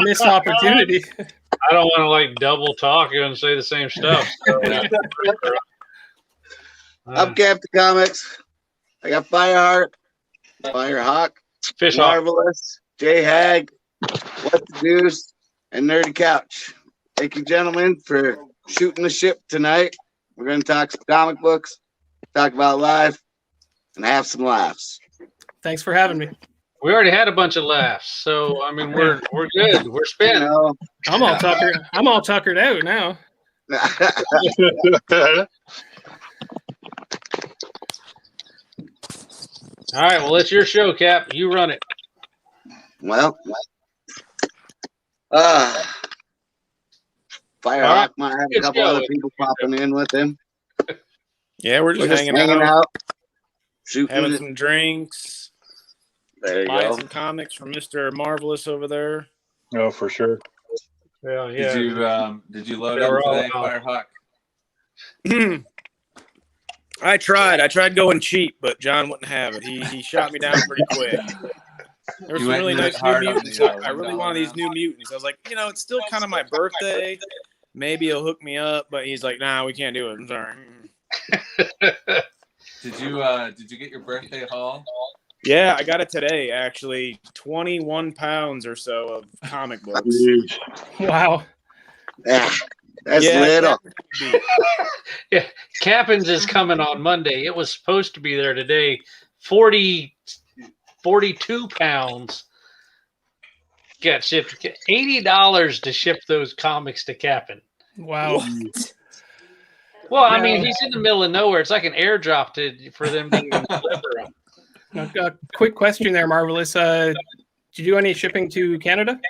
Missed opportunity. I don't want to like double talk and say the same stuff. So, I'm Captain Comics. I got Fireheart, Firehawk, Fish Marvelous, J-Hag, What the Deuce, and Nerdy Couch. Thank you, gentlemen, for shooting the ship tonight. We're going to talk some comic books, talk about life, and have some laughs. Thanks for having me. We already had a bunch of laughs, so I mean we're good. We're spinning. I'm all tuckered out now. All right, well, it's your show, Cap. You run it. Well, Firehawk might have a couple other people popping in with him. Yeah, we're just hanging out, shooting, having some drinks, buying some comics from Mr. Marvelous over there. Oh, for sure. Well, yeah. Did you load up today, Firehawk? I tried going cheap, but John wouldn't have it. He shot me down pretty quick. There were some really nice new mutants. I really wanted these new mutants. I was like, it's still kind of my birthday. Maybe he'll hook me up, but he's like, nah, we can't do it. I'm sorry. Did you get your birthday haul? Yeah, I got it today, actually. 21 pounds or so of comic books. Wow. That's little. Yeah, Captain's is coming on Monday. It was supposed to be there today. 42 pounds got shipped. $80 to ship those comics to Captain. Wow. Well, I mean, he's in the middle of nowhere. It's like an airdrop for them to even deliver them. A quick question there, Marvelous. Did you do any shipping to Canada?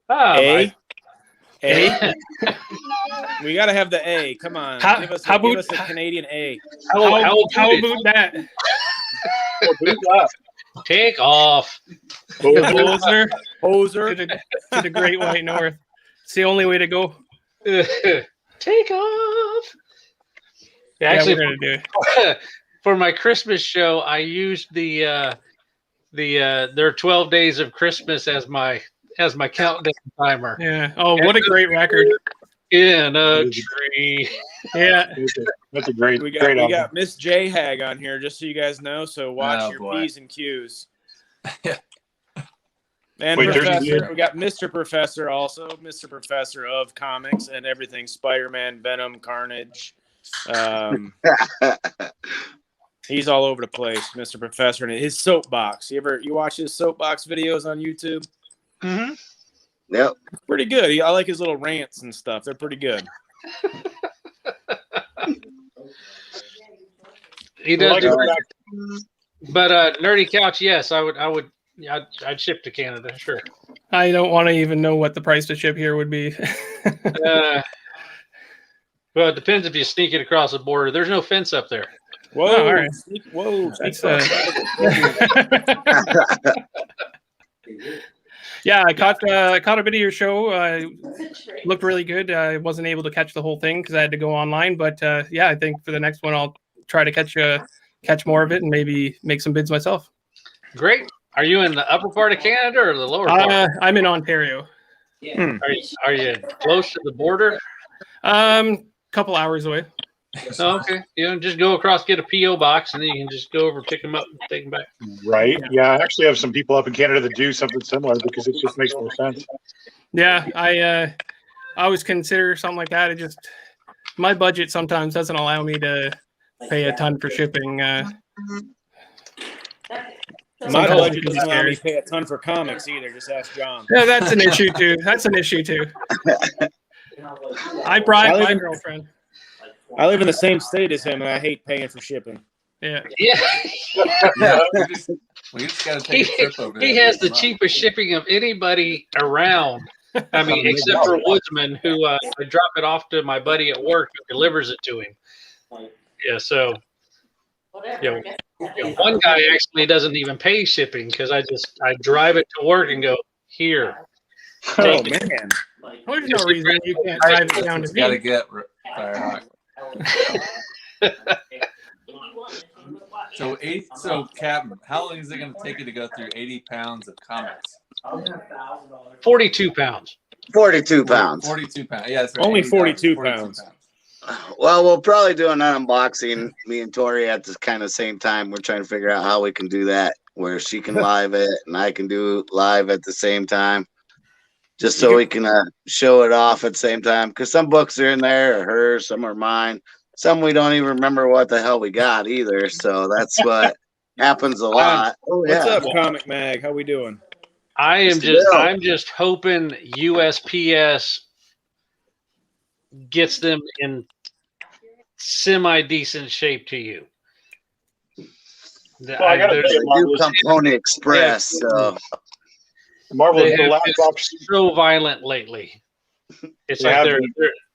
A? We got to have the A. Come on. Give us a Canadian A. How about that? Take off. Hoser. To the Great White North. It's the only way to go. Take off. Yeah, actually, we're gonna do it. For my Christmas show, I used their 12 days of Christmas as my countdown timer. Yeah. Oh, what a great record. In a tree. Yeah. That's a great We album. got Miss J-Hag on here, just so you guys know. So watch your P's and Q's. And Professor, we got Mr. Professor also, Mr. Professor of comics and everything, Spider-Man, Venom, Carnage. He's all over the place, Mr. Professor, and his soapbox. You watch his soapbox videos on YouTube? Mm-hmm. Yep. Pretty good. I like his little rants and stuff. They're pretty good. He does. But Nerdy Couch, yes, I'd ship to Canada, sure. I don't want to even know what the price to ship here would be. Well, it depends if you sneak it across the border. There's no fence up there. Whoa! All right. Whoa! Yeah, I caught a bit of your show. Looked really good. I wasn't able to catch the whole thing because I had to go online. But I think for the next one, I'll try to catch more of it and maybe make some bids myself. Great. Are you in the upper part of Canada or the lower part? I'm in Ontario. Yeah. Are you close to the border? Couple hours away. Oh, okay. Just go across, get a PO box, and then you can just go over, pick them up, and take them back. Right. Yeah, I actually have some people up in Canada that do something similar because it just makes more sense. Yeah, I always consider something like that. It just my budget sometimes doesn't allow me to pay a ton for shipping. My budget doesn't allow me to pay a ton for comics either. Just ask John. Yeah, that's an issue too. I bribe my girlfriend. I live in the same state as him, and I hate paying for shipping. Yeah. We just got to take a trip over there. He has the cheapest shipping of anybody around. I mean, except for Woodsman, who I drop it off to my buddy at work who delivers it to him. Yeah, so one guy actually doesn't even pay shipping because I drive it to work and go here. Oh man, there's no reason you can't drive it down to me. Got to get Firehawk. So Captain, how long is it going to take you to go through 80 pounds of comics? 42 pounds. 42 pounds. 42 pounds. Yeah, that's right. Only 80,000, 42 pounds. Well, we'll probably do an unboxing, me and Tori, at the kind of same time. We're trying to figure out how we can do that, where she can live it and I can do live at the same time, just so we can show it off at the same time. Because some books are in there, are hers, some are mine. Some we don't even remember what the hell we got either. So that's what happens a lot. What's up, Comic Mag? How we doing? I'm just hoping USPS gets them in semi-decent shape to you. Well, I gotta They tell you, do Marvelous, come Pony Express. So Marvelous, They the have last been box. so violent lately. It's They like have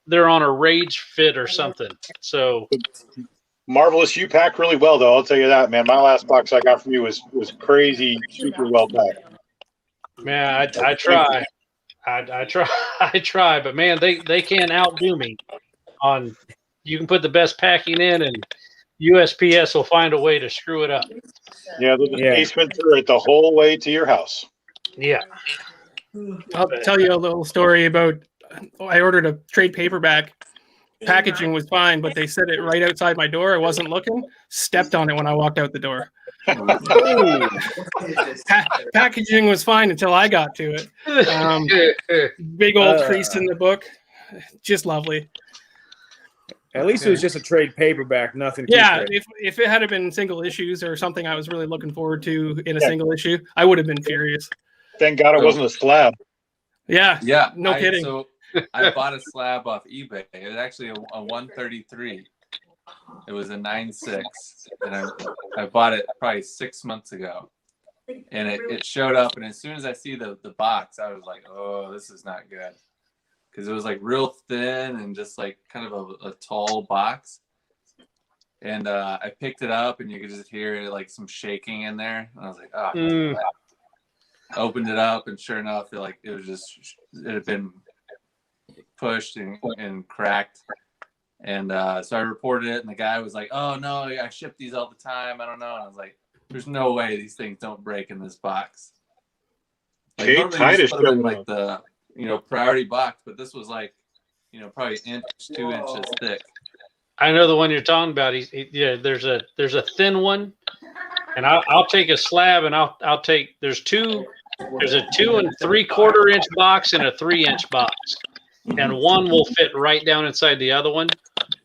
they're on a rage fit or something. So Marvelous, you pack really well, though. I'll tell you that, man. My last box I got from you was crazy, super well packed. man, I try. I try I try, but man, they can't outdo me on you can put the best packing in and USPS will find a way to screw it up. Yeah, they're the Yeah. basement through it the whole way to your house. Yeah. I'll tell you a little story about. I ordered a trade paperback. Packaging was fine, but they set it right outside my door. I wasn't looking. Stepped on it when I walked out the door. Packaging was fine until I got to it. Big old crease in the book. Just lovely. At least it was just a trade paperback, nothing. too Yeah, crazy. if it had been single issues or something I was really looking forward to in a single issue, I would have been furious. Thank God it wasn't a slab. Yeah, Yeah, no kidding. So I bought a slab off eBay. It was actually a 133. It was a 9.6, and I bought it probably 6 months ago. And it showed up, and as soon as I see the box, I was like, oh, this is not good. Because it was like real thin and just like kind of a tall box. And I picked it up, and you could just hear like some shaking in there. And I was like, oh. Opened it up, and sure enough, it had been pushed and cracked. And so I reported it, and the guy was like, oh, no, I ship these all the time. I don't know. And I was like, there's no way these things don't break in this box. Like, Kate normally you Titus just put them in showing like the priority box, but this was like, probably an inch, 2 inches thick. I know the one you're talking about. There's a thin one, and I'll take a slab, and I'll take. There's a 2 3/4 inch box and a 3-inch box, and one will fit right down inside the other one.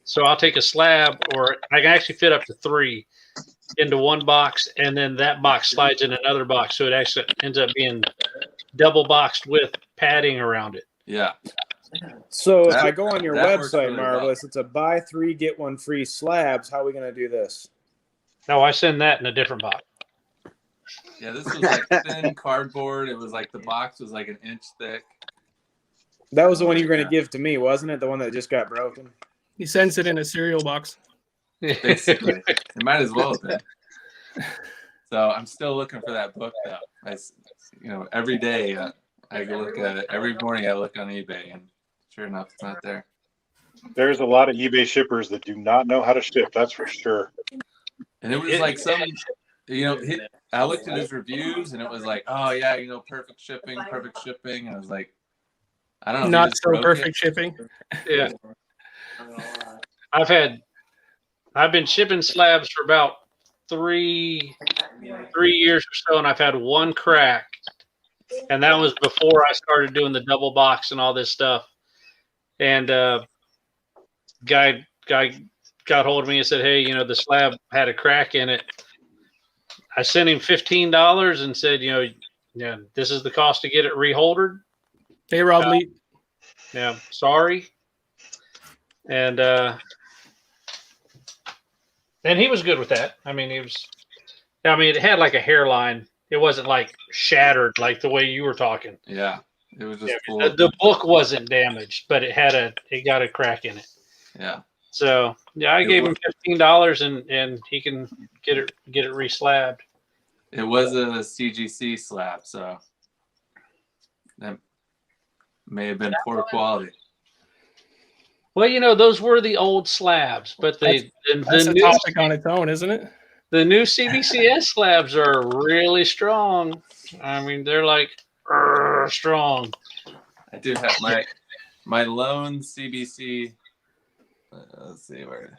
So I'll take a slab, or I can actually fit up to 3 into one box, and then that box slides in another box, so it actually ends up being double boxed with padding around it. Yeah. So if I go on your that works website, really Marvelous, it's a buy 3 get 1 free slabs. How are we gonna do this? No, I send that in a different box. Yeah, this was like thin cardboard. It was like the box was like an inch thick. That was the one you were gonna give to me, wasn't it? The one that just got broken. He sends it in a cereal box. Basically, it might as well have been. So I'm still looking for that book though. Every day I look at it. Every morning I look on eBay, and sure enough, it's not there. There's a lot of eBay shippers that do not know how to ship. That's for sure. And it was like some, I looked at his reviews, and it was like, oh yeah, perfect shipping. And I was like, I don't know. Not so perfect shipping. Yeah. I've been shipping slabs for about three years or so, and I've had one crack, and that was before I started doing the double box and all this stuff. And guy got hold of me and said, hey, the slab had a crack in it. I sent him $15 and said, this is the cost to get it reholdered. Hey, Rob Lee. Yeah, sorry. And he was good with that. It had like a hairline. It wasn't like shattered like the way you were talking. Yeah, it was just full. The book wasn't damaged, but it got a crack in it. Yeah. So yeah, I gave him $15 and he can get it reslabbed. It was a CGC slab, so that may have been poor quality. Well, those were the old slabs, but That's a topic on its own, isn't it? The new CBCS slabs are really strong. They're like strong. I do have my lone CBC. Let's see where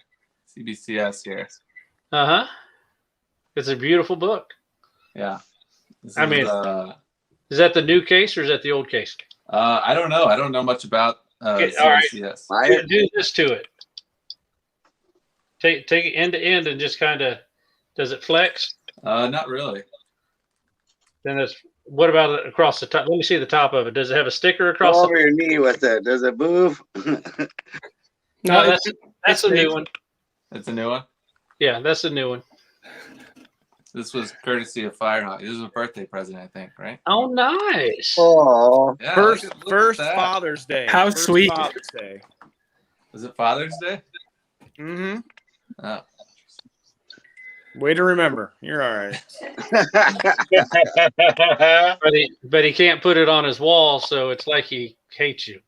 CBCS here. It's a beautiful book. Yeah. I mean, is that the new case or is that the old case? I don't know. I don't know much about Okay, all right. CBCS. Do this to it. Take it end to end and just kind of. Does it flex? Not really. Then it's. What about it across the top? Let me see the top of it. Does it have a sticker across? Go over your knee with it. Does it move? No, that's a new one. It's a new one. Yeah, that's a new one. This was courtesy of Firehawk. This was a birthday present, I think, right? Oh, nice. Oh, Yeah. First look at that. Father's Day. How First sweet. Father's Day. Was it Father's Day? Mm-hmm. Oh. Way to remember. You're all right. But he can't put it on his wall, so it's like he hates you.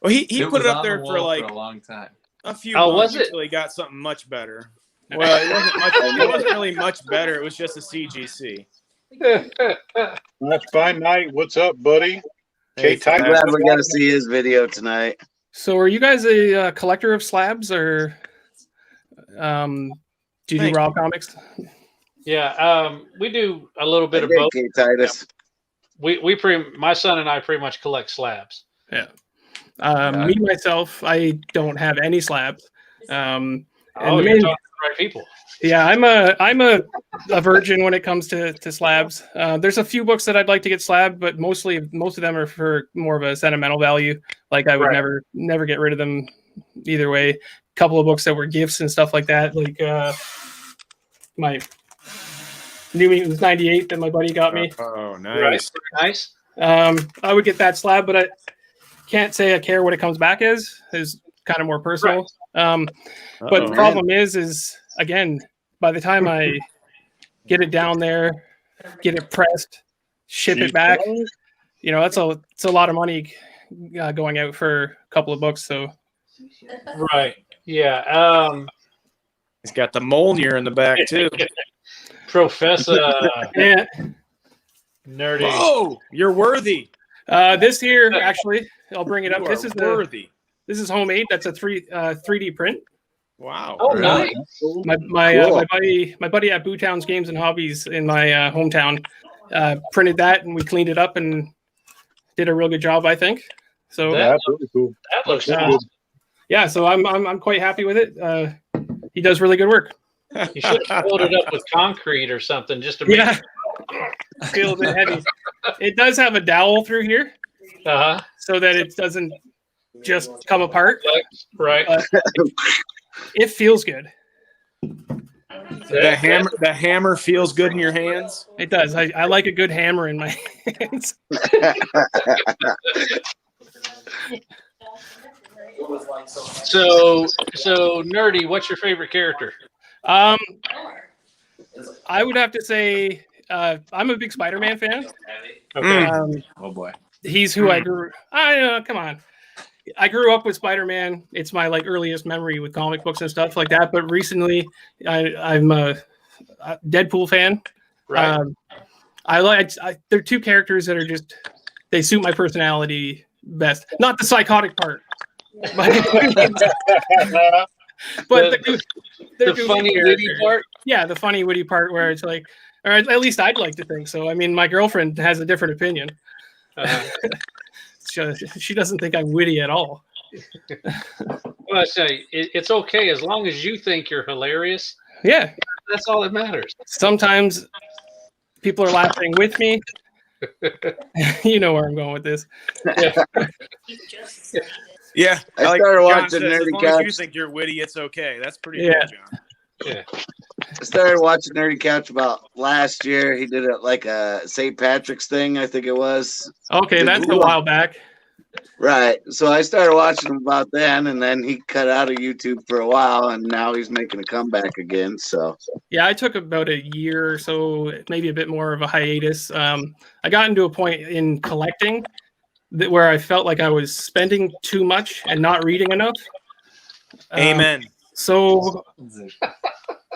Well, he It put was it up on there the for wall like a long time. a few Oh, months was it? until he got something much better. Well, it wasn't much. It wasn't really much better. It was just a CGC. That's fine night. What's up, buddy? Hey, Tight. I'm glad we got to see his video tonight. So, are you guys a collector of slabs, or do you do Thanks. raw comics? Yeah, we do a little bit of both. Okay, Titus. My son and I pretty much collect slabs. Me myself, I don't have any slabs. And Oh, the you're main- talking to the right people. Yeah, I'm a virgin when it comes to slabs. There's a few books that I'd like to get slabbed, but most of them are for more of a sentimental value. Like I would Right. never get rid of them either way. A couple of books that were gifts and stuff like that. Like my New Mutants 98 that my buddy got me. Oh, Right. nice. Nice. I would get that slab, but I can't say I care what it comes back as. Is kind of more personal. But the Uh-oh. problem is again, by the time I get it down there, get it pressed, ship it back, it's a lot of money going out for a couple of books. So Right. Yeah. He's got the Mjolnir in the back too. Professor yeah, Nerdy. Oh, you're worthy. this here actually, I'll bring it up. You This are is worthy. this is homemade. That's a 3D print. Wow. Oh, Really? nice. My buddy at Bootown's Games and Hobbies in my hometown printed that, and we cleaned it up and did a real good job, I think. So That- That's really cool. That looks Uh, nice. yeah, so I'm quite happy with it. He does really good work. You should have filled it up with concrete or something just to make Yeah, feels a bit heavy. It does have a dowel through here, Uh-huh. so that it doesn't just come apart. Right. It feels good. The hammer feels good in your hands. It does. I like a good hammer in my hands. So Nerdy, what's your favorite character? I would have to say I'm a big Spider-Man fan. Okay. Oh boy. He's who I grew. Come on. I grew up with Spider-Man. It's my earliest memory with comic books and stuff like that. But recently, I'm a Deadpool fan. Right. They're two characters that are just they suit my personality best. Not the psychotic part, but the goofy funny characters. witty part. Yeah, the funny witty part where it's like, or at least I'd like to think so. I mean, my girlfriend has a different opinion. She doesn't think I'm witty at all. Well, I say it's okay as long as you think you're hilarious. Yeah, That's all that matters. sometimes people are laughing with me. You know where I'm going with this. Yeah. I like started John watching says, as Nerdy long as you Couch. think you're witty, it's okay. That's pretty Yeah. good, John. I started watching Nerdy Couch about last year. He did it like a St. Patrick's thing, I think it was. Okay, that's a while back. Right. So I started watching him about then, and then he cut out of YouTube for a while, and now he's making a comeback again. So Yeah, I took about a year or so, maybe a bit more of a hiatus. I got into a point in collecting where I felt like I was spending too much and not reading enough. Amen. So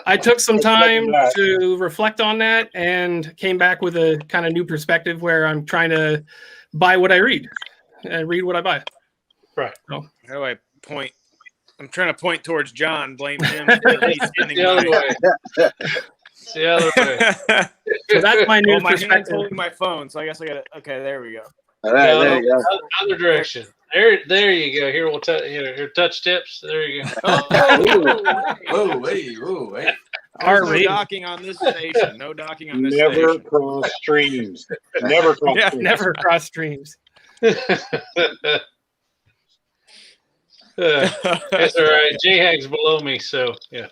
I took some time that. to reflect on that and came back with a kind of new perspective where I'm trying to buy what I read and read what I buy. Right. So, How do I point? I'm trying to point towards John, blame him for me spending The other my. way. It's the other way. so that's my new Well, my hand's perspective. holding my phone, so I guess I got to. Okay, there we go. All right, No, there you go. Other direction. There you go. Here we'll here touch tips. There you go. Whoa, wait, whoa, wait. There's no R-rated. docking on this station. No docking on this Never station. cross streams. Never cross Yeah, streams. Never cross streams. That's all right. J-Hag's below me, so yeah.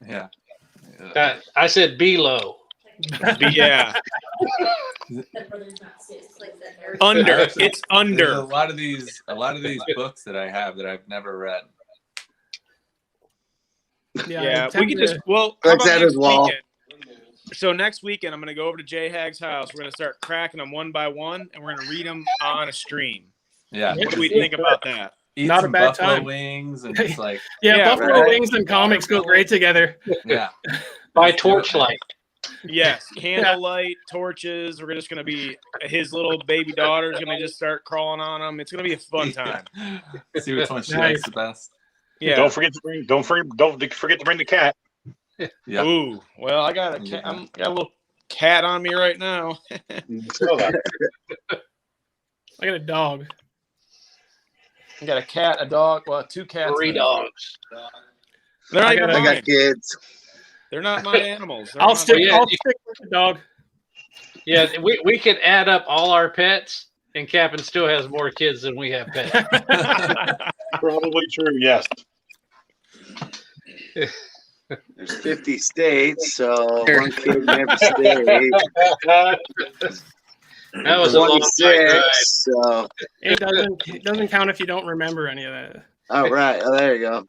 Yeah. I said below. Yeah. Under. It's There's a under. lot of these books that I have that I've never read. Yeah, I we can tend just. Well, how That's about at next his wall. weekend? So next weekend, I'm going to go over to Jay Hag's house. We're going to start cracking them one by one, and we're going to read them on a stream. Yeah. What do we think about that? Eat Not a some bad buffalo time. wings and just like Yeah, Yeah, Buffalo right. Wings and comics go great together. yeah. By torchlight. Yes, candlelight, torches. We're just going to be his little baby daughter's going to just start crawling on them. It's going to be a fun time. See which one she Nice. likes the best. Yeah. Don't forget to bring the cat. Yeah. Ooh. Well, I got a cat. I'm got a little cat on me right now. So that- I got a dog. I got a cat, a dog. Well, two cats. 3 and a dogs. They're not I even got- I mine. got kids. They're not my animals. They're I'll not stick. mine. yeah, I'll you- stick with the dog. Yeah, we could add up all our pets, and Captain still has more kids than we have pets. Probably true. Yes. There's 50 states, so one kid in every state. That was a long bike ride. 26. So, It doesn't count if you don't remember any of that. all right. Oh, there you go.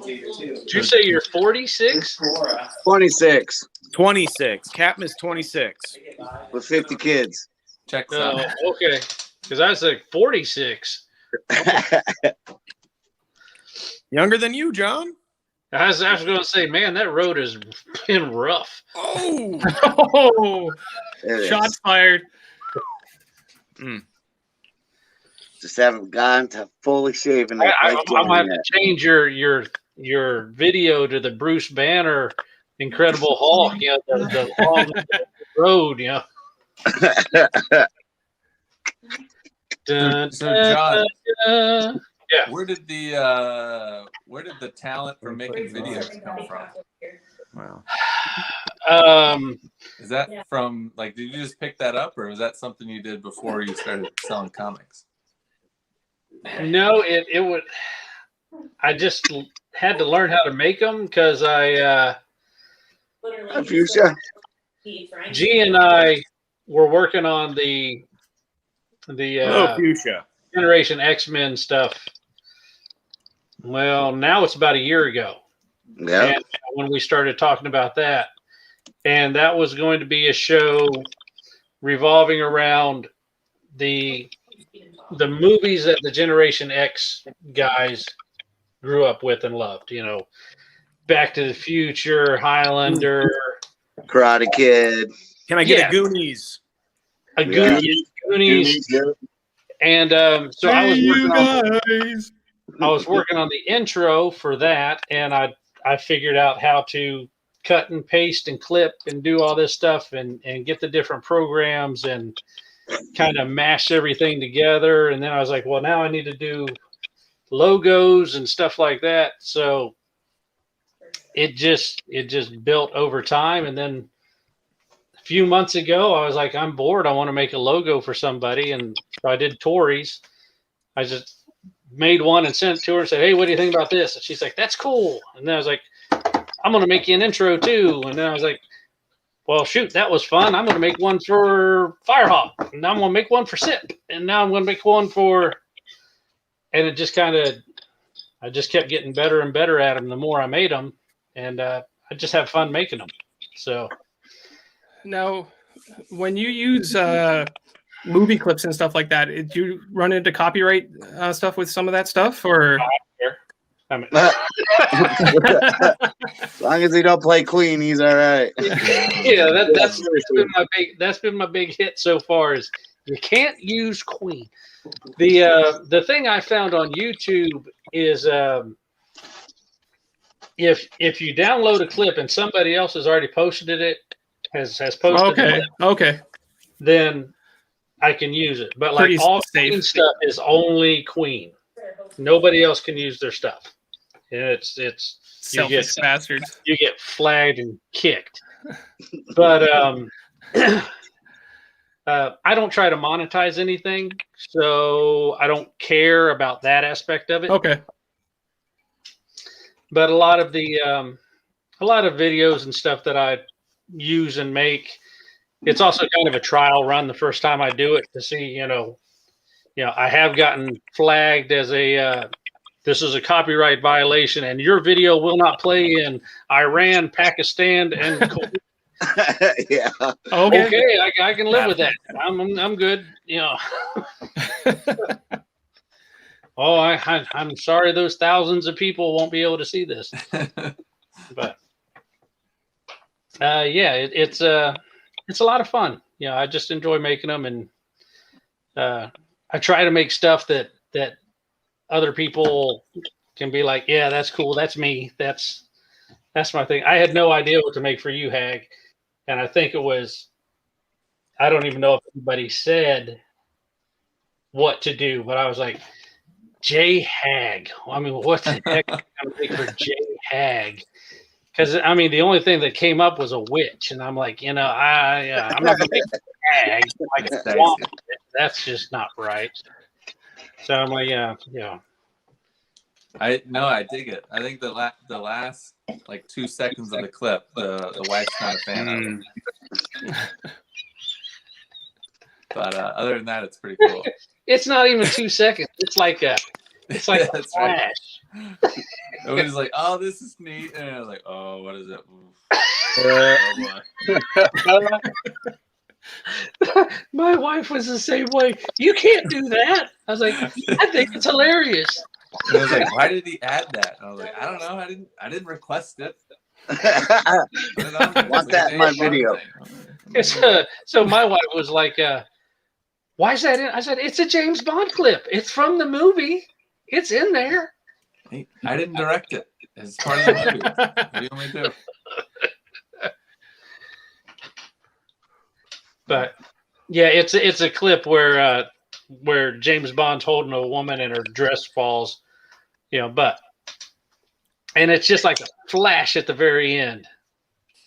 Did you say you're 46? 26 26. Captain is 26. with 50 kids. Checks No, out. okay. Because I was like 46. Younger than you, John. I was going to say, man, that road has been rough. Oh. Oh, It is. shots fired. Just haven't gone to fully shaving it. I'm like going to have yet. to change your video to the Bruce Banner Incredible Hulk, you know, the long road, you know. Dun, So, John, dun. where did the talent for making videos come from? Wow. Is that from like did you just pick that up or was that something you did before you started selling comics? No, it would. I just had to learn how to make them because Hi, Fuchsia. G and I were working on the Hello, Fuchsia. Generation X-Men stuff. Well, now it's about a year ago. Yeah. And when we started talking about that, and that was going to be a show revolving around the movies that the Generation X guys grew up with and loved. You know, Back to the Future, Highlander, Karate Kid. Can I get Yeah. a Goonies? a Yeah. Goonies, Yeah. and so I was Hey, you working on. guys. I was working on the intro for that, and I figured out how to cut and paste and clip and do all this stuff and get the different programs and kind of mash everything together. And then I was like, well, now I need to do logos and stuff like that. So it just built over time. And then a few months ago, I was like, I'm bored. I want to make a logo for somebody. And so I did Tori's. I just made one and sent it to her and said, hey, what do you think about this? And she's like, that's cool. And then I was like, I'm going to make you an intro too. And then I was like, well, shoot, that was fun. I'm going to make one for Firehawk. And now I'm going to make one for SIP. And now I'm going to make one for, and it just kind of, I just kept getting better and better at them the more I made them. And I just have fun making them. So Now, when you use movie clips and stuff like that, did you run into copyright stuff with some of that stuff, or? I mean, As long as he don't play Queen, he's all right. yeah, that's been my big hit so far. Is you can't use Queen. The thing I found on YouTube is if you download a clip and somebody else has already posted it, has posted it, Okay. then I can use it. But like Pretty all safe. Queen stuff is only Queen. Nobody else can use their stuff. And it's Selfish bastards. you get flagged and kicked. But I don't try to monetize anything, so I don't care about that aspect of it. Okay. But a lot of videos and stuff that I use and make, it's also kind of a trial run the first time I do it to see, I have gotten flagged as this is a copyright violation and your video will not play in Iran, Pakistan, and Kuwait. Yeah. Okay, I can live with that. I'm good. Oh, I'm sorry, those thousands of people won't be able to see this. But yeah, it's a lot of fun. I just enjoy making them, and I try to make stuff that other people can be like, yeah, that's cool, that's me, that's my thing. I had no idea what to make for you, Hag, and I think it was, I don't even know if anybody said what to do, but I was like, J Hag. I mean, what the heck am I going to make for J Hag? Because I mean, the only thing that came up was a witch, and I'm like, I'm not going to make a hag like a swamp. That's just not right. So I'm like, yeah. I dig it. I think the last like 2 seconds of the clip, the wife's not a fan of it. But other than that, it's pretty cool. It's not even 2 seconds. It's like a flash. Right. Everybody's like, "Oh, this is neat," and I was like, "Oh, what is it?" My wife was the same way. You can't do that. I was like, I think it's hilarious. And I was like, "Why did he add that?" And I was like, "I don't know. I didn't request it." Want that in my video? So my wife was like, "Why is that in?" I said, "It's a James Bond clip. It's from the movie. It's in there." I didn't direct it. It's part of the movie. What do you want me to do? But yeah, it's a clip where James Bond's holding a woman and her dress falls, and it's just like a flash at the very end.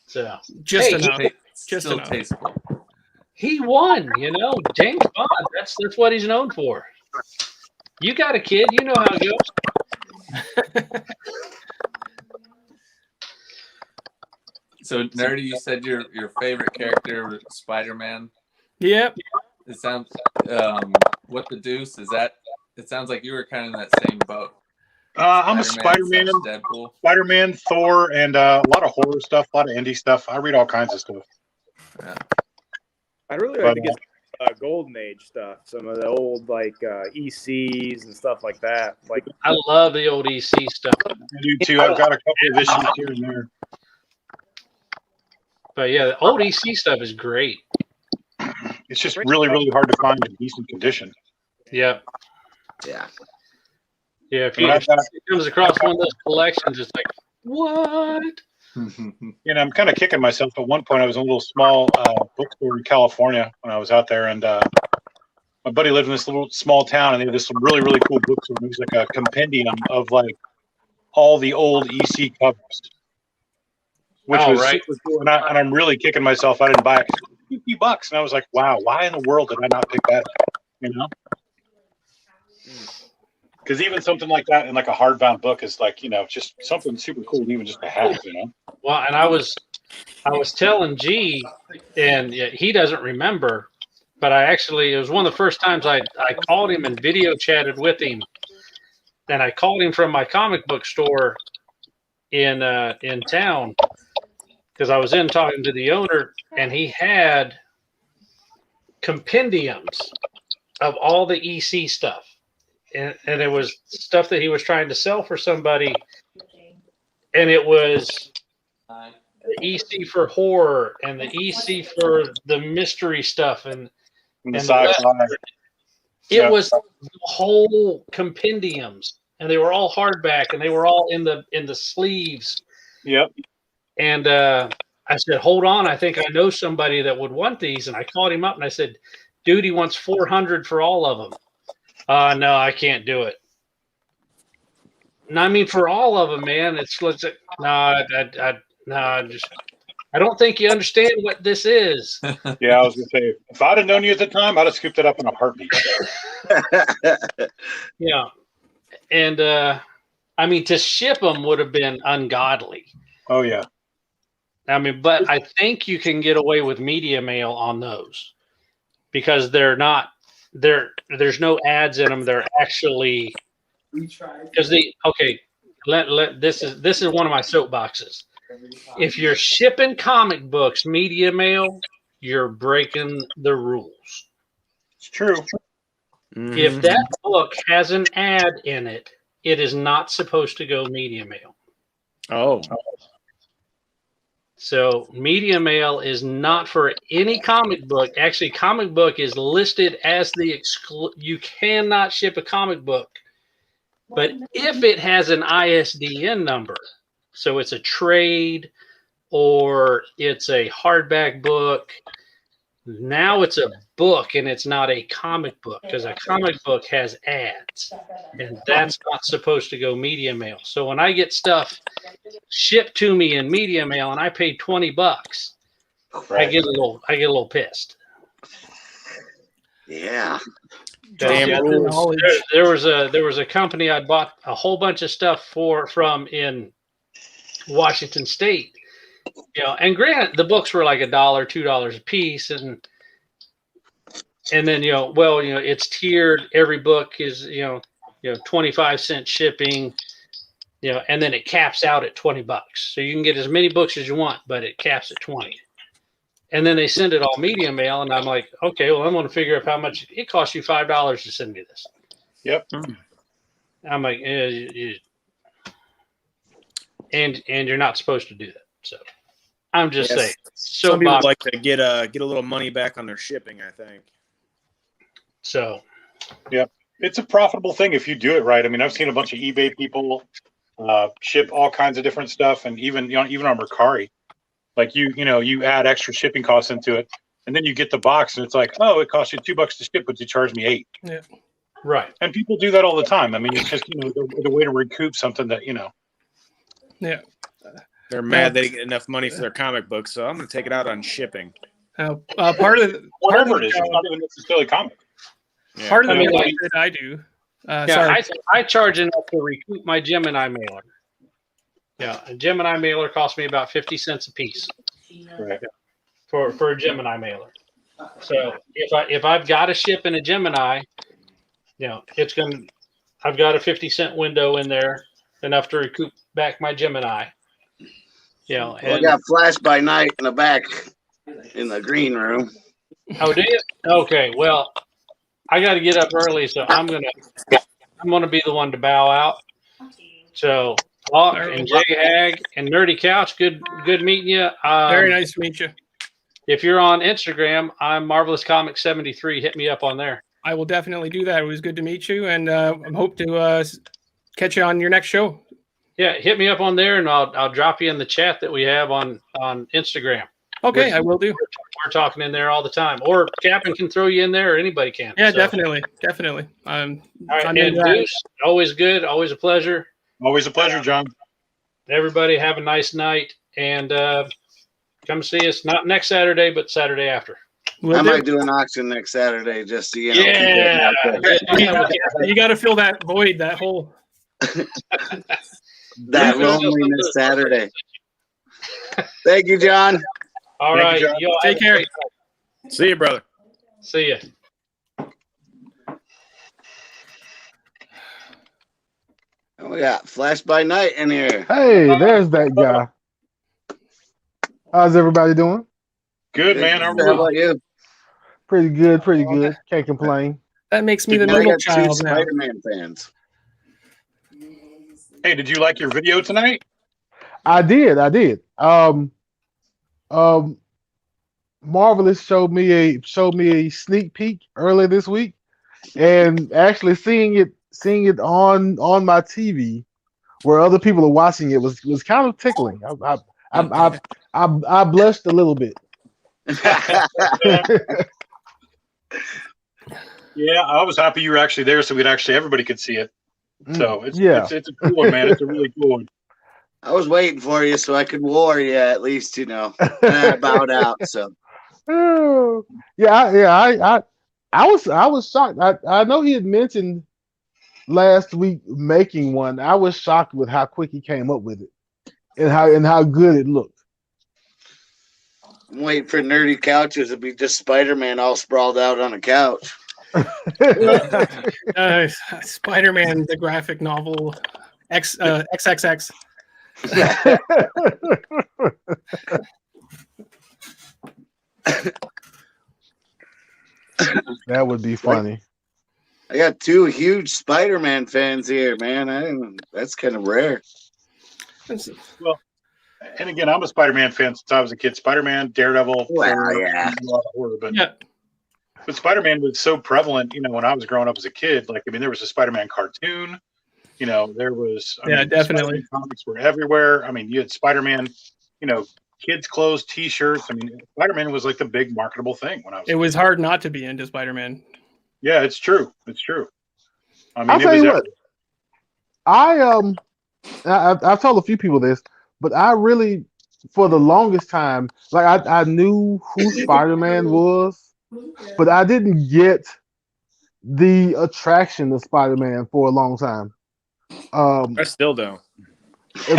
So Just hey, enough. Just still tasteful. He won, James Bond. That's what he's known for. You got a kid, you know how it goes. So, Nerdy, you said your favorite character was Spider-Man. Yep. It sounds. What the deuce is that? It sounds like you were kind of in that same boat. I'm a Spider-Man, Deadpool. Spider-Man, Thor, and a lot of horror stuff, a lot of indie stuff. I read all kinds of stuff. Yeah. I'd really like to get Golden Age stuff, some of the old ECs and stuff like that. Like, I love the old EC stuff. I do too. I've got a couple of issues here and there. But yeah, the old EC stuff is great. It's just really, really hard to find in decent condition. Yeah. Yeah. Yeah, if it comes across one of those collections, it's like, what? I'm kind of kicking myself. At one point, I was in a little small bookstore in California when I was out there, and my buddy lived in this little small town, and they had this really, really cool bookstore. It was like a compendium of like all the old EC covers, which was super cool. And I'm really kicking myself. I didn't buy it. $50, and I was like, wow, why in the world did I not pick that up? Because even something like that in like a hardbound book is like, just something super cool, even just to have, Well, and I was telling G, and he doesn't remember, but it was one of the first times I called him and video chatted with him, and I called him from my comic book store in town because I was in talking to the owner, and he had compendiums of all the EC stuff. and it was stuff that he was trying to sell for somebody, and it was the EC for horror and the EC for the mystery stuff and And the and sci-fi. it was whole compendiums, and they were all hardback, and they were all in the sleeves. Yep. And I said, hold on, I think I know somebody that would want these. And I called him up and I said, dude, he wants 400 for all of them. No, I can't do it. And I mean, for all of them, man, I don't think you understand what this is. Yeah, I was gonna say, if I'd have known you at the time, I'd have scooped it up in a heartbeat. Yeah. And I mean, to ship them would have been ungodly. Oh yeah. I mean, but I think you can get away with media mail on those because there's no ads in them. They're actually because this is one of my soapboxes. If you're shipping comic books media mail, you're breaking the rules. It's true. Mhm. If that book has an ad in it, it is not supposed to go media mail. Oh, So media mail is not for any comic book. Actually, comic book is listed as you cannot ship a comic book. But if it has an ISDN number, so it's a trade or it's a hardback book, now it's a book and it's not a comic book because a comic book has ads and that's not supposed to go media mail. So when I get stuff shipped to me in media mail and I paid $20, I get a little pissed. Yeah. damn rules. There was a company I bought a whole bunch of stuff from in Washington State, and granted the books were like $1, $2 a piece, and then it's tiered. Every book is 25-cent shipping, and then it caps out at $20. So you can get as many books as you want, but it caps at 20. And then they send it all media mail, and I'm like, okay, well, I'm going to figure out how much it costs you $5 to send me this. Yep. I'm like, and you're not supposed to do that. So I'm just Yes. saying. Some people like to get a little money back on their shipping, I think. So It's a profitable thing if you do it right. I mean, I've seen a bunch of eBay people ship all kinds of different stuff, and even on Mercari, like you add extra shipping costs into it, and then you get the box, and it's like, oh, it costs you $2 to ship, but you charge me $8. right. And people do that all the time. I mean, it's just the way to recoup something that Yeah. They're mad they didn't get enough money for their comic book, so I'm going to take it out on shipping. whatever it is. It's not even necessarily comic. Yeah. Part of the I mean, work like- that I do. Yeah, I charge enough to recoup my Gemini mailer. Yeah, a Gemini mailer costs me about 50 cents a piece Right. for a Gemini mailer. So if I've got to ship in a Gemini, I've got a 50-cent window in there, enough to recoup back my Gemini. I And got Flash by Night in the back in the green room. oh, do you? Okay, well, I got to get up early, so I'm gonna be the one to bow out. So, Hawk and J Hag and Nerdy Couch, good meeting you. Very nice to meet you. If you're on Instagram, I'm Marvelous Comic 73. Hit me up on there. I will definitely do that. It was good to meet you, and I hope to catch you on your next show. Yeah, hit me up on there, and I'll drop you in the chat that we have on Instagram. Okay, I will do. We're talking in there all the time, or Captain can throw you in there, or anybody can. Yeah, So, definitely. All right, I'm and into that. Deuce, always good, always a pleasure. Always a pleasure, John. Everybody have a nice night, and come see us not next Saturday, but Saturday after. Will I do. might do an auction next Saturday just to Yeah. You got to fill that void, that hole. that loneliness Saturday. Thank you, John. All Thank right, you, John. y'all Take have a care. great night. See you, brother. See ya. And we got Flash by Night in here. Hey, there's that guy. How's everybody doing? Good man. How How are you? about you? Pretty good, pretty good. Can't complain. That makes me the Now I middle got two child now. Spider-Man fans. Hey, did you like your video tonight? I did. Marvelous showed me a sneak peek earlier this week, and actually seeing it on my TV where other people are watching it was kind of tickling. I blushed a little bit. Yeah, I was happy you were actually there, so everybody could see it. So it's a cool one, man. It's a really cool one. I was waiting for you so I could war you at least, and I bowed out. So I was shocked. I know he had mentioned last week making one. I was shocked with how quick he came up with it and how good it looked. I'm waiting for Nerdy Couches to be just Spider-Man all sprawled out on a couch. Spider-Man, the graphic novel, XXX. That would be funny. I got two huge Spider-Man fans here, man. That's kind of rare. Well, and again, I'm a Spider-Man fan since I was a kid. Spider-Man, Daredevil. Well, yeah. But Spider-Man was so prevalent, when I was growing up as a kid. There was a Spider-Man cartoon. There was. Definitely. Spider-Man comics were everywhere. You had Spider-Man. Kids' clothes, T-shirts. Spider-Man was like the big marketable thing when I was. It was hard not to be into Spider-Man. Yeah, it's true. It's true. I'll tell you what. I've told a few people this, but I really, for the longest time, I knew who Spider-Man was, but I didn't get the attraction of Spider-Man for a long time. I still don't. So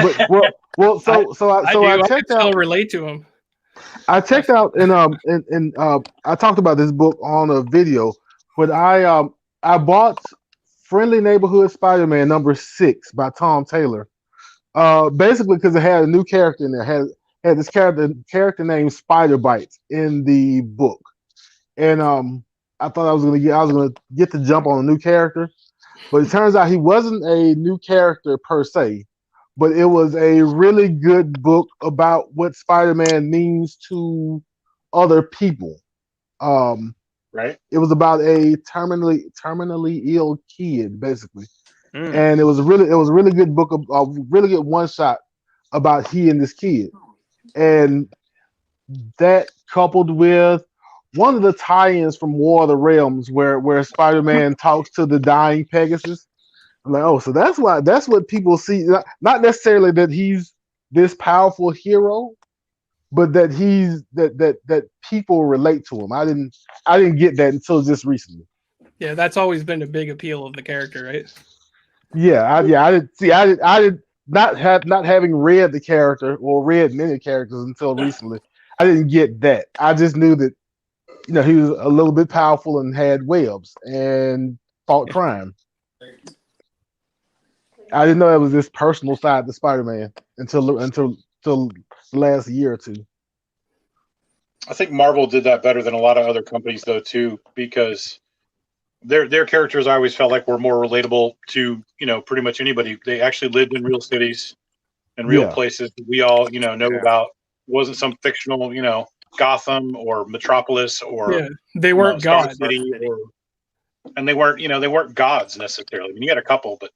I checked out. Still relate to him. I checked out and I talked about this book on a video, but I bought Friendly Neighborhood Spider-Man #6 by Tom Taylor. Basically because it had a new character in there. Had this character named Spider Bites in the book, and I thought I was gonna get the jump on a new character, but it turns out he wasn't a new character per se. But it was a really good book about what Spider-Man means to other people. Right. It was about a terminally ill kid, basically, and it was a really good book, a really good one shot about he and this kid, and that coupled with one of the tie-ins from War of the Realms, where Spider-Man talks to the dying Pegasus. I'm like, oh, so that's what people see. Not necessarily that he's this powerful hero, but that that people relate to him. I didn't get that until just recently. Yeah, that's always been a big appeal of the character, right? I did not having read the character or read many characters until recently. I didn't get that. I just knew that he was a little bit powerful and had webs and fought crime. I didn't know that was this personal side to Spider-Man until the last year or two. I think Marvel did that better than a lot of other companies, though, too, because their characters I always felt like were more relatable to pretty much anybody. They actually lived in real cities and real places that we all know about. It wasn't some fictional Gotham or Metropolis or they weren't gods. And they weren't gods necessarily. You had a couple, but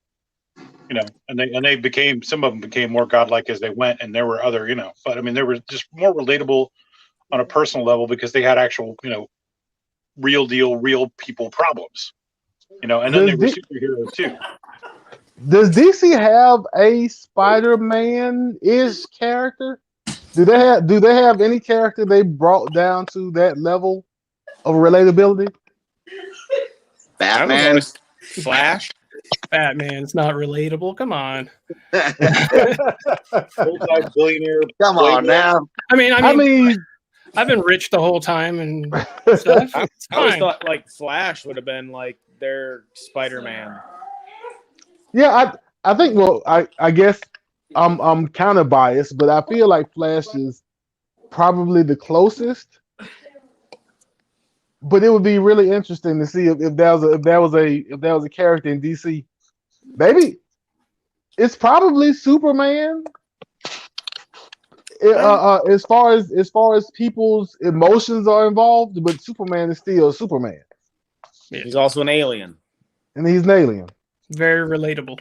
and they became, some of them became more godlike as they went, and there were other but they were just more relatable on a personal level because they had actual real deal, real people problems, and then they were superheroes too. Does DC have a Spider-Man-ish character? Do they have any character they brought down to that level of relatability? Batman, Flash. Batman's not relatable. Come on. Billionaire. come on now. I mean, I've been rich the whole time and stuff. I always thought Flash would have been like their Spider-Man. Yeah, I think. Well, I guess I'm kind of biased, but I feel like Flash is probably the closest. but it would be really interesting to see if there was a character in DC. Maybe it's probably Superman. As far as people's emotions are involved, but Superman is still Superman, He's also an alien. and he's an alien. Very relatable.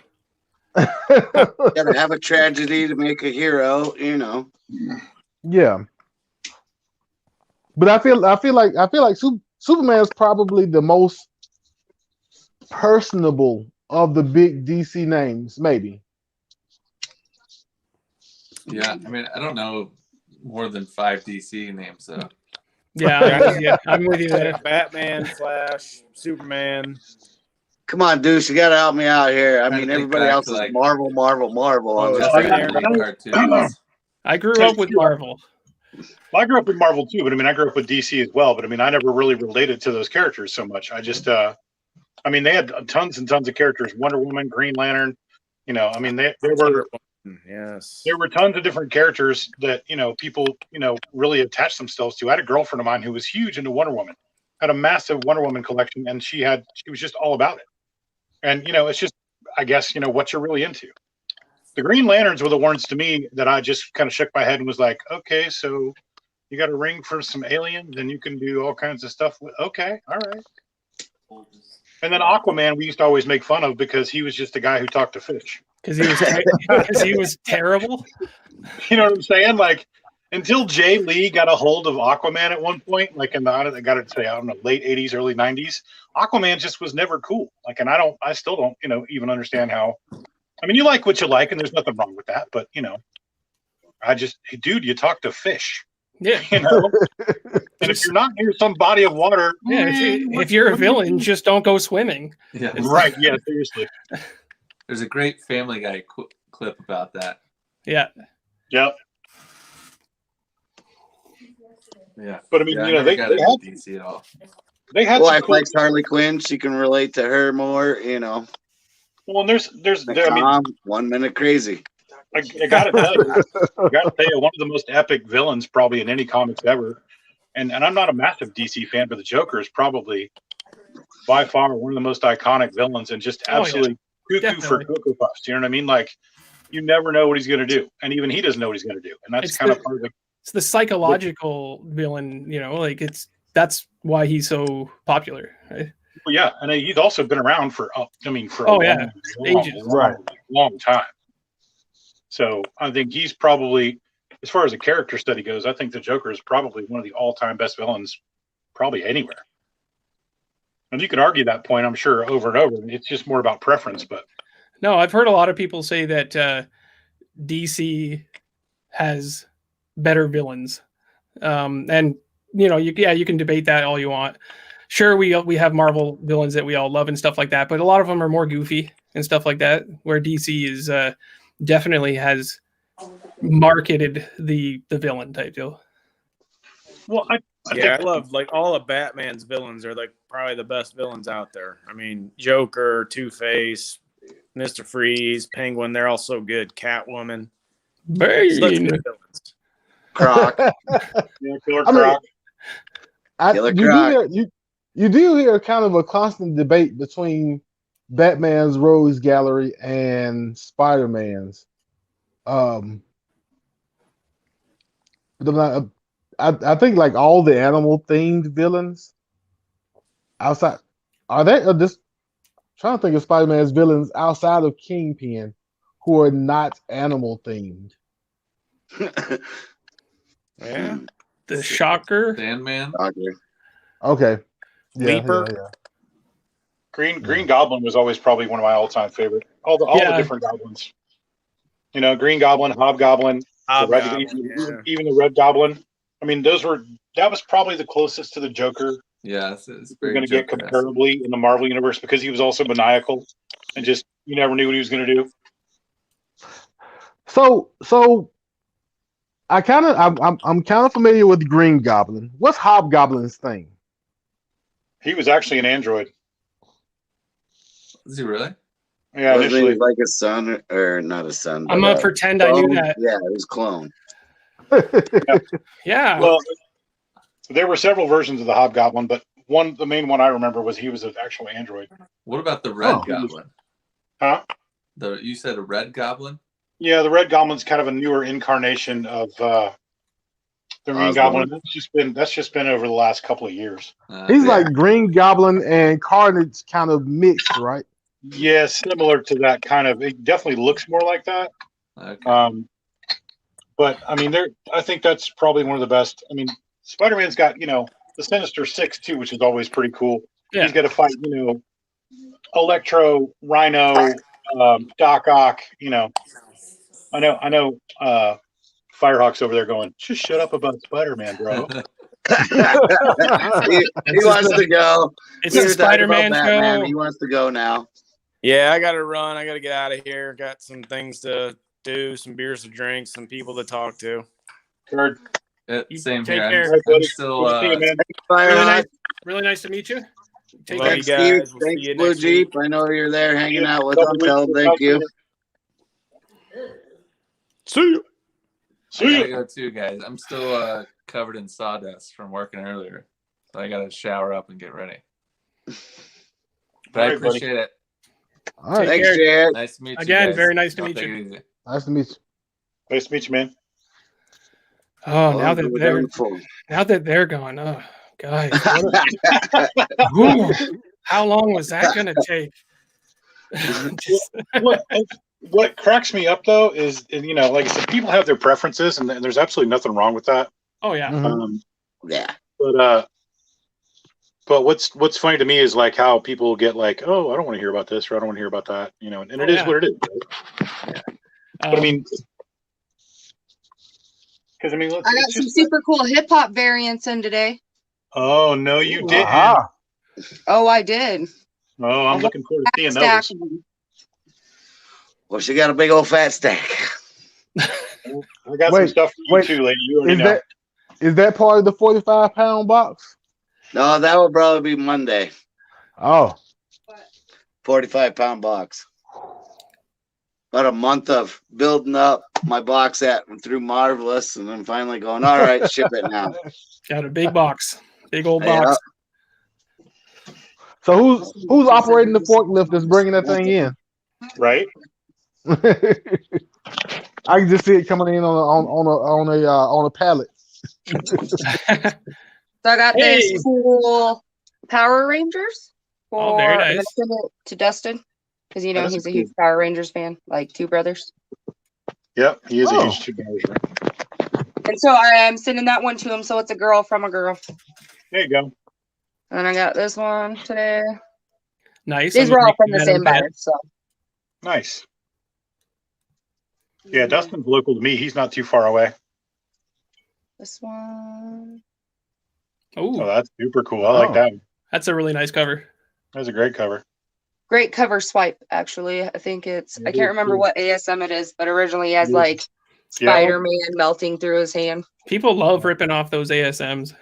Gotta have a tragedy to make a hero, you know. Yeah, but I feel like Superman is probably the most personable of the big DC names, maybe. Yeah, I mean, I don't know more than 5 DC names though. Yeah, I'm with you there. Batman, Flash, Superman. Come on, Deuce, you gotta help me out here. I Trying to mean, think everybody back else to, is like- Marvel. Oh, Just yeah. like the cartoons. I grew up with Marvel. Well, I grew up with Marvel too, but I mean, I grew up with DC as well. But I mean, I never really related to those characters so much. I just, I mean, they had tons and tons of characters: Wonder Woman, Green Lantern. You know, I mean, there were tons of different characters that people really attached themselves to. I had a girlfriend of mine who was huge into Wonder Woman, had a massive Wonder Woman collection, and she was just all about it. And it's just, I guess, what you're really into. The Green Lanterns were the ones to me that I just kind of shook my head and was like, okay, so you got a ring for some aliens and you can do all kinds of stuff with. Okay, all right. And then Aquaman, we used to always make fun of because he was just a guy who talked to fish. Because he was terrible. You know what I'm saying? Like, until Jay Lee got a hold of Aquaman at one point, like I got to say, I don't know, late 80s, early 90s, Aquaman just was never cool. Like, and I still don't, even understand how. I mean, you like what you like, and there's nothing wrong with that. But hey, dude, you talk to fish. Yeah. And if you're not near some body of water, Yeah, if you're a villain, just don't go swimming. Yeah. Right? Yeah, seriously. There's a great Family Guy clip about that. Yeah. Yep. Yeah. But I mean, Yeah, they got had DC at all. they had Wife some cool. likes Harley Quinn. She can relate to her more, Well, and there's I mean, Calm, 1 minute crazy. I gotta tell you, one of the most epic villains probably in any comics ever. And I'm not a massive DC fan, but the Joker is probably by far one of the most iconic villains, and just absolutely cuckoo for Cocoa Puffs. You know what I mean? Like, you never know what he's going to do, and even he doesn't know what he's going to do, and that's kind of part of the. It's the psychological villain, like that's why he's so popular. Right? Well, yeah, and he's also been around for ages, long time. So I think he's probably, as far as a character study goes, I think the Joker is probably one of the all-time best villains, probably anywhere. And you could argue that point, I'm sure, over and over. It's just more about preference, but no, I've heard a lot of people say that DC has better villains, and you can debate that all you want. Sure, we have Marvel villains that we all love and stuff like that, but a lot of them are more goofy and stuff like that. Where DC is definitely has marketed the villain type deal. Well, I love like all of Batman's villains are like probably the best villains out there. I mean, Joker, Two-Face, Mr. Freeze, Penguin, they're all so good. Catwoman. Such good villains. Croc. Killer Croc. You do hear kind of a constant debate between Batman's Rogues Gallery and Spider-Man's. But I think like all the animal themed villains outside are they just trying to think of Spider-Man's villains outside of Kingpin who are not animal themed. Yeah. The Shocker. Sandman. Okay. Leaper. Yeah. Green Goblin was always probably one of my all-time favorite. All the different goblins. Green Goblin, Hobgoblin, even the Red Goblin. I mean, that was probably the closest to the Joker. Yeah, it's we're going to get comparably in the Marvel universe because he was also maniacal and just you never knew what he was going to do. So I'm kind of familiar with Green Goblin. What's Hobgoblin's thing? He was actually an android. Is he really? Yeah, initially like a son or not a son. I'm gonna pretend I knew that. Yeah, it was clone. Yeah. Well, there were several versions of the Hobgoblin, but the main one I remember was he was an actual android. What about the Red Oh. Goblin? Huh? You said a Red Goblin? Yeah, the Red Goblin's kind of a newer incarnation of the Green Goblin. That's just been over the last couple of years. He's Yeah. like Green Goblin and Carnage kind of mixed, right? Yeah, similar to that kind of. It definitely looks more like that. Okay. But I mean, I think that's probably one of the best. I mean, Spider-Man's got the Sinister Six too, which is always pretty cool. Yeah. He's got to fight Electro, Rhino, Doc Ock. I know. Firehawk's over there going, just shut up about Spider-Man, bro. he wants to go. It's We a were talking Spider-Man about Batman. show. He wants to go now. Yeah, I got to run. I got to get out of here. Got some things to do, some beers to drink, some people to talk to. Kurt, Same Take here. care. I'm still. good to see you, man. Firehawk. Really nice to meet you. Take Love care. you Thanks, guys. Steve. We'll see Thanks, you Blue next week. Jeep. I know you're there hanging out with Couple them. Tell them weeks, thank you. See you. I gotta go too, guys. I'm still covered in sawdust from working earlier, so I gotta shower up and get ready. But I All right, buddy. appreciate it. All right. Thanks, care. Jared. Nice to meet you Again, guys. very nice to Y'all meet take you. it easy. Nice to meet you. Nice to meet you, man. Oh, now that we're they're done full. gone. Oh, guys. Ooh, how long was that gonna take? Just- What cracks me up though is, like I said, people have their preferences, and there's absolutely nothing wrong with that. oh yeah. Mhm. Yeah. But what's funny to me is like how people get like, oh, I don't want to hear about this, or I don't want to hear about that, and it is yeah. what it is. Right? But I mean, because I mean, I got some super cool hip hop variants in today. Oh no, you didn't. Aha. Oh, I did. Oh, I'm looking forward to seeing Stack those. of them. Well, she got a big old fat stack. I got some Wait, stuff for you wait. too, lady. You already Is know. that part of the 45-pound box? No, that would probably be Monday. Oh. 45-pound box. About a month of building up my box set through Marvelous, and then finally going, all right, ship it now. Got a big box. Big old Yeah. box. So who's operating the forklift that's bringing that thing in? Right? I can just see it coming in on a pallet. So I got Hey. this cool Power Rangers. Oh, very I'm gonna nice. send it to Dustin because That's he's a cool. huge Power Rangers fan, like Two Brothers. Yep, he is a Oh. huge two-guys. And so I am sending that one to him. So it's a girl from a girl. There you go. And I got this one today. Nice. These I'm were all making from the that same in bed. buyer. So Nice. Yeah, Dustin's local to me. He's not too far away. this one. Oh, Oh, that's super cool. I like Oh. that. that's a really nice cover. That's a great cover. Great cover swipe, actually. I think it's, I It can't is remember cool. what ASM it is, but originally he has It is. like Yeah. Spider-Man melting through his hand. People love ripping off those ASMs.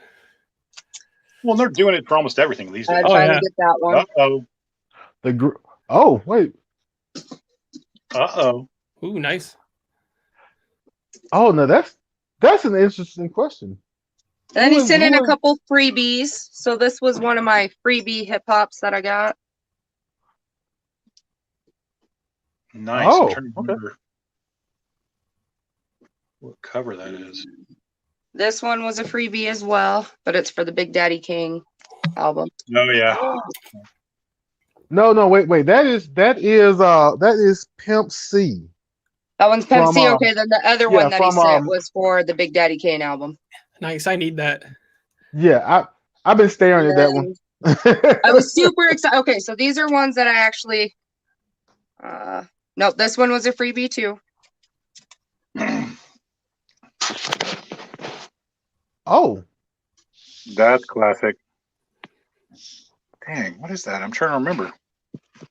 Well, they're doing it for almost everything these I days. tried yeah. to get that one. Uh-oh. Oh, wait. Uh-oh. Ooh, nice. Oh no, that's an interesting question. And then he Who- sent in who- a couple freebies. So this was one of my freebie hip hops that I got. Nice. Oh, I'm trying to okay. remember what cover that is. This one was a freebie as well, but it's for the Big Daddy King album. Oh, yeah. No, wait. That is Pimp C. That one's Pimp C. From, Okay, then the other yeah, one that he from, sent was for the Big Daddy Kane album. Nice. I need that. Yeah, I've been staring at that one. I was super excited. Okay, so these are ones that I actually. Nope, this one was a freebie too. Oh, That's classic. Dang, what is that? I'm trying to remember.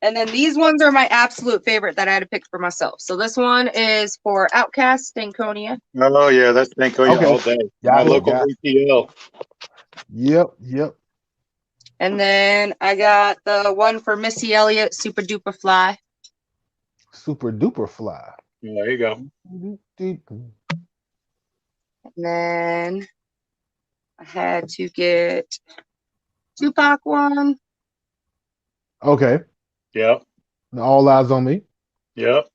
And then these ones are my absolute favorite that I had to pick for myself. So this one is for Outcast, Stankonia. Oh, yeah, that's Thank you Okay. all day. Got My it, local got it. ATL. Yep. And then I got the one for Missy Elliott, Super Duper Fly. Super duper fly. Yeah, there you go. And then I had to get Tupac one. Okay. Yep. All Eyes on Me. Yep.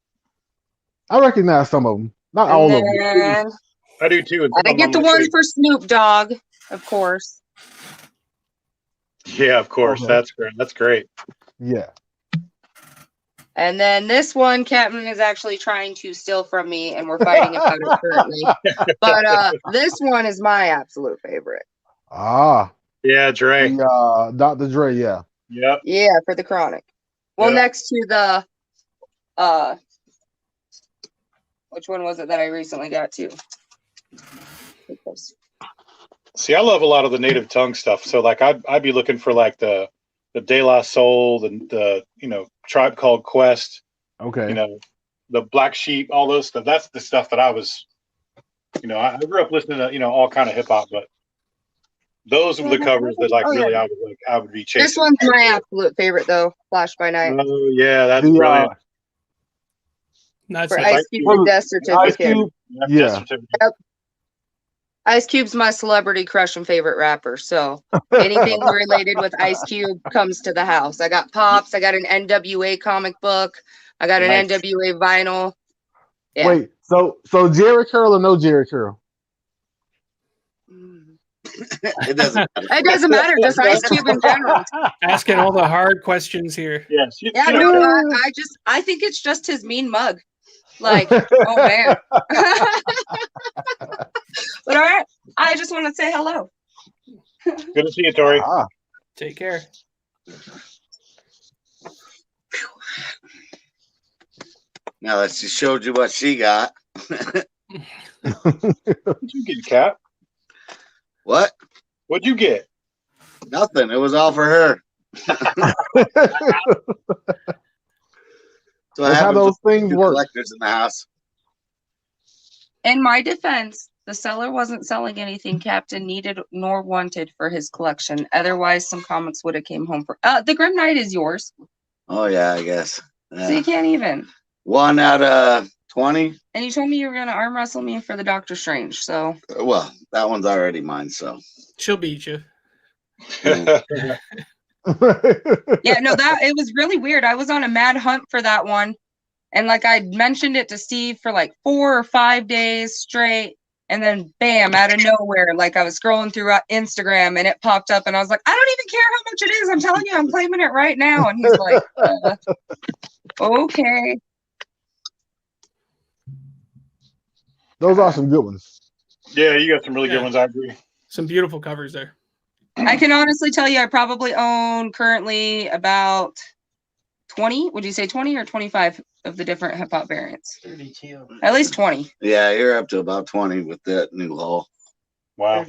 I recognize some of them. Not And all of them. then I do too. And some I of them get I'm the gonna one say- for Snoop Dogg, of course. Yeah, of course. Okay. That's great. That's great. Yeah. And then this one, Captain is actually trying to steal from me, and we're fighting about it currently. But this one is my absolute favorite. Ah. Yeah, Dre. The, Dr. Dre, yeah. Yep. Yeah, for the Chronic. Well, Yeah. next to the which one was it that I recently got to? See, I love a lot of the native tongue stuff. So like I'd be looking for like the De La Soul, the Tribe Called Quest, Okay. the Black Sheep, all those stuff. That's the stuff that I was, I grew up listening to, all kind of hip hop, but those were the covers that like Oh, yeah. really I would be chasing. This one's my absolute favorite though, Flash by Night. Oh yeah, that's The, brilliant. That's For nice. Ice Cube Death Ice Certificate. Cube. That's Yeah. certificate. Ice Cube's my celebrity crush and favorite rapper. So anything related with Ice Cube comes to the house. I got Pops. I got an NWA comic book. I got an Nice. NWA vinyl. Yeah. Wait, so Jerry Curl or no Jerry Curl? It doesn't matter. It doesn't matter. Just Ice Cube in general. Asking all the hard questions here. Yes. Yeah, no, I think it's just his mean mug. Like, oh man. But all right, I just want to say hello. Good to see you, Tori. Ah. Take care. Now that she showed you what she got. What'd you get, Cap? What? What'd you get? Nothing. It was all for her. So That's how those things work. collectors in the house. In my defense, the seller wasn't selling anything Captain needed nor wanted for his collection. Otherwise, some comics would have came home for. The Grim Knight is yours, Oh yeah, I guess. so you Yeah. can't even. 1 out of 20. And you told me you were gonna arm wrestle me for the Doctor Strange. So Well, that one's already mine. So She'll beat you. yeah, no, that it was really weird. I was on a mad hunt for that one, and like I mentioned it to Steve for like 4 or 5 days straight, and then bam, out of nowhere, like I was scrolling through Instagram and it popped up, and I was like, I don't even care how much it is. I'm telling you, I'm claiming it right now. And he's like, okay. Those are some good ones. Yeah, you got some really Yeah. good ones. I agree. Some beautiful covers there. I can honestly tell you, I probably own currently about 20. Would you say 20 or 25 of the different hip hop variants? 32. At least 20. yeah, you're up to about 20 with that new haul. Wow.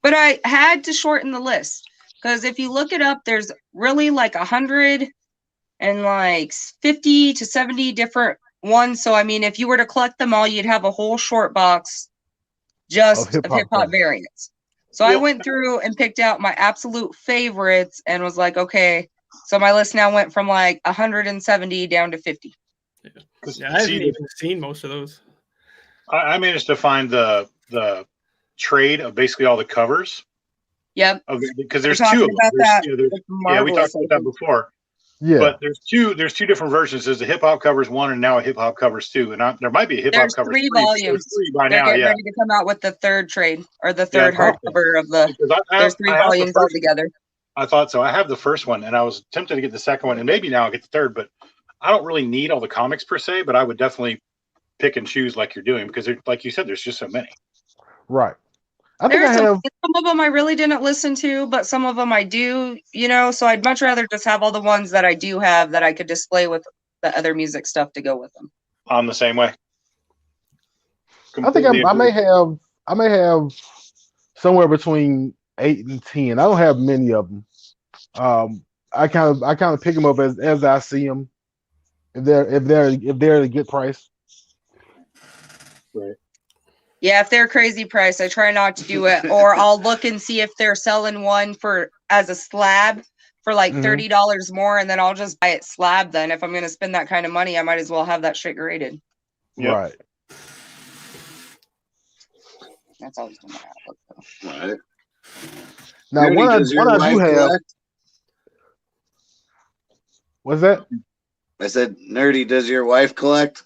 But I had to shorten the list because if you look it up, there's really like 100 and like 50 to 70 different ones. So I mean, if you were to collect them all, you'd have a whole short box just Of of hip-hop hip hop variants. So I Yep. went through and picked out my absolute favorites and was like, okay, so my list now went from like 170 down to 50. Yeah, I haven't even seen most of those. I managed to find the trade of basically all the covers Yep. because there's We're two talking of them. about There's- that yeah, there's- with yeah, we Marvelous, talked about I that think. before. Yeah. But there's two different versions. There's a hip hop covers 1 and now a hip hop covers 2, and there might be a hip hop There's covers 3 3. volumes. There's 3 by They're now. getting Yeah, ready to come out with the third trade or the Yeah, third awesome. hardcover of the. Because There's 3 I have the volumes first- altogether. I thought so. I have the first one, and I was tempted to get the second one, and maybe now I'll get the third. But I don't really need all the comics per se. But I would definitely pick and choose like you're doing because, like you said, there's just so many. Right. I think There's I have. some of them I really didn't listen to, but some of them I do, so I'd much rather just have all the ones that I do have that I could display with the other music stuff to go with them. I'm the same way. I think I may have somewhere between 8 and 10. I don't have many of them. I kind of pick them up as I see them. If they're at a good price. Right. Yeah, if they're crazy price, I try not to do it, or I'll look and see if they're selling one as a slab for like Mhm. $30 more, and then I'll just buy it slab. Then, if I'm gonna spend that kind of money, I might as well have that shit graded. Yep. Right. That's always been my outlook, though. Right. Now, Nerdy, one does your I do wife have. collect? What's that? I said, Nerdy, does your wife collect?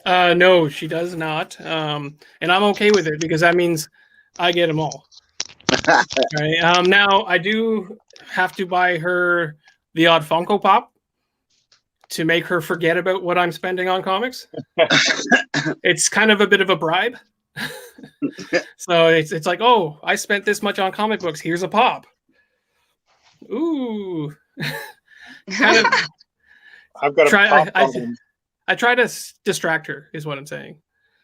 No, she does not. And I'm okay with it because that means I get them all. Right. Now I do have to buy her the odd Funko Pop to make her forget about what I'm spending on comics. It's kind of a bit of a bribe. So it's like, oh, I spent this much on comic books. Here's a pop. Ooh. Kind of. I've got a pop problem. I try to distract her, is what I'm saying.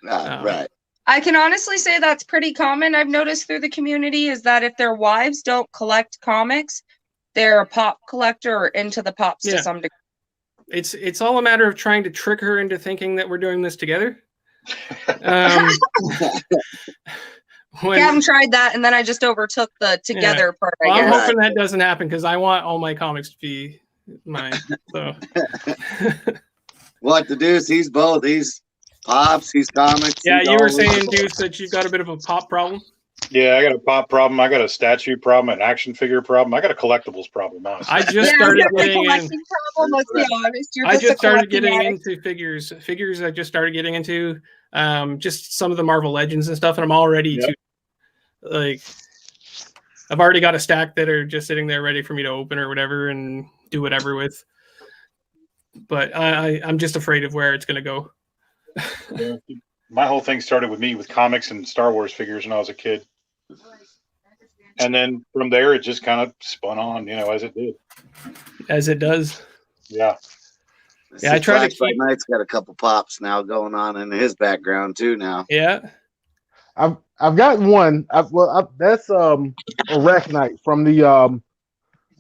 Right. I can honestly say that's pretty common. I've noticed through the community is that if their wives don't collect comics, they're a pop collector or into the pops to some degree. It's all a matter of trying to trick her into thinking that we're doing this together. Gavin tried that, and then I just overtook the together part. Well, I'm hoping that doesn't happen because I want all my comics to be mine. So. What the deuce? He's both. He's pops. He's comics. Yeah, he's you were all saying, Deuce, that you've got a bit of a pop problem. Yeah, I got a pop problem. I got a statue problem, an action figure problem. I got a collectibles problem. Honestly. I just started getting in. I just started getting into figures. Figures I just started getting into. Just some of the Marvel Legends and stuff, and I'm already I've already got a stack that are just sitting there ready for me to open or whatever and do whatever with. But I'm just afraid of where it's going to go. Yeah. My whole thing started with me with comics and Star Wars figures when I was a kid. And then from there, it just kind of spun on, as it did. As it does. Yeah. Yeah, I try to keep. Knight's got a couple pops now going on in his background too now. Yeah. I've got one. That's Arachnite from the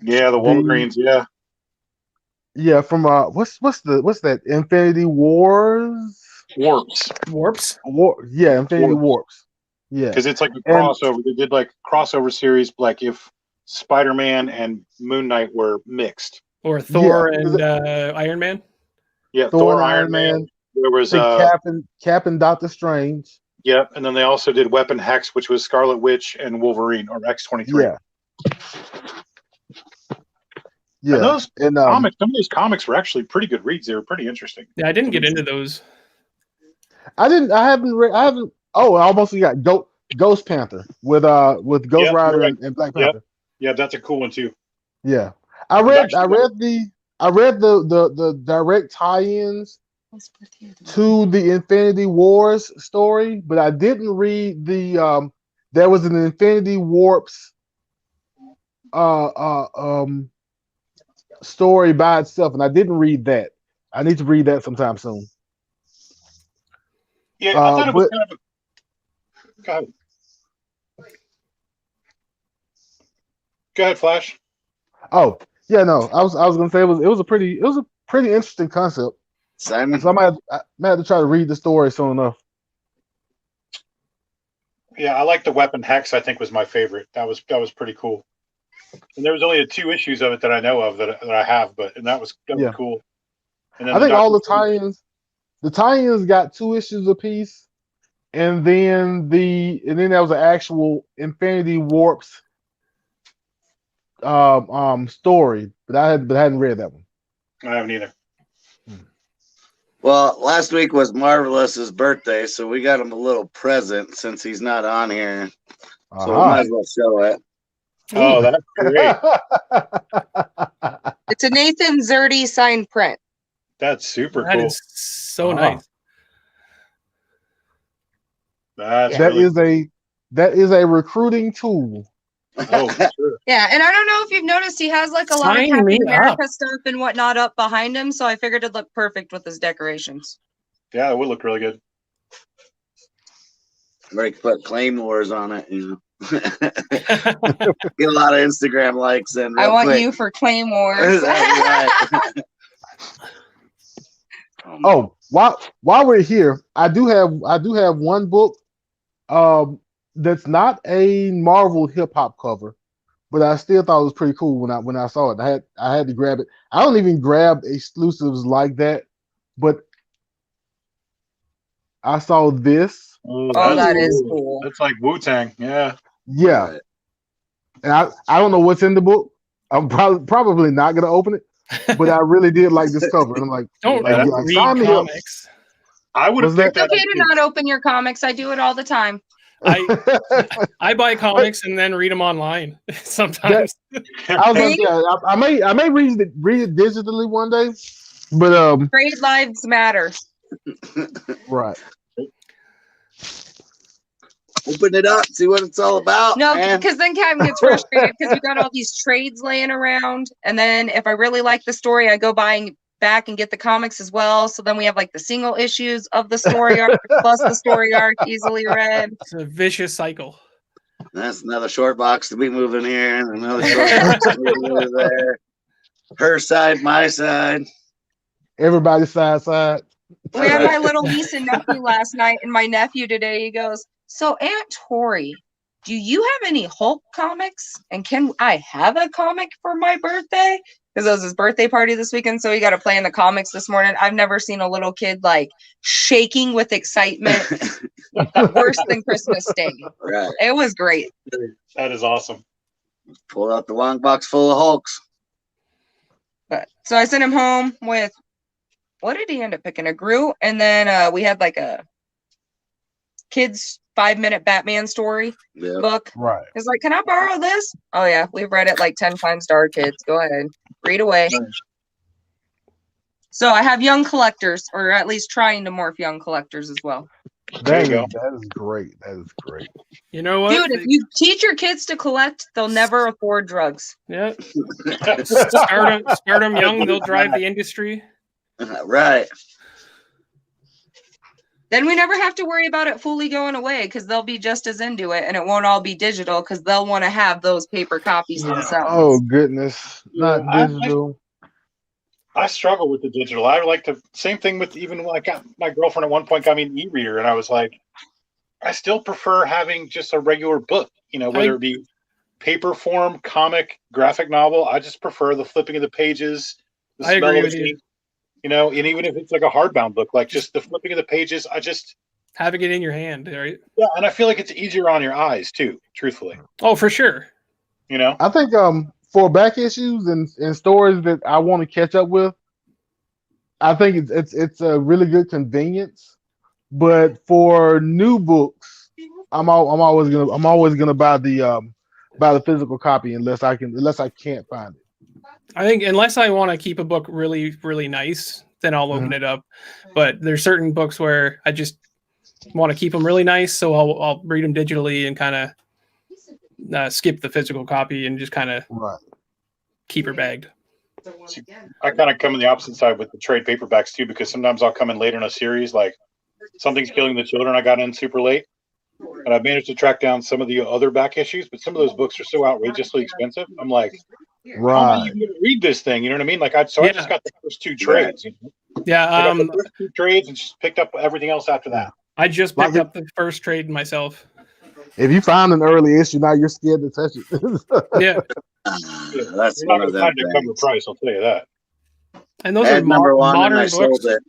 the Wolverines. Yeah, from what's that? Infinity Wars. Warps. Infinity Warps. Yeah, because it's like a crossover. They did like crossover series, like if Spider-Man and Moon Knight were mixed, or Thor and Iron Man. Yeah, Thor, Iron Man. There was Cap and Doctor Strange. Yep, and then they also did Weapon Hex, which was Scarlet Witch and Wolverine, or X-23. Yeah, and those comics. Some of these comics were actually pretty good reads. They were pretty interesting. Yeah, I didn't get into those. I haven't. Oh, I almost got Ghost Panther with Ghost Rider and Black Panther. Yeah, that's a cool one too. Yeah, I read the direct tie-ins to the Infinity Wars story, but I didn't read the there was an Infinity Warps story by itself, and I didn't read that. I need to read that sometime soon. Yeah, I thought it was kind of Go ahead, Flash. Oh, yeah, no. I was gonna say it was a pretty interesting concept. Simon. So I might have to try to read the story soon enough. Yeah, I like the Weapon Hex. I think was my favorite. That was pretty cool. And there was only 2 issues of it that I know of that I have, and that was cool. And then I think all the tie-ins got 2 issues apiece, and then there was an actual Infinity Warps story, but I hadn't read that one. I haven't either. Well, last week was Marvelous's birthday, so we got him a little present since he's not on here. So we might as well show it. Oh, that's great. It's a Nathan Zerdy signed print. That's super cool. That is so nice. That is a recruiting tool. Oh, for sure. Yeah, and I don't know if you've noticed, he has like a lot of Captain America stuff and whatnot up behind him, so I figured it'd look perfect with his decorations. Yeah, it would look really good. Or you could put Claymores on it, Get a lot of Instagram likes and I want you for Claymores. Oh, while we're here, I do have one book that's not a Marvel hip hop cover, but I still thought it was pretty cool when I saw it. I had to grab it. I don't even grab exclusives like that, but I saw this. Oh, that is cool. It's like Wu-Tang, yeah. Yeah. and I don't know what's in the book. I'm probably not gonna open it, but I really did like this cover. And I'm like, Don't like, read sign me up. comics. I would have Was picked It's that. okay to not open your comics. I do it all the time. I buy comics and then read them online sometimes. I was gonna say, I may read it digitally one day, but Trade lives matter. right. Open it up, see what it's all about. No, man. because then Kevin gets frustrated because we got all these trades laying around, and then if I really like the story, I go back and get the comics as well. So then we have like the single issues of the story arc plus the story arc easily read. It's a vicious cycle. That's another short box to be moving here, and another short box to be moving there. Her side, my side. Everybody's side. We had my little niece and nephew last night, and my nephew today, he goes, "So Aunt Tori, do you have any Hulk comics? And can I have a comic for my birthday?" Because it was his birthday party this weekend, so he got to play in the comics this morning. I've never seen a little kid like shaking with excitement worse than Christmas Day. Right. It was great. That is awesome. Pull out the long box full of Hulks. But so I sent him home with, what did he end up picking? A Groot, and then we had like a kids 5-minute Batman story book. Right. It's like, can I borrow this? Oh yeah, we've read it like 10 times to our kids. Go ahead, read away. So I have young collectors, or at least trying to morph young collectors as well. That is great. That is great. You know what? Dude, if you teach your kids to collect, they'll never afford drugs. Yeah. Start them young, they'll drive the industry. Right. Then we never have to worry about it fully going away because they'll be just as into it, and it won't all be digital because they'll want to have those paper copies themselves. Oh goodness, not digital. I struggle with the digital. I like to same thing with even when I got my girlfriend at one point got me an e-reader, and I was like, I still prefer having just a regular book. You know, whether it be paper form, comic, graphic novel. I just prefer the flipping of the pages. The I smell agree of with the you. ink. You know, and even if it's like a hardbound book, like just the flipping of the pages, I just having it in your hand, right? Yeah, and I feel like it's easier on your eyes too. Truthfully. Oh, for sure. You know, I think for back issues and stories that I want to catch up with, I think it's a really good convenience. But for new books, I'm always gonna buy the physical copy unless I can't find it. I think unless I want to keep a book really, really nice, then I'll open it up. But there's certain books where I just want to keep them really nice, so I'll read them digitally and kind of skip the physical copy and just kind of keep her bagged. I kind of come on the opposite side with the trade paperbacks too, because sometimes I'll come in later in a series, like Something's Killing the Children. I got in super late, and I've managed to track down some of the other back issues, but some of those books are so outrageously expensive. I'm like, how am I going to read this thing? You know what I mean? Like I just got the first two trades. You know? Yeah, I got the first two trades and just picked up everything else after that. I just picked up the first trade myself. If you found an early issue, now you're scared to touch it. Yeah. That's You're not going to find a cover price, I'll tell you that. And those are number one, modern and I books. sold it.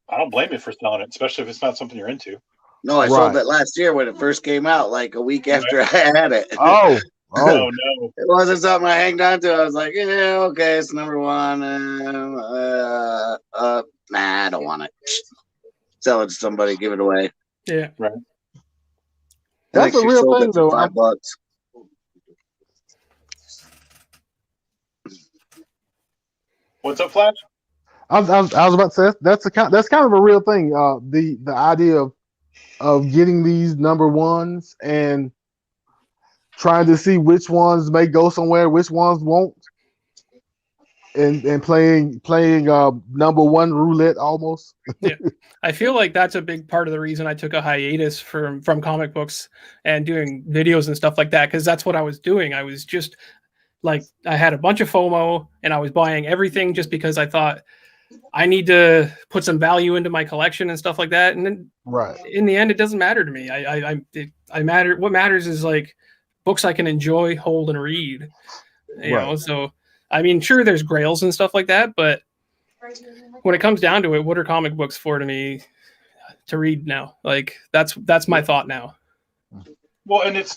I don't blame you for selling it, especially if it's not something you're into. No, I sold it last year when it first came out, like a week after I had it. Oh no! It wasn't something I hanged on to. I was like, yeah, okay, it's number one. Nah, I don't want it. Sell it to somebody, give it away. Yeah, right. That's a real thing, though. $5. What's up, Flash? I was about to say that's kind of a real thing. The idea of getting these number ones and trying to see which ones may go somewhere, which ones won't, and playing number one roulette almost. Yeah, I feel like that's a big part of the reason I took a hiatus from comic books and doing videos and stuff like that, because that's what I was doing. I was just like, I had a bunch of FOMO and I was buying everything just because I thought I need to put some value into my collection and stuff like that. And then in the end, it doesn't matter to me. What matters is like books I can enjoy, hold, and read. You know, so I mean, sure, there's grails and stuff like that, but when it comes down to it, what are comic books for to me to read now? Like that's my thought now. Well, and it's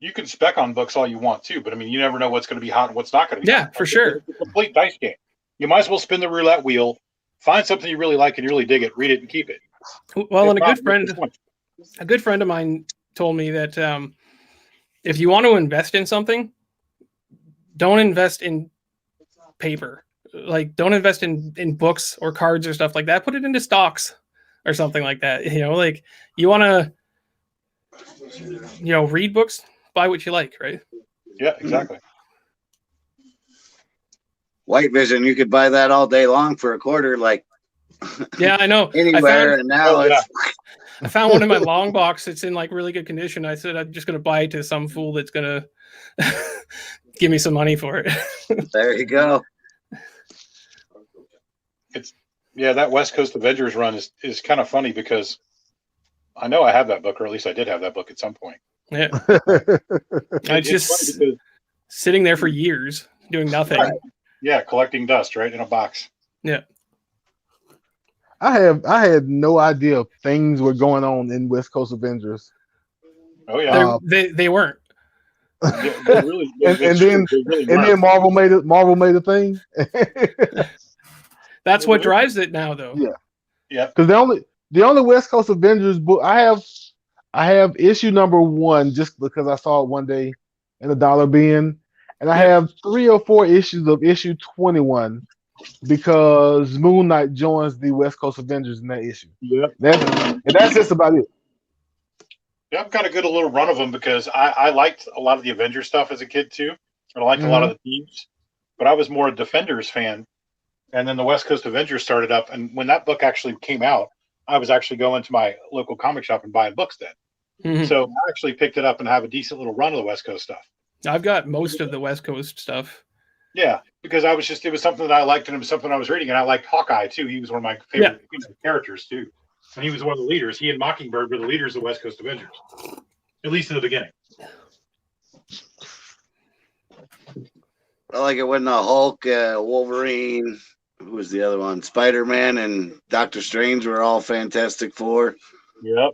you can spec on books all you want to, but I mean, you never know what's going to be hot and what's not going to be. Yeah, hot. for sure. It's a complete dice game. You might as well spin the roulette wheel, find something you really like and you really dig it, read it, and keep it. Well, and If not, a good friend of mine told me that if you want to invest in something, don't invest in paper. Like, don't invest in books or cards or stuff like that. Put it into stocks or something like that. You know, like, you want to, read books, buy what you like, right? Yeah, exactly. White Vision, you could buy that all day long for a quarter, like Yeah, I know. anywhere. And now I found one in my long box. It's in like really good condition. I said I'm just gonna buy it to some fool that's gonna give me some money for it. There you go. Yeah, that West Coast Avengers run is kind of funny because I know I have that book, or at least I did have that book at some point. Yeah, It's just funny because, sitting there for years doing nothing. Right. Yeah, collecting dust, right, in a box. Yeah. I had no idea things were going on in West Coast Avengers. Oh yeah, They weren't. Yeah, they really, and then Marvel made a thing. That's what drives it now, though. Yeah. Yeah. Because the only West Coast Avengers book I have issue number 1 just because I saw it one day in a dollar bin, and I have 3 or 4 issues of issue 21 because Moon Knight joins the West Coast Avengers in that issue. Yep. That's just about it. Yeah, I've got a good little run of them because I liked a lot of the Avengers stuff as a kid too. And I liked a lot of the teams, but I was more a Defenders fan. And then the West Coast Avengers started up. And when that book actually came out, I was actually going to my local comic shop and buying books then. Mm-hmm. So I actually picked it up and have a decent little run of the West Coast stuff. I've got most of the West Coast stuff. Yeah, because it was something that I liked and it was something I was reading. And I liked Hawkeye too. He was one of my favorite characters too. And he was one of the leaders. He and Mockingbird were the leaders of the West Coast Avengers, at least in the beginning. I like it when the Hulk, Wolverine, who was the other one? Spider-Man and Doctor Strange were all Fantastic Four. Yep.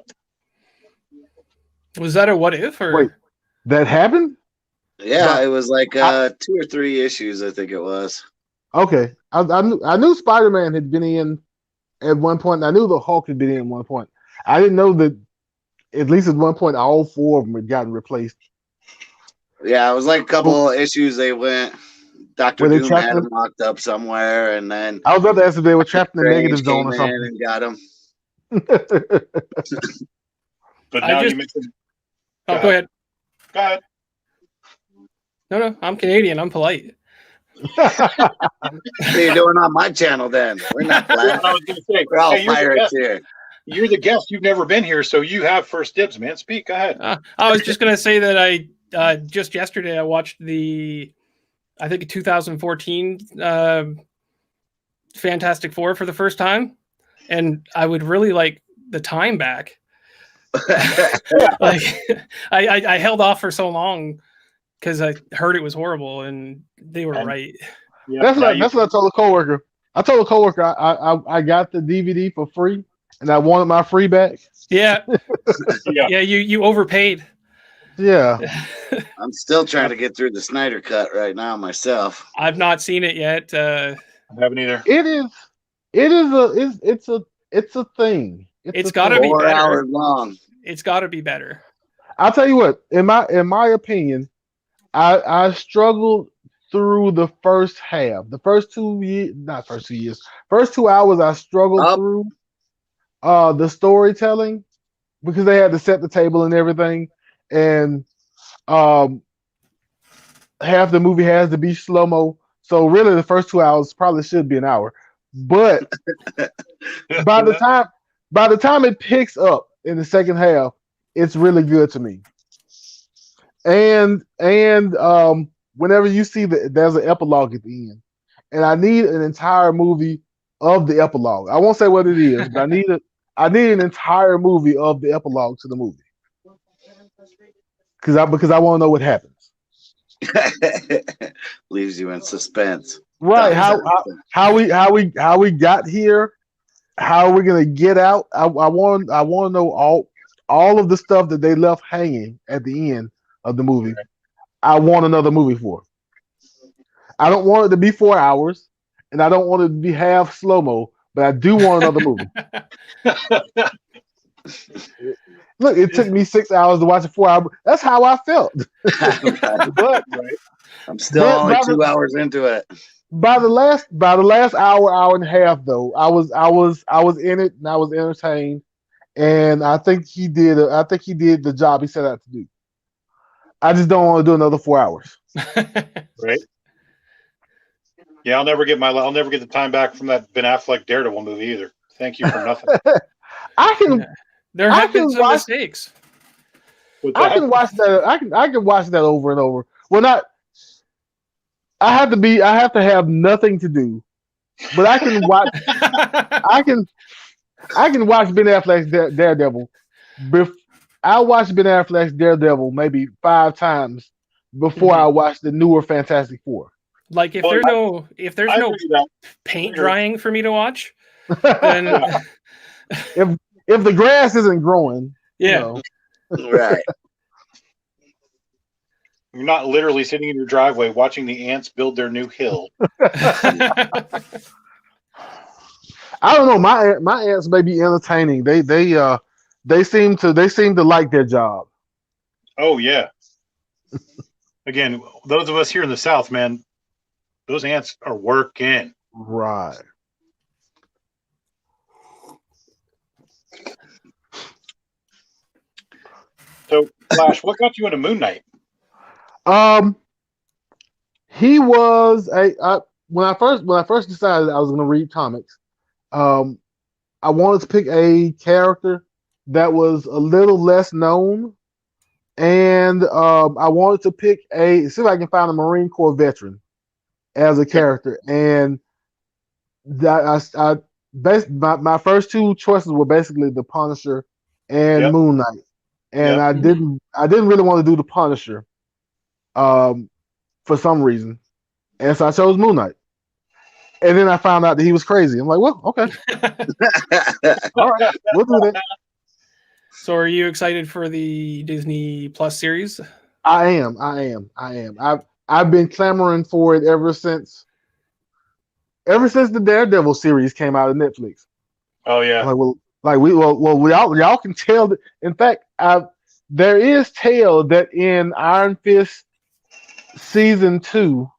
Was that a what if? Or Wait, that happened? Yeah, it was like 2 or 3 issues, I think it was. Okay. I knew Spider-Man had been in at one point. I knew the Hulk had been in at one point. I didn't know that at least at one point all 4 of them had gotten replaced. Yeah, it was like a couple of issues they went. Dr. Doom had him locked up somewhere, and then I was about to ask if they were trapped in the negative zone or something. And got him. But now you mentioned. Go ahead. Go ahead. No, I'm Canadian. I'm polite. What are you doing on my channel then? We're not black. I was going to say, we're all pirates here. You're the guest. You've never been here, so you have first dibs, man. Speak. Go ahead. I was just going to say that I just yesterday I watched I think 2014 Fantastic Four for the first time, and I would really like the time back. Like I held off for so long because I heard it was horrible, and they were right. Yeah, that's what I told a coworker. I told a coworker I got the DVD for free, and I wanted my free back. Yeah, yeah. You overpaid. Yeah. I'm still trying to get through the Snyder Cut right now myself. I've not seen it yet. I haven't either. It's a thing. It's got to be 4 better. hours long. It's got to be better. I'll tell you what. In my opinion, I struggled through the first half. The first 2 years, not first 2 years. First 2 hours, I struggled through the storytelling because they had to set the table and everything. And half the movie has to be slow-mo. So really the first 2 hours probably should be an hour. But by the time it picks up in the second half, it's really good to me. And whenever you see that there's an epilogue at the end, and I need an entire movie of the epilogue. I won't say what it is, but I need an entire movie of the epilogue to the movie. Because I want to know what happens. Leaves you in suspense. Right. How we got here, how are we gonna get out? I want to know all of the stuff that they left hanging at the end of the movie, I want another movie for. I don't want it to be 4 hours, and I don't want it to be half slow mo, but I do want another movie. Look, it took me 6 hours to watch a 4 hour. That's how I felt. But I'm still only 2 hours into it. By the last hour and a half, though, I was in it and I was entertained, and I think he did the job he set out to do. I just don't want to do another 4 hours. Right. Yeah, I'll never get the time back from that Ben Affleck Daredevil movie either. Thank you for nothing. There have been some mistakes. I can watch that. I can watch that over and over. Well, not. I have to have nothing to do, but I can watch. I can watch Ben Affleck's Daredevil. I watched Ben Affleck's Daredevil maybe 5 times before I watched the newer Fantastic Four. Like if there's no paint drying for me to watch, then if the grass isn't growing, right. You're not literally sitting in your driveway watching the ants build their new hill. I don't know. My ants may be entertaining. They seem to like their job. Oh yeah. Again, those of us here in the South, man, those ants are working. Right. So, Flash, what got you into Moon Knight? He was when I first decided I was going to read comics. I wanted to pick a character that was a little less known, and I wanted to pick see if I can find a Marine Corps veteran as a character. And that my first 2 choices were basically the Punisher and Moon Knight. And I didn't really want to do the Punisher for some reason. And so I chose Moon Knight. And then I found out that he was crazy. I'm like, well, okay. All right, we'll do that. So are you excited for the Disney Plus series? I am. I've been clamoring for it ever since the Daredevil series came out of Netflix. Oh yeah. Y'all can tell that. In fact, there is tale that in Iron Fist season 2,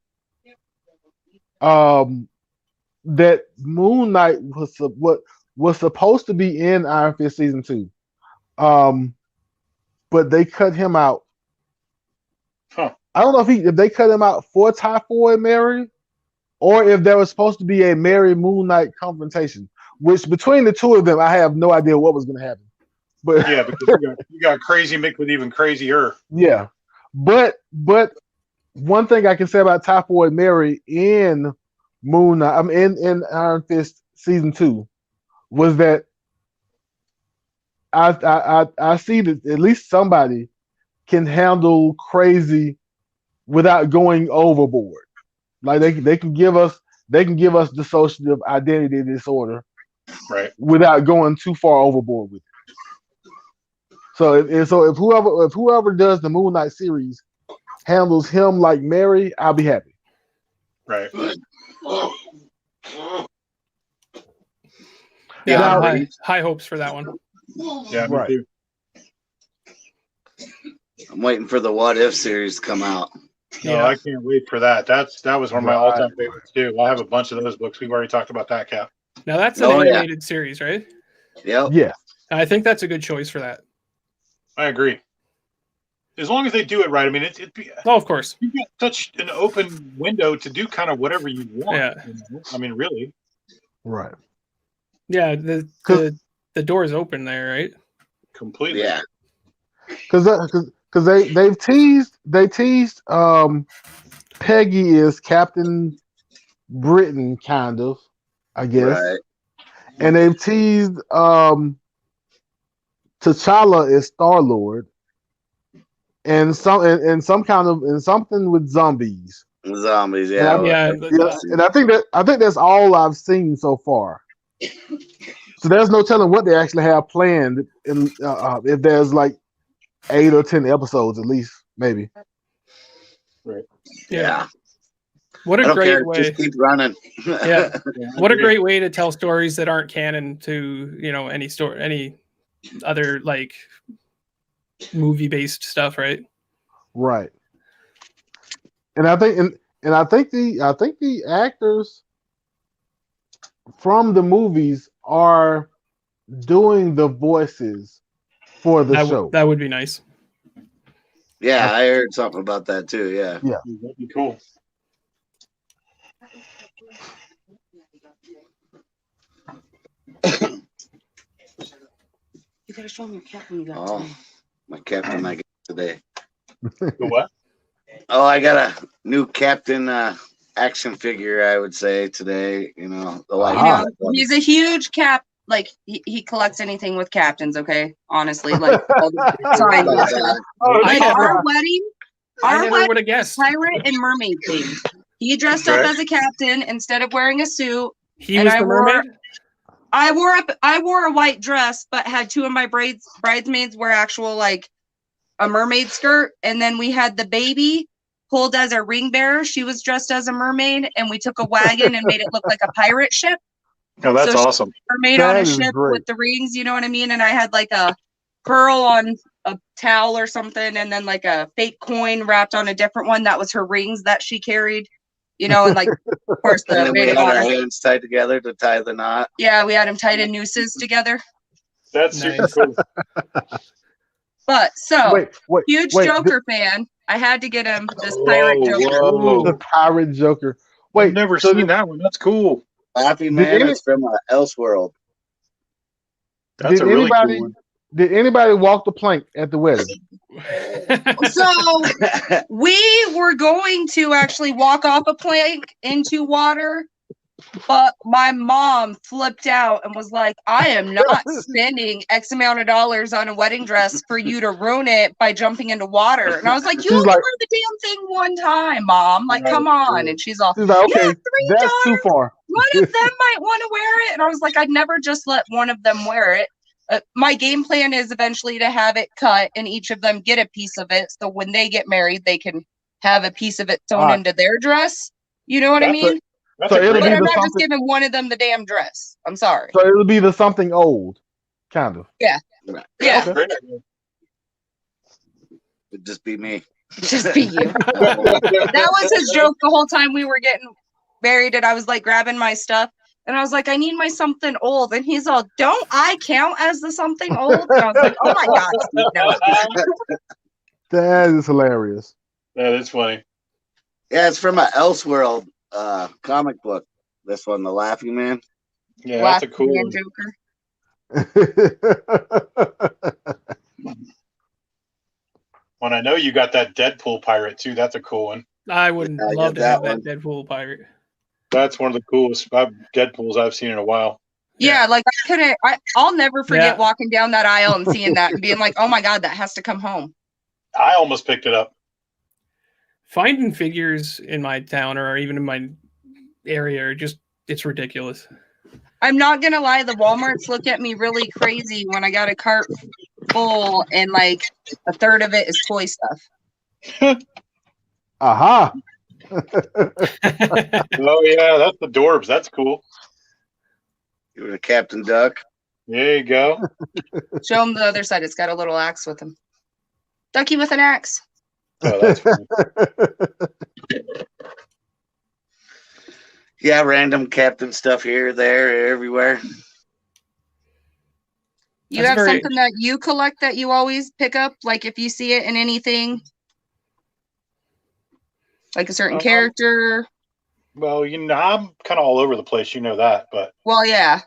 that Moon Knight was supposed to be in Iron Fist season 2, but they cut him out. Huh. I don't know if they cut him out for Typhoid Mary, or if there was supposed to be a Mary Moon Knight confrontation. Which between the two of them, I have no idea what was going to happen. But yeah, because you got Crazy Mick with even crazier. Yeah, but one thing I can say about Typhoid Mary in Moon Knight, in Iron Fist season 2, was that I see that at least somebody can handle crazy without going overboard. Like they can give us dissociative identity disorder, right, without going too far overboard with it. So if whoever does the Moon Knight series handles him like Mary, I'll be happy. Right. Yeah, high hopes for that one. Yeah, right. Me too. I'm waiting for the What If series to come out. No, I can't wait for that. That was one of my all-time favorites too. I have a bunch of those books. We've already talked about that, Cap. Now that's an animated series, right? Yep. Yeah. I think that's a good choice for that. I agree. As long as they do it right. I mean, of course. You've got such an open window to do kind of whatever you want. Yeah. You know? I mean, really. Right. Yeah, the door is open there, right? Completely. Yeah. Because they teased Peggy is Captain Britain, kind of, I guess. Right. And they've teased T'Challa is Star-Lord. And something with zombies. Zombies, yeah. And I think that's all I've seen so far. So there's no telling what they actually have planned, if there's like 8 or 10 episodes at least. maybe. Yeah. What I a don't care. great way. Just keep running. Yeah. What a great way to tell stories that aren't canon to, any other like movie based stuff, right? Right. And I think the actors from the movies are doing the voices for the show. That would be nice. Yeah, I heard something about that too. Yeah. That'd be cool. You gotta show me your cap when you got Oh, my captain I got today. The what? Oh, I got a new captain action figure, I would say, today. The white. He's a huge cap. Like he collects anything with captains. Okay, honestly, like all the time. Like our wedding, I never would have guessed. Pirate and mermaid themed. He dressed up as a captain instead of wearing a suit. He was the mermaid. I wore a white dress, but had two of my bridesmaids wear actual like a mermaid skirt, and then we had the baby pulled as a ring bearer. She was dressed as a mermaid, and we took a wagon and made it look like a pirate ship. Oh, that's awesome. Mermaid on a ship with the rings, you know what I mean? And I had like a pearl on a towel or something, and then like a fake coin wrapped on a different one. That was her rings that she carried, and like of course the we had our hands tied together to tie the knot. Yeah, we had them tied in nooses together. That's super cool. But wait, huge Joker fan. I had to get him this pirate Joker. The pirate Joker. Wait, I've never seen that one. That's cool. Laughing Man is from Elseworld. That's a really cool one. Did anybody walk the plank at the wedding? So we were going to actually walk off a plank into water, but my mom flipped out and was like, I am not spending X amount of dollars on a wedding dress for you to ruin it by jumping into water. And I was like, you only wear the damn thing one time, Mom. Like, come on. And she's all, she's like, okay, that's daughters. too far. One of them might want to wear it. And I was like, I'd never just let one of them wear it. My game plan is eventually to have it cut and each of them get a piece of it. So when they get married, they can have a piece of it sewn into their dress. You know what I mean? So it'll be I'm not just giving one of them the damn dress. I'm sorry. So it'll be the something old, kind of. Yeah. Yeah. Okay. It'd just be me. Just be you. That was his joke the whole time we were getting married, and I was like grabbing my stuff, and I was like, I need my something old, and he's all, don't I count as the something old? And I was like, oh my God, Steve, no. That is hilarious. That is funny. Yeah, it's from Elseworld comic book. This one, The Laughing Man. Yeah, that's a cool one. Joker. When I know you got that Deadpool pirate too, that's a cool one. I would love to have that Deadpool pirate. That's one of the coolest Deadpools I've seen in a while. Yeah, like I'll never forget walking down that aisle and seeing that and being like, oh my God, that has to come home. I almost picked it up. Finding figures in my town or even in my area are it's ridiculous. I'm not gonna lie, the Walmarts look at me really crazy when I got a cart full and like a third of it is toy stuff. Aha. Oh yeah, that's the Dorbs. That's cool. You were the Captain Duck. There you go. Show him the other side. It's got a little axe with him. Ducky with an axe. Oh, that's funny. Yeah, random captain stuff here, there, everywhere. You have something that you collect that you always pick up, like if you see it in anything, like a certain character. Well, I'm kind of all over the place. You know that, but yeah.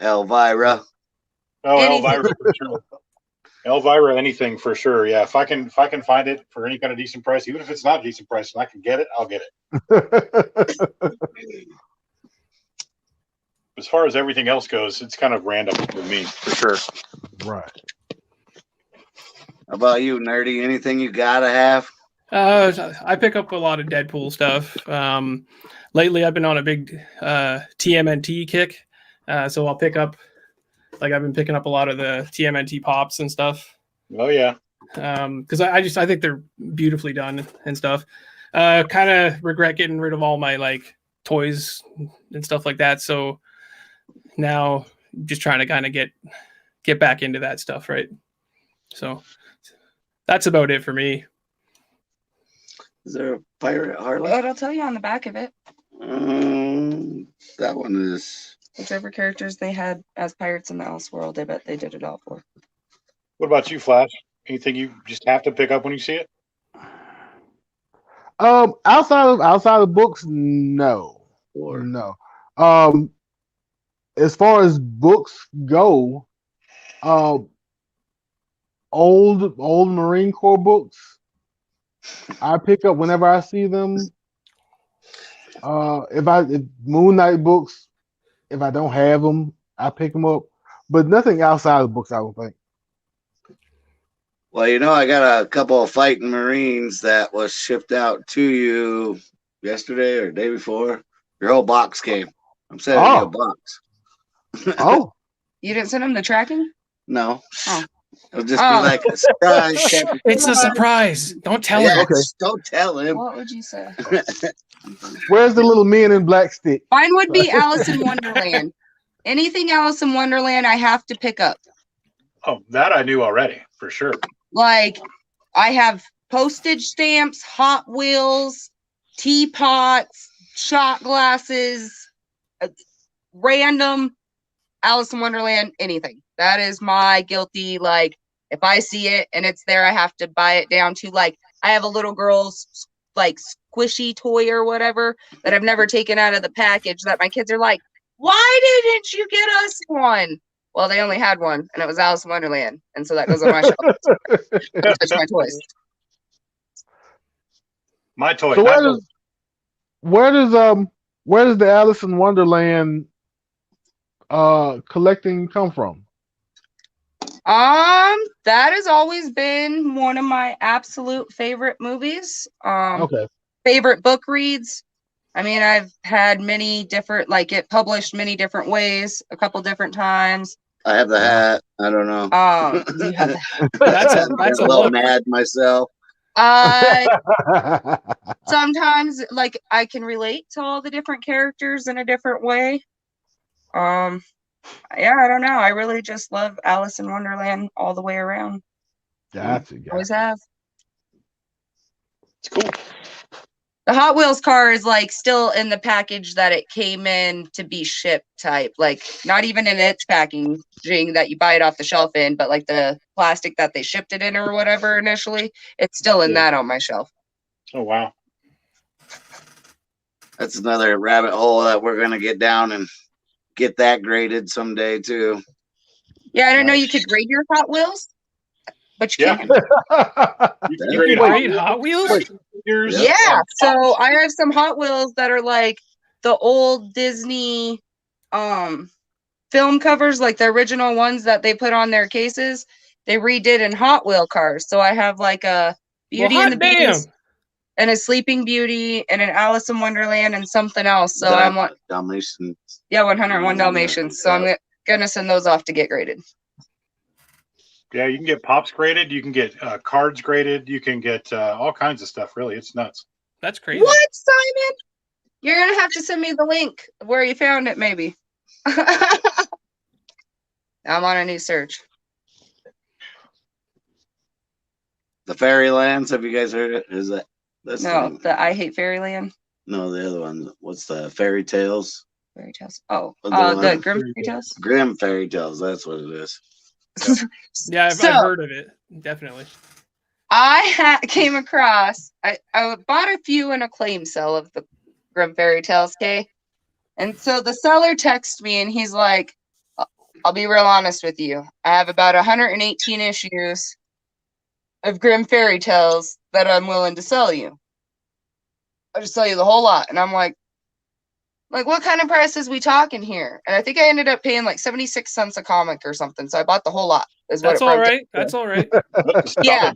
Elvira. Oh, Elvira for sure. Elvira, anything for sure. Yeah, if I can find it for any kind of decent price, even if it's not decent price, and I can get it, I'll get it. As far as everything else goes, it's kind of random with me, for sure. Right. How about you, Nerdy? Anything you gotta have? I pick up a lot of Deadpool stuff. Lately, I've been on a big TMNT kick, so I'll pick up. Like I've been picking up a lot of the TMNT pops and stuff. Oh yeah. because I think they're beautifully done and stuff. Kind of regret getting rid of all my like toys and stuff like that. So now just trying to kind of get back into that stuff, right? So that's about it for me. Is there a pirate Harley? It'll tell you on the back of it. That one is. Whichever characters they had as pirates in the Elseworld, I bet they did it all for. What about you, Flash? Anything you just have to pick up when you see it? Outside of books, no. No. As far as books go, old Marine Corps books, I pick up whenever I see them. If Moon Knight books, if I don't have them, I pick them up. But nothing outside of books, I would think. Well, you know, I got a couple of fighting Marines that was shipped out to you yesterday or day before. Your whole box came. I'm sending you a box. Oh. You didn't send them the tracking? No. Oh. It'll just be like a surprise. It's a surprise. Don't tell him. Okay. Don't tell him. What would you say? Where's the little men in black stick? Mine would be Alice in Wonderland. Anything Alice in Wonderland, I have to pick up. Oh, that I knew already, for sure. Like, I have postage stamps, Hot Wheels, teapots, shot glasses, random Alice in Wonderland, anything. That is my guilty, like, if I see it and it's there, I have to buy it down to, like, I have a little girl's, like, squishy toy or whatever that I've never taken out of the package that my kids are like, why didn't you get us one? Well, they only had one, and it was Alice in Wonderland, and so that goes on my shelf. Touch my toys. My toy. So where does the Alice in Wonderland collecting come from? That has always been one of my absolute favorite movies. Okay. Favorite book reads. I mean, I've had many different, like, it published many different ways, a couple different times. I have the hat. I don't know. You have that. That's a little mad myself. Sometimes, like, I can relate to all the different characters in a different way. Yeah, I don't know. I really just love Alice in Wonderland all the way around. Gotcha. Always have. It's cool. The Hot Wheels car is, like, still in the package that it came in to be shipped type. Like, not even in its packaging that you buy it off the shelf in, but, like, the plastic that they shipped it in or whatever initially, it's still in that on my shelf. Oh, wow. That's another rabbit hole that we're going to get down and get that graded someday, too. Yeah, I didn't know you could grade your Hot Wheels, but you can. You can grade Hot Wheels? Yeah, so I have some Hot Wheels that are like the old Disney film covers, like the original ones that they put on their cases. They redid in Hot Wheel cars. So I have like a Beauty and the Beast and a Sleeping Beauty and an Alice in Wonderland and something else. So I'm like Dalmatians. Yeah, 101 Dalmatians. So I'm gonna send those off to get graded. Yeah, you can get Pops graded. You can get cards graded. You can get all kinds of stuff, really. It's nuts. That's crazy. What, Simon? You're going to have to send me the link where you found it, maybe. I'm on a new search. The Fairylands, have you guys heard it? Is that no, the I Hate Fairyland? No, the other one. What's the Fairy Tales? Fairy Tales. Oh, the Grimm Fairy Tales? Grimm Fairy Tales, that's what it is. Yeah, I've heard of it. Definitely. I came across, I bought a few in a claim sale of the Grimm Fairy Tales, okay? And so the seller texted me and he's like, I'll be real honest with you. I have about 118 issues of Grimm Fairy Tales that I'm willing to sell you. I'll just sell you the whole lot. And I'm like, what kind of price is we talking here? And I think I ended up paying like 76 cents a comic or something. So I bought the whole lot. That's all right. That's all right. Yeah.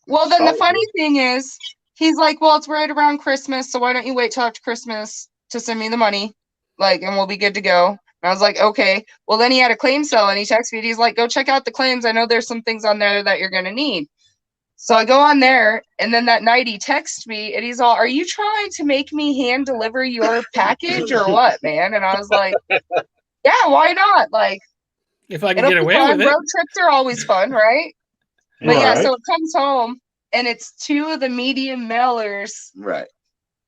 Well, then the funny thing is, he's like, well, it's right around Christmas. So why don't you wait till after Christmas to send me the money? Like, and we'll be good to go. And I was like, okay. Well, then he had a claim sale and he texted me. And he's like, go check out the claims. I know there's some things on there that you're going to need. So I go on there, and then that night he texts me, and he's all, "Are you trying to make me hand deliver your package or what, man?" And I was like, "Yeah, why not? Like, If I can it'll get be away fun. with it. Road trips are always fun, right?" But yeah, so it comes home, and it's 2 of the medium mailers Right.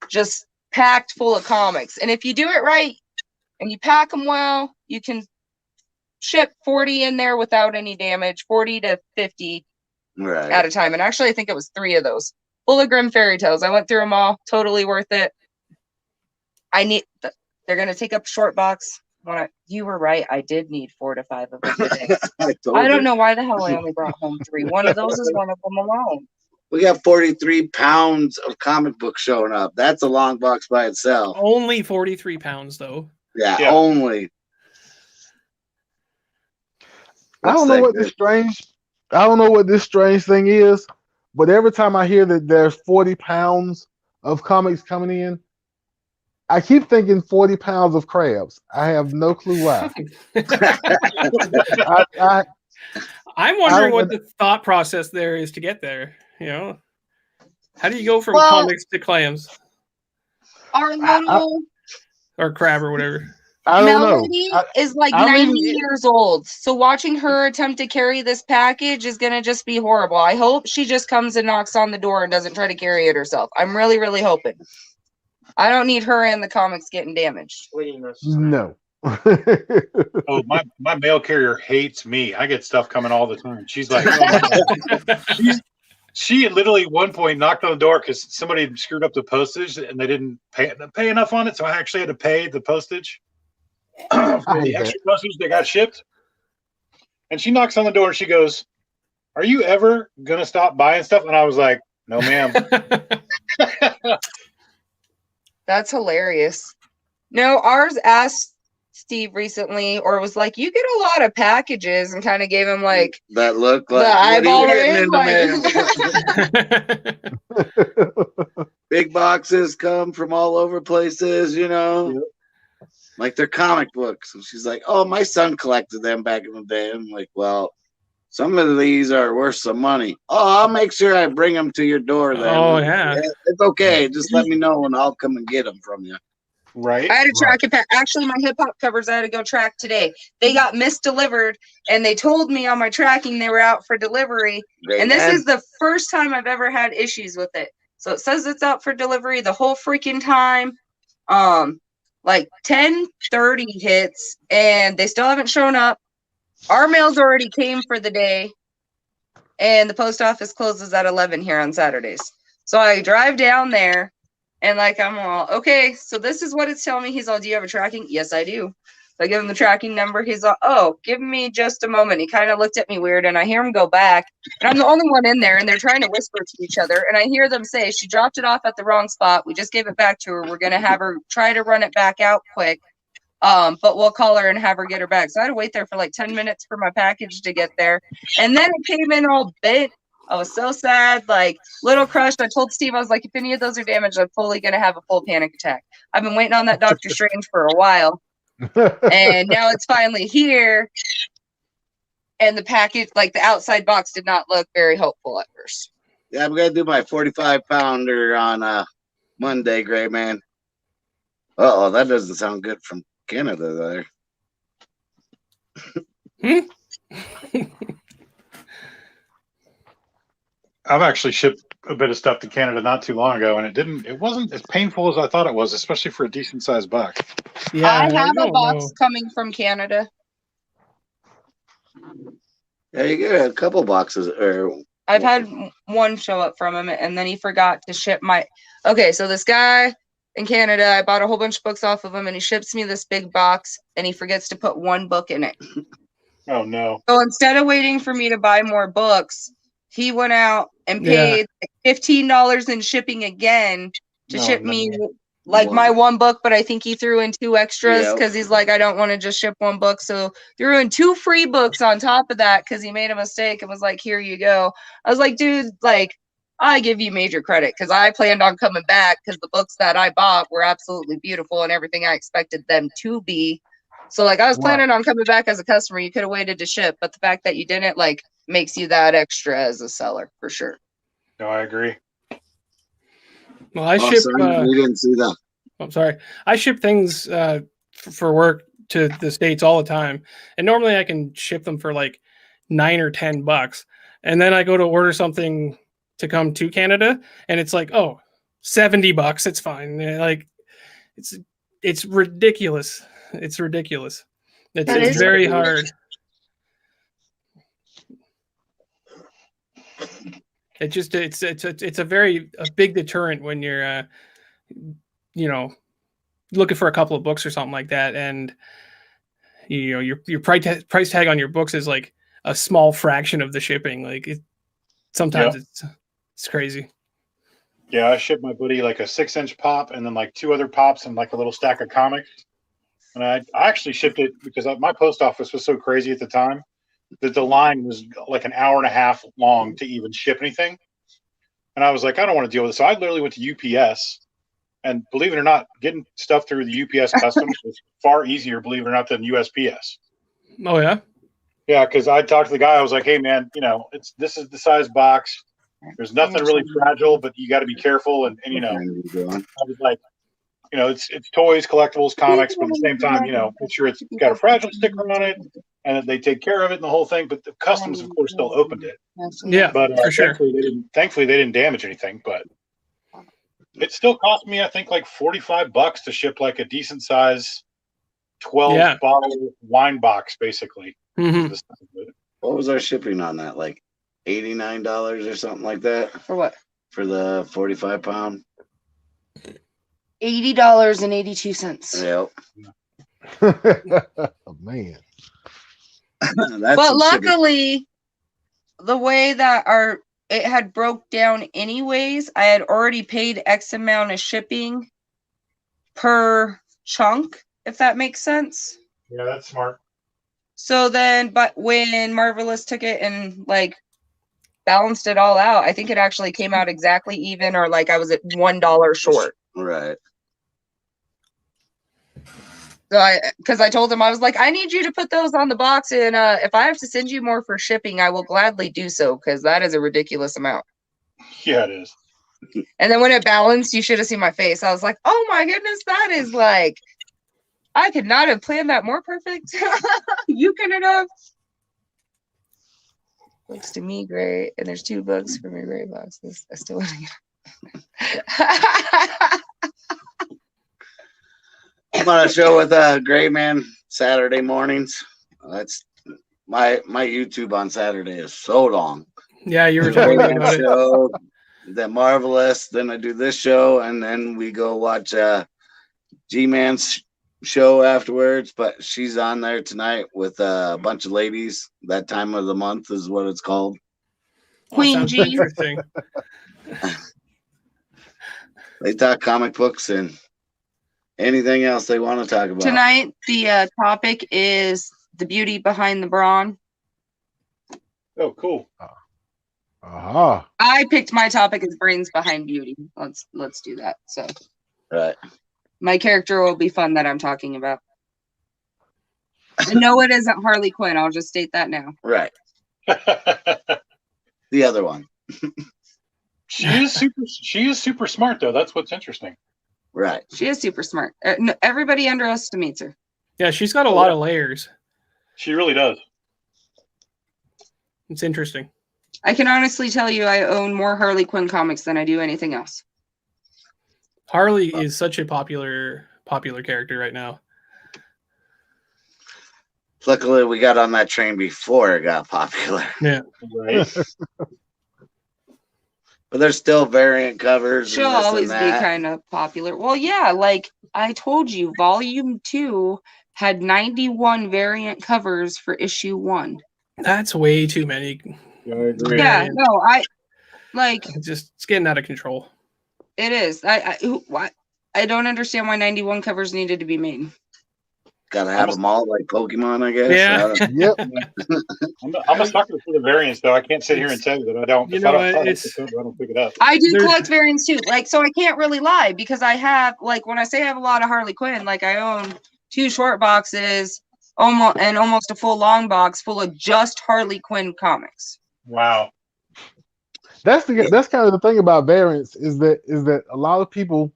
just packed full of comics. And if you do it right and you pack them well, you can ship 40 in there without any damage, 40 to 50 Right. at a time. And actually, I think it was 3 of those. Full of Grimm Fairy Tales. I went through them all. Totally worth it. They're going to take up a short box. You were right. I did need 4 to 5 of them today. I don't know why the hell I only brought home 3. One of those is one of them alone. We got 43 pounds of comic books showing up. That's a long box by itself. Only 43 pounds, though. Yeah. Only. I don't know what this strange thing is, but every time I hear that there's 40 pounds of comics coming in, I keep thinking 40 pounds of crabs. I have no clue why. I'm wondering what the thought process there is to get there. You know, how do you go from comics to clams? Our little or crab or whatever. I don't Melody know. is like 90 years old. So watching her attempt to carry this package is going to just be horrible. I hope she just comes and knocks on the door and doesn't try to carry it herself. I'm really, really hoping. I don't need her and the comics getting damaged. No. Oh, my mail carrier hates me. I get stuff coming all the time. She's like, oh she at literally at one point knocked on the door because somebody screwed up the postage and they didn't pay enough on it. So I actually had to pay the postage for the extra postage that got shipped. And she knocks on the door and she goes, "Are you ever going to stop buying stuff?" And I was like, "No, ma'am." That's hilarious. No, ours asked Steve recently, or was like, "You get a lot of packages," and kind of gave him like that look, like the eyeball like, big boxes come from all over places, you know. Yep. Like they're comic books. And she's like, "Oh, my son collected them back in the day." I'm like, "Well, some of these are worth some money." "Oh, I'll make sure I bring them to your door then." Oh, yeah. It's okay. Just let me know and I'll come and get them from you. Right. I had to track it back. Actually, my hip hop covers I had to go track today. They got misdelivered, and they told me on my tracking they were out for delivery. Great, and this is the first time I've ever had issues with it. So it says it's out for delivery the whole freaking time. Like 10:30 hits, and they still haven't shown up. Our mails already came for the day, and the post office closes at 11 here on Saturdays. So I drive down there. And like, I'm all, "Okay, so this is what it's telling me." He's all, "Do you have a tracking?" "Yes, I do." So I give him the tracking number. He's all, "Oh, give me just a moment." He kind of looked at me weird, and I hear him go back. And I'm the only one in there, and they're trying to whisper to each other. And I hear them say, "She dropped it off at the wrong spot. We just gave it back to her. We're going to have her try to run it back out quick. But we'll call her and have her get her back." So I had to wait there for like 10 minutes for my package to get there. And then it came in all bent. I was so sad, like little crushed. I told Steve, I was like, "If any of those are damaged, I'm fully going to have a full panic attack." I've been waiting on that Doctor Strange for a while. And now it's finally here. And the package, like the outside box, did not look very hopeful at first. Yeah, I'm going to do my 45-pounder on Monday, Gray Man. Uh-oh, that doesn't sound good from Canada there. I've actually shipped a bit of stuff to Canada not too long ago, and it wasn't as painful as I thought it was, especially for a decent sized box. Yeah, I have a box coming from Canada. Yeah, you get a couple boxes. I've had one show up from him, and then he forgot to ship my. Okay, so this guy in Canada, I bought a whole bunch of books off of him, and he ships me this big box, and he forgets to put one book in it. Oh no! So instead of waiting for me to buy more books, he went out and paid $15 in shipping again to ship me like my one book, but I think he threw in 2 extras because he's like, "I don't want to just ship one book." So threw in 2 free books on top of that because he made a mistake and was like, "Here you go." I was like, "Dude, like, I give you major credit because I planned on coming back because the books that I bought were absolutely beautiful and everything I expected them to be." So like, I was planning on coming back as a customer. You could have waited to ship, but the fact that you didn't, like, makes you that extra as a seller for sure. No, I agree. Well, I Oh, ship. son, we didn't see that. I'm sorry. I ship things for work to the States all the time, and normally I can ship them for like $9 or $10, and then I go to order something to come to Canada, and it's like, oh, $70. It's fine. Like, it's ridiculous. It's ridiculous. It's very hard. It's a big deterrent when you're looking for a couple of books or something like that, and your price tag on your books is like a small fraction of the shipping. Like sometimes it's crazy. Yeah, I shipped my buddy like a 6-inch pop and then like 2 other pops and like a little stack of comics. And I actually shipped it because my post office was so crazy at the time that the line was like an hour and a half long to even ship anything. And I was like, I don't want to deal with it. So I literally went to UPS, and believe it or not, getting stuff through the UPS customs was far easier, believe it or not, than USPS. Oh yeah. Yeah, because I talked to the guy. I was like, hey man, this is the size box. There's nothing really fragile, but you got to be careful. And I was like, it's toys, collectibles, comics, but at the same time, make sure it's got a fragile sticker on it, and that they take care of it and the whole thing. But the customs, of course, still opened it. Yeah, but for sure. Thankfully, they didn't damage anything. But it still cost me, I think, like $45 to ship like a decent size 12-bottle wine box, basically. Mm-hmm. What was our shipping on that? Like $89 or something like that? For what? For the 45-pound? $80.82. Yep. Oh, man. But luckily, the way that it had broke down anyways, I had already paid X amount of shipping per chunk, if that makes sense. Yeah, that's smart. So then, but when Marvelous took it and like balanced it all out, I think it actually came out exactly even, or like I was at $1 short. Right. So because I told him, I was like, I need you to put those on the box, and if I have to send you more for shipping, I will gladly do so, because that is a ridiculous amount. Yeah, it is. And then when it balanced, you should have seen my face. I was like, oh my goodness, that is like, I could not have planned that more perfect. You couldn't have. Looks to me great, and there's 2 books for my gray boxes. I still want to get. I'm on a show with Gray Man Saturday mornings. That's my YouTube on Saturday is so long. Yeah, you were talking about it. Show, the Marvelous. Then I do this show, and then we go watch G-Man's show afterwards. But she's on there tonight with a bunch of ladies. That time of the month is what it's called. Queen G. Interesting. They talk comic books and anything else they want to talk about. Tonight, the topic is the beauty behind the brawn. Oh, cool. I picked my topic as brains behind beauty. Let's do that. So, right. My character will be fun that I'm talking about. And no, it isn't Harley Quinn. I'll just state that now. Right. The other one. She is super smart though. That's what's interesting. Right. She is super smart. Everybody underestimates her. Yeah, she's got a lot of layers. She really does. It's interesting. I can honestly tell you I own more Harley Quinn comics than I do anything else. Harley is such a popular character right now. Luckily, we got on that train before it got popular. Yeah. Right. But there's still variant covers. She'll always be kind of popular. Well, yeah, like I told you, Volume 2 had 91 variant covers for issue 1. That's way too many. Yeah, no, it's getting out of control. It is. I don't understand why 91 covers needed to be made. Gotta have them all like Pokemon, I guess. Yeah. Yep. I'm a sucker for the variants, though. I can't sit here and tell you that I don't. You If know, I don't pick it up. I do collect variants too. Like, so I can't really lie because I have, like, when I say I have a lot of Harley Quinn, like I own 2 short boxes, almost a full long box full of just Harley Quinn comics. Wow. That's kind of the thing about variants is that a lot of people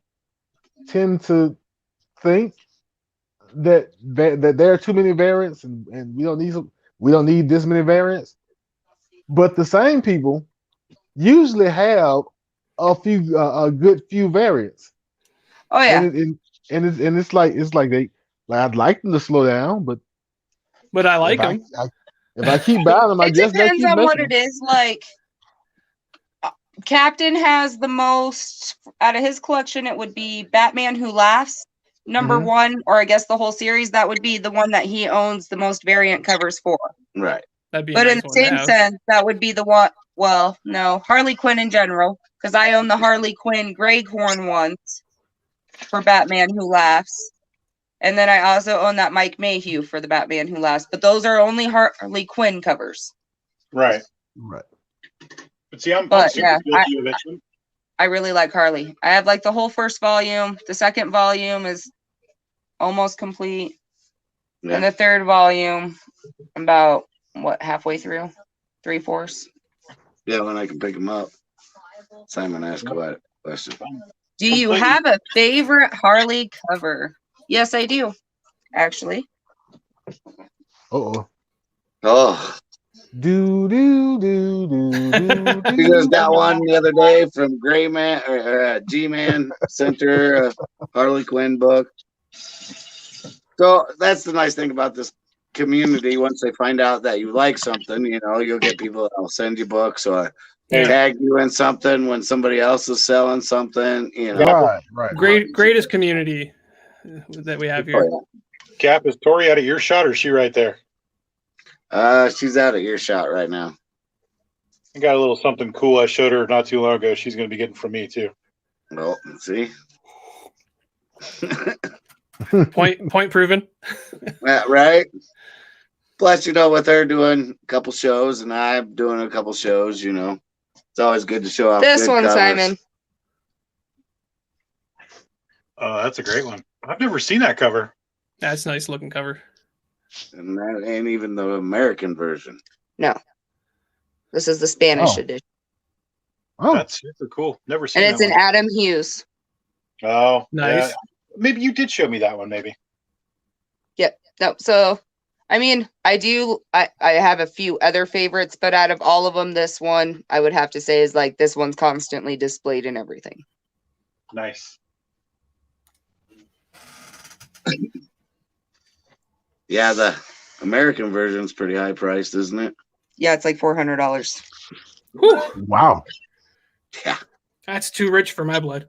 tend to think that there are too many variants and we don't need this many variants. But the same people usually have a good few variants. Oh yeah. And it's like I'd like them to slow down, but I like them. If I keep buying them, I It guess they depends keep on what making it is. Like Captain has the most out of his collection. It would be Batman Who Laughs, number Mhm. 1, or I guess the whole series. That would be the one that he owns the most variant covers for. Right. That'd be But a in nice the one to same have. sense, that would be the one. Well, no, Harley Quinn in general, because I own the Harley Quinn Grey Horn ones for Batman Who Laughs. And then I also own that Mike Mayhew for the Batman Who Laughs. But those are only Harley Quinn covers. Right. Right. But see, I'm But, super yeah, guilty of it. I really like Harley. I have like the whole first volume. The second volume is almost complete. Yeah. And the third volume, about halfway through? 3/4. Yeah, when I can pick them up. Simon asked a question. Do you have a favorite Harley cover? Yes, I do. Actually. Uh-oh. Oh, Do do do do do. we just got one the other day from Gray Man or G-Man Center, Harley Quinn book. So that's the nice thing about this community. Once they find out that you like something, you'll get people that'll send you books or tag you in something when somebody else is selling something. Right. Greatest community that we have here. Cap, is Tori out of earshot or is she right there? She's out of earshot right now. I got a little something cool I showed her not too long ago. She's going to be getting from me too. Well, see. Point proven. Right. Plus, with her doing a couple shows and I'm doing a couple shows, it's always good to show off. This good one, covers. Simon. Oh, that's a great one. I've never seen that cover. That's a nice looking cover. And that ain't even the American version. No. This is the Spanish edition. Oh, That's super cool. Never seen And it's that an one. Adam Hughes. Oh, Nice. yeah. Maybe you did show me that one, maybe. Yep. No, so I mean, I have a few other favorites, but out of all of them, this one I would have to say is like this one's constantly displayed in everything. Nice. Yeah, the American version's pretty high priced, isn't it? Yeah, it's like $400. wow. Yeah. That's too rich for my blood.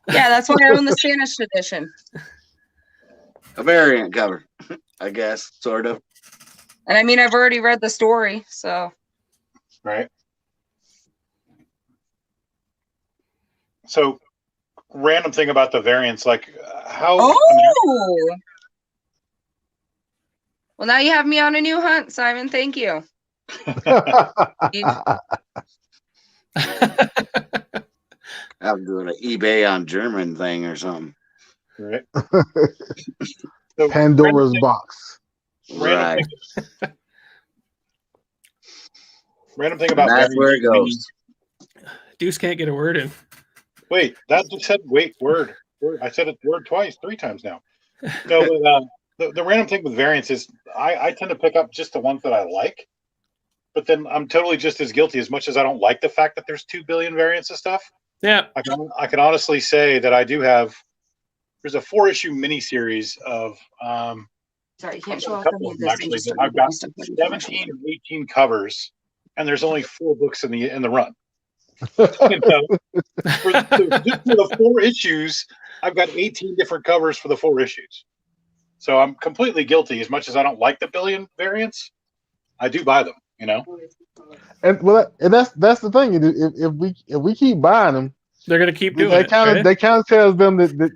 Yeah, that's why I own the Spanish edition. A variant cover, I guess, sort of. And I mean, I've already read the story, so. Right. So, random thing about the variants, like how. Oh! Well, now you have me on a new hunt, Simon. Thank you. I'm doing an eBay on German thing or something. Right. So, Pandora's box. Right. Random thing about That's where it goes. Deuce can't get a word in. Wait, that just said word. I said it word twice, 3 times now. No, but, the random thing with variants is I tend to pick up just the ones that I like, but then I'm totally just as guilty. As much as I don't like the fact that there's 2 billion variants of stuff, Yeah. I can honestly say that I do have. There's a 4-issue miniseries of Sorry, you can't a show off couple of them actually. That I've got 17 or 18 covers, and there's only 4 books in the run. For the 4 issues, I've got 18 different covers for the 4 issues. So I'm completely guilty. As much as I don't like the billion variants, I do buy them. And that's the thing. If we keep buying them, They're gonna keep doing they it. kind of right? they kind of tells them that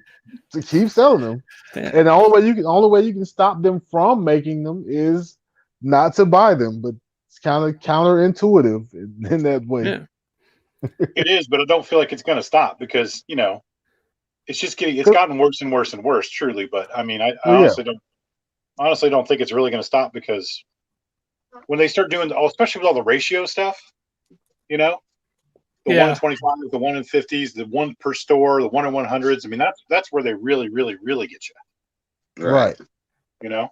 to keep selling them. Yeah. And the only way you can stop them from making them is not to buy them. But it's kind of counterintuitive in that way. Yeah. It is, but I don't feel like it's going to stop because it's just it's gotten worse and worse and worse. Truly, but I mean, I honestly don't think it's really going to stop because when they start doing, especially with all the ratio stuff, The Yeah. 1 in 25, the 1 in 50s, the 1 per store, the 1 in 100s. I mean, that's where they really, really, really get you. Right. You know.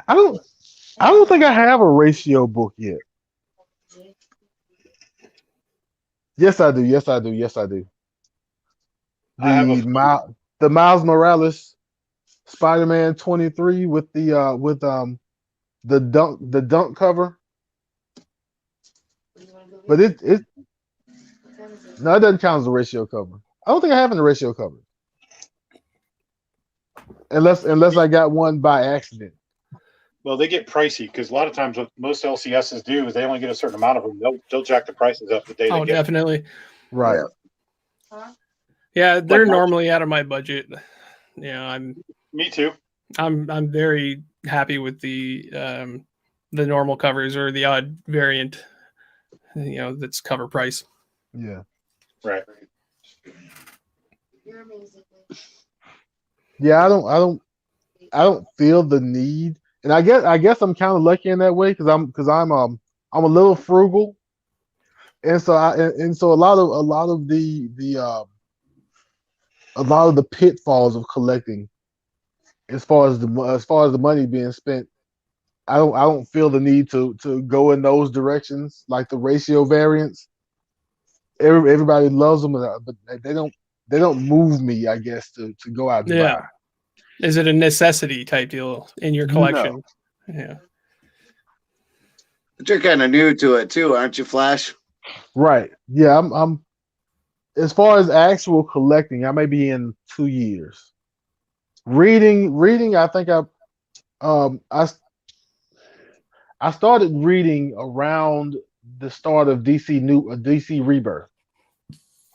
I don't think I have a ratio book yet. Yes, I do. Yes, I do. Yes, I do. I have a The Miles Morales Spider-Man 23 with the dunk cover. But it doesn't count as a ratio cover. I don't think I have a ratio cover. Unless I got one by accident. Well, they get pricey because a lot of times what most LCSs do is they only get a certain amount of them. They'll jack the prices up the day they Oh, get them. definitely. Right. Yeah, they're normally out of my budget. Me too. I'm very happy with the normal covers or the odd variant. That's cover price. Yeah. Right. Yeah, I don't feel the need, and I guess I'm kind of lucky in that way because I'm a little frugal, and so a lot of the pitfalls of collecting, as far as the money being spent, I don't feel the need to go in those directions like the ratio variants. Everybody loves them, but they don't move me, I guess, to go out and buy. Is it a necessity type deal in your collection? No. Yeah. But you're kind of new to it too, aren't you, Flash? Right. Yeah, I'm as far as actual collecting, I may be in 2 years. Reading, I think I started reading around the start of DC Rebirth.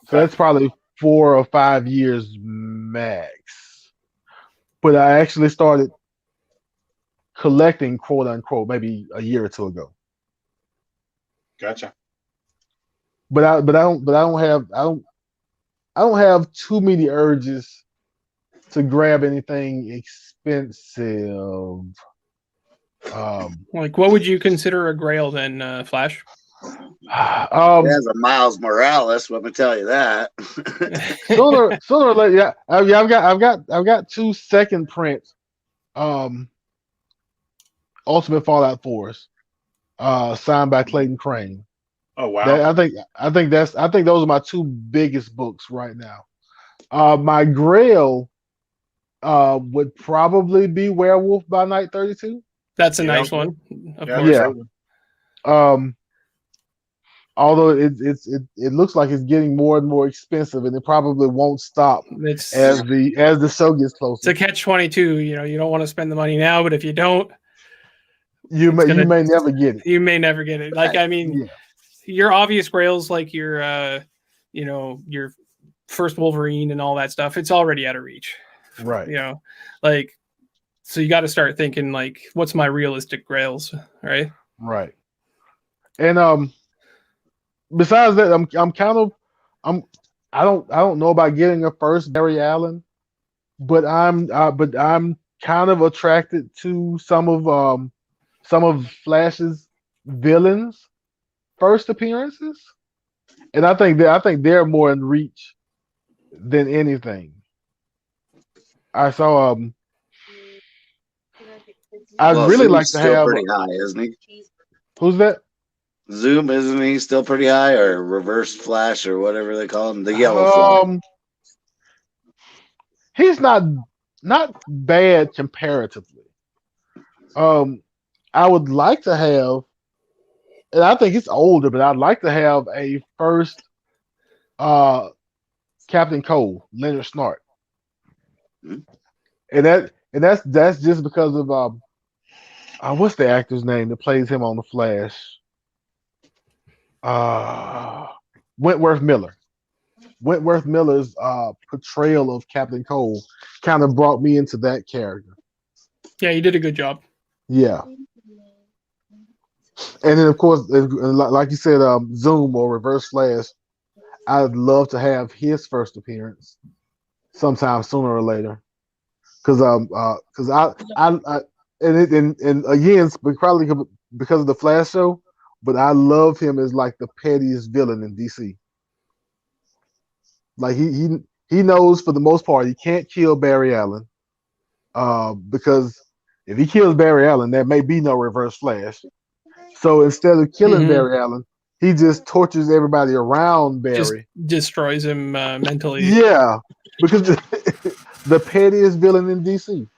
So that's probably 4 or 5 years max. But I actually started collecting, quote unquote, maybe a year or two ago. Gotcha. But I don't have too many urges to grab anything expensive. Like, what would you consider a grail then, Flash? He has a Miles Morales. Let me tell you that. sooner or later, yeah. I've got 2 second print, Ultimate Fallout 4s, signed by Clayton Crane. Oh wow! I think those are my 2 biggest books right now. My grail would probably be Werewolf by Night 32. That's a nice one. Of course. Yeah. Although it looks like it's getting more and more expensive, and it probably won't stop as the show gets closer. It's a catch-22. You don't want to spend the money now, but if you don't, you may never get it. You may never get it. Like, I mean, your obvious grails, like your your first Wolverine and all that stuff, it's already out of reach. Right. So you got to start thinking like, what's my realistic grails, right? Right. And besides that, I don't know about getting a first Barry Allen, but I'm kind of attracted to some of Flash's villains' first appearances, and I think they're more in reach than anything. I saw I'd really like to have. Pretty high, isn't he? Who's that? Zoom, isn't he still pretty high, or Reverse Flash, or whatever they call him, the yellow Flash? He's not bad comparatively. I would like to have, and I think it's older, but I'd like to have a first Captain Cole, Leonard Snart. And that's just because of what's the actor's name that plays him on the Flash? Wentworth Miller. Wentworth Miller's portrayal of Captain Cole kind of brought me into that character. Yeah, you did a good job. Yeah. And then, of course, like you said, Zoom or Reverse Flash, I'd love to have his first appearance sometime sooner or later. Because I and again, probably because of the Flash show, but I love him as like the pettiest villain in DC. Like he knows for the most part he can't kill Barry Allen, because if he kills Barry Allen, there may be no Reverse Flash. So instead of killing Barry Allen, he just tortures everybody around Barry. Just destroys him mentally. Yeah, because the pettiest villain in DC.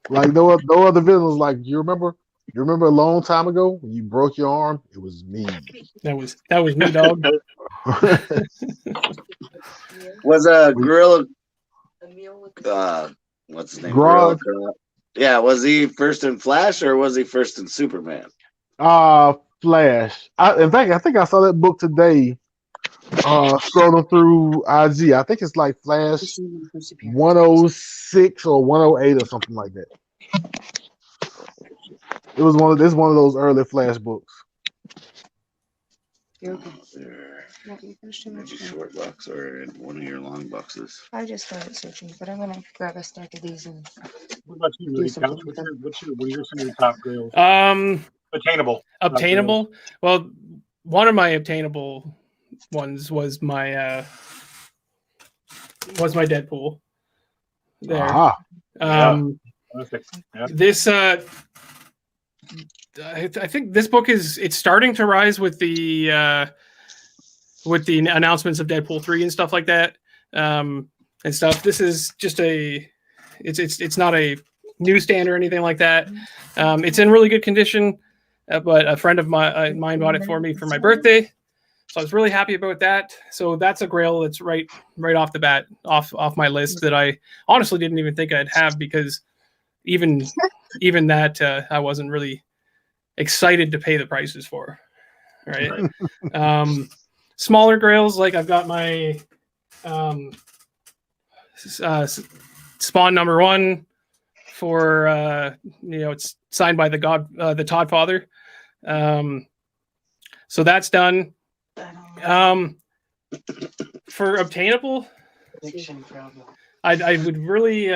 Like no other villains. Like you remember a long time ago when you broke your arm? It was me. That was me, dog. Was a Gorilla? What's his name? Grodd. Gorilla. Yeah, was he first in Flash or was he first in Superman? Flash. In fact, I think I saw that book today. Scrolling through IG, I think it's like Flash 106 or 108 or something like that. It was one of those early Flash books. Maybe short box or in one of your long boxes. I just started searching, but I'm gonna grab a stack of these and. What about you, Lee? What are some of your top grails? Obtainable. Obtainable. Well, one of my obtainable ones was my Deadpool. There. This I think this book it's starting to rise with the announcements of Deadpool 3 and stuff like that, and stuff. This is just it's not a newsstand or anything like that. It's in really good condition, but a friend of mine bought it for me for my birthday, so I was really happy about that. So that's a grail that's right off the bat, off my list, that I honestly didn't even think I'd have, because even that I wasn't really excited to pay the prices for. Right. Smaller grails, like I've got my Spawn #1 for it's signed by the Todd Father. So that's done. For obtainable, I would really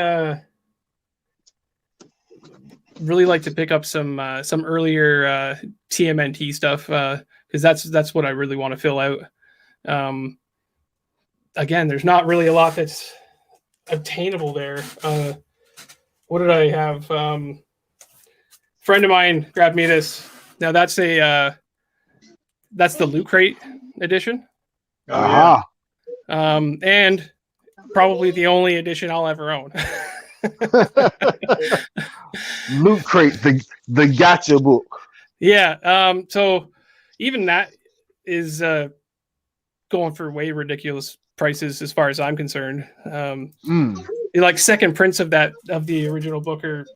like to pick up some earlier TMNT stuff, because that's what I really want to fill out. Again, there's not really a lot that's obtainable there. What did I have? Friend of mine grabbed me this. Now that's the Loot Crate edition. And probably the only edition I'll ever own. Loot Crate, the gotcha book. Yeah. So even that is going for way ridiculous prices as far as I'm concerned. Like second prints of the original book are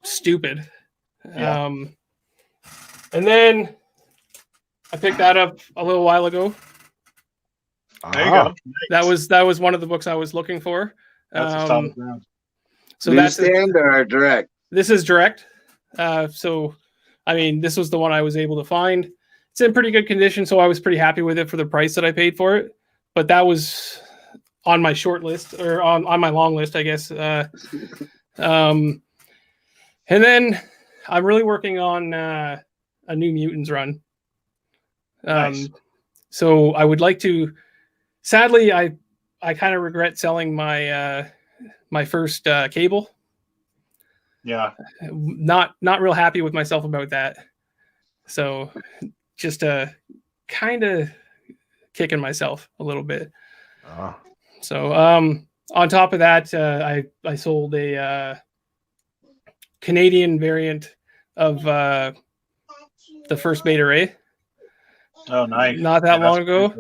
stupid. Yeah. And then I picked that up a little while ago. There you go. That was one of the books I was looking for. That's a solid ground. So that's Newsstand or direct? This is direct. So I mean, this was the one I was able to find. It's in pretty good condition, so I was pretty happy with it for the price that I paid for it. But that was on my short list, or on my long list, I guess. And then I'm really working on a New Mutants run. Nice. So I would like to. Sadly, I kind of regret selling my my first Cable. Yeah. Not real happy with myself about that. So just kind of kicking myself a little bit. So on top of that, I sold a Canadian variant of the first Beta Ray. Oh, nice. Not that long ago.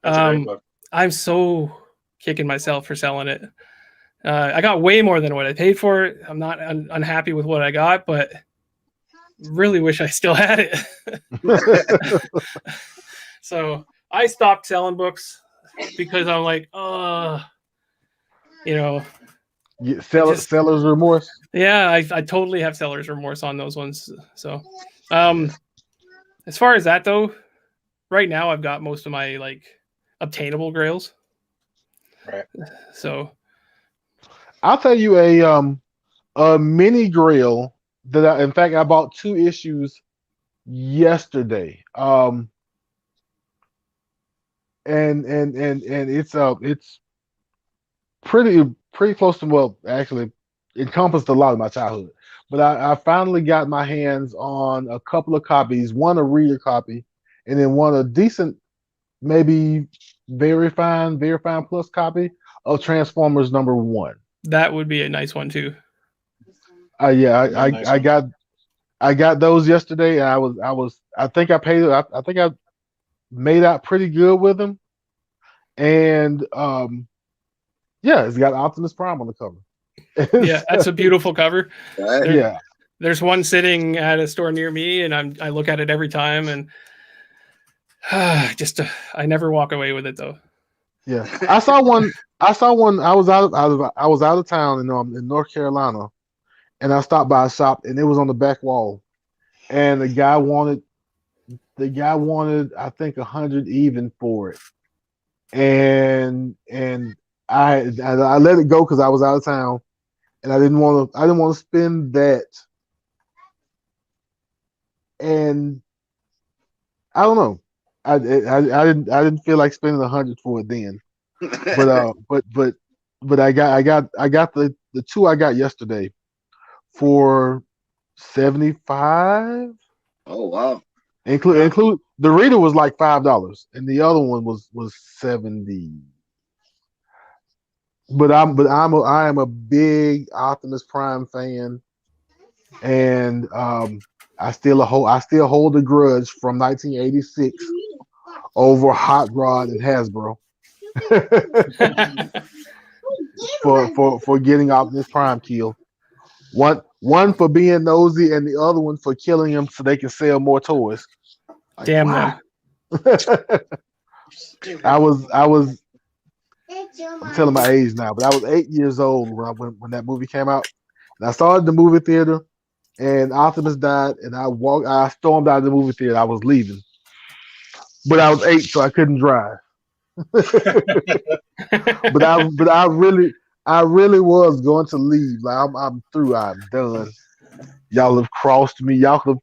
That's a great book. I'm so kicking myself for selling it. I got way more than what I paid for it. I'm not unhappy with what I got, but really wish I still had it. So I stopped selling books because I'm like, seller's remorse. Yeah, I totally have seller's remorse on those ones. So as far as that though, right now I've got most of my like obtainable grails. Right. So I'll tell you a mini Grail that in fact I bought 2 issues yesterday. And it's pretty close to, well, actually encompassed a lot of my childhood. But I finally got my hands on a couple of copies, one a reader copy, and then one a decent, maybe very fine plus copy of Transformers #1. That would be a nice one too. Yeah, Nice I one. got those yesterday, and I think I paid I think I made out pretty good with them. And yeah, it's got Optimus Prime on the cover. Yeah, that's a beautiful cover. Right? Yeah. There's one sitting at a store near me, and I look at it every time, and I never walk away with it though. Yeah, I saw one. I was out of town in North Carolina, and I stopped by a shop, and it was on the back wall, and the guy wanted I think 100 even for it, and I let it go because I was out of town, and I didn't want to spend that, and I don't know. I didn't feel like spending 100 for it then, but I got the 2 I got yesterday for 75. Oh wow. Include the reader was like $5, and the other one was 70. But I am a big Optimus Prime fan, and I still hold the grudge from 1986 over Hot Rod and Hasbro for getting Optimus Prime killed. One for being nosy, and the other one for killing him so they can sell more toys. Like, Damn wow. them. I was I'm telling my age now, but I was 8 years old when that movie came out. And I started the movie theater, and Optimus died, and I stormed out of the movie theater. I was leaving, but I was 8, so I couldn't drive. but I really was going to leave. Like I'm through. I'm done. Y'all have crossed me. Y'all could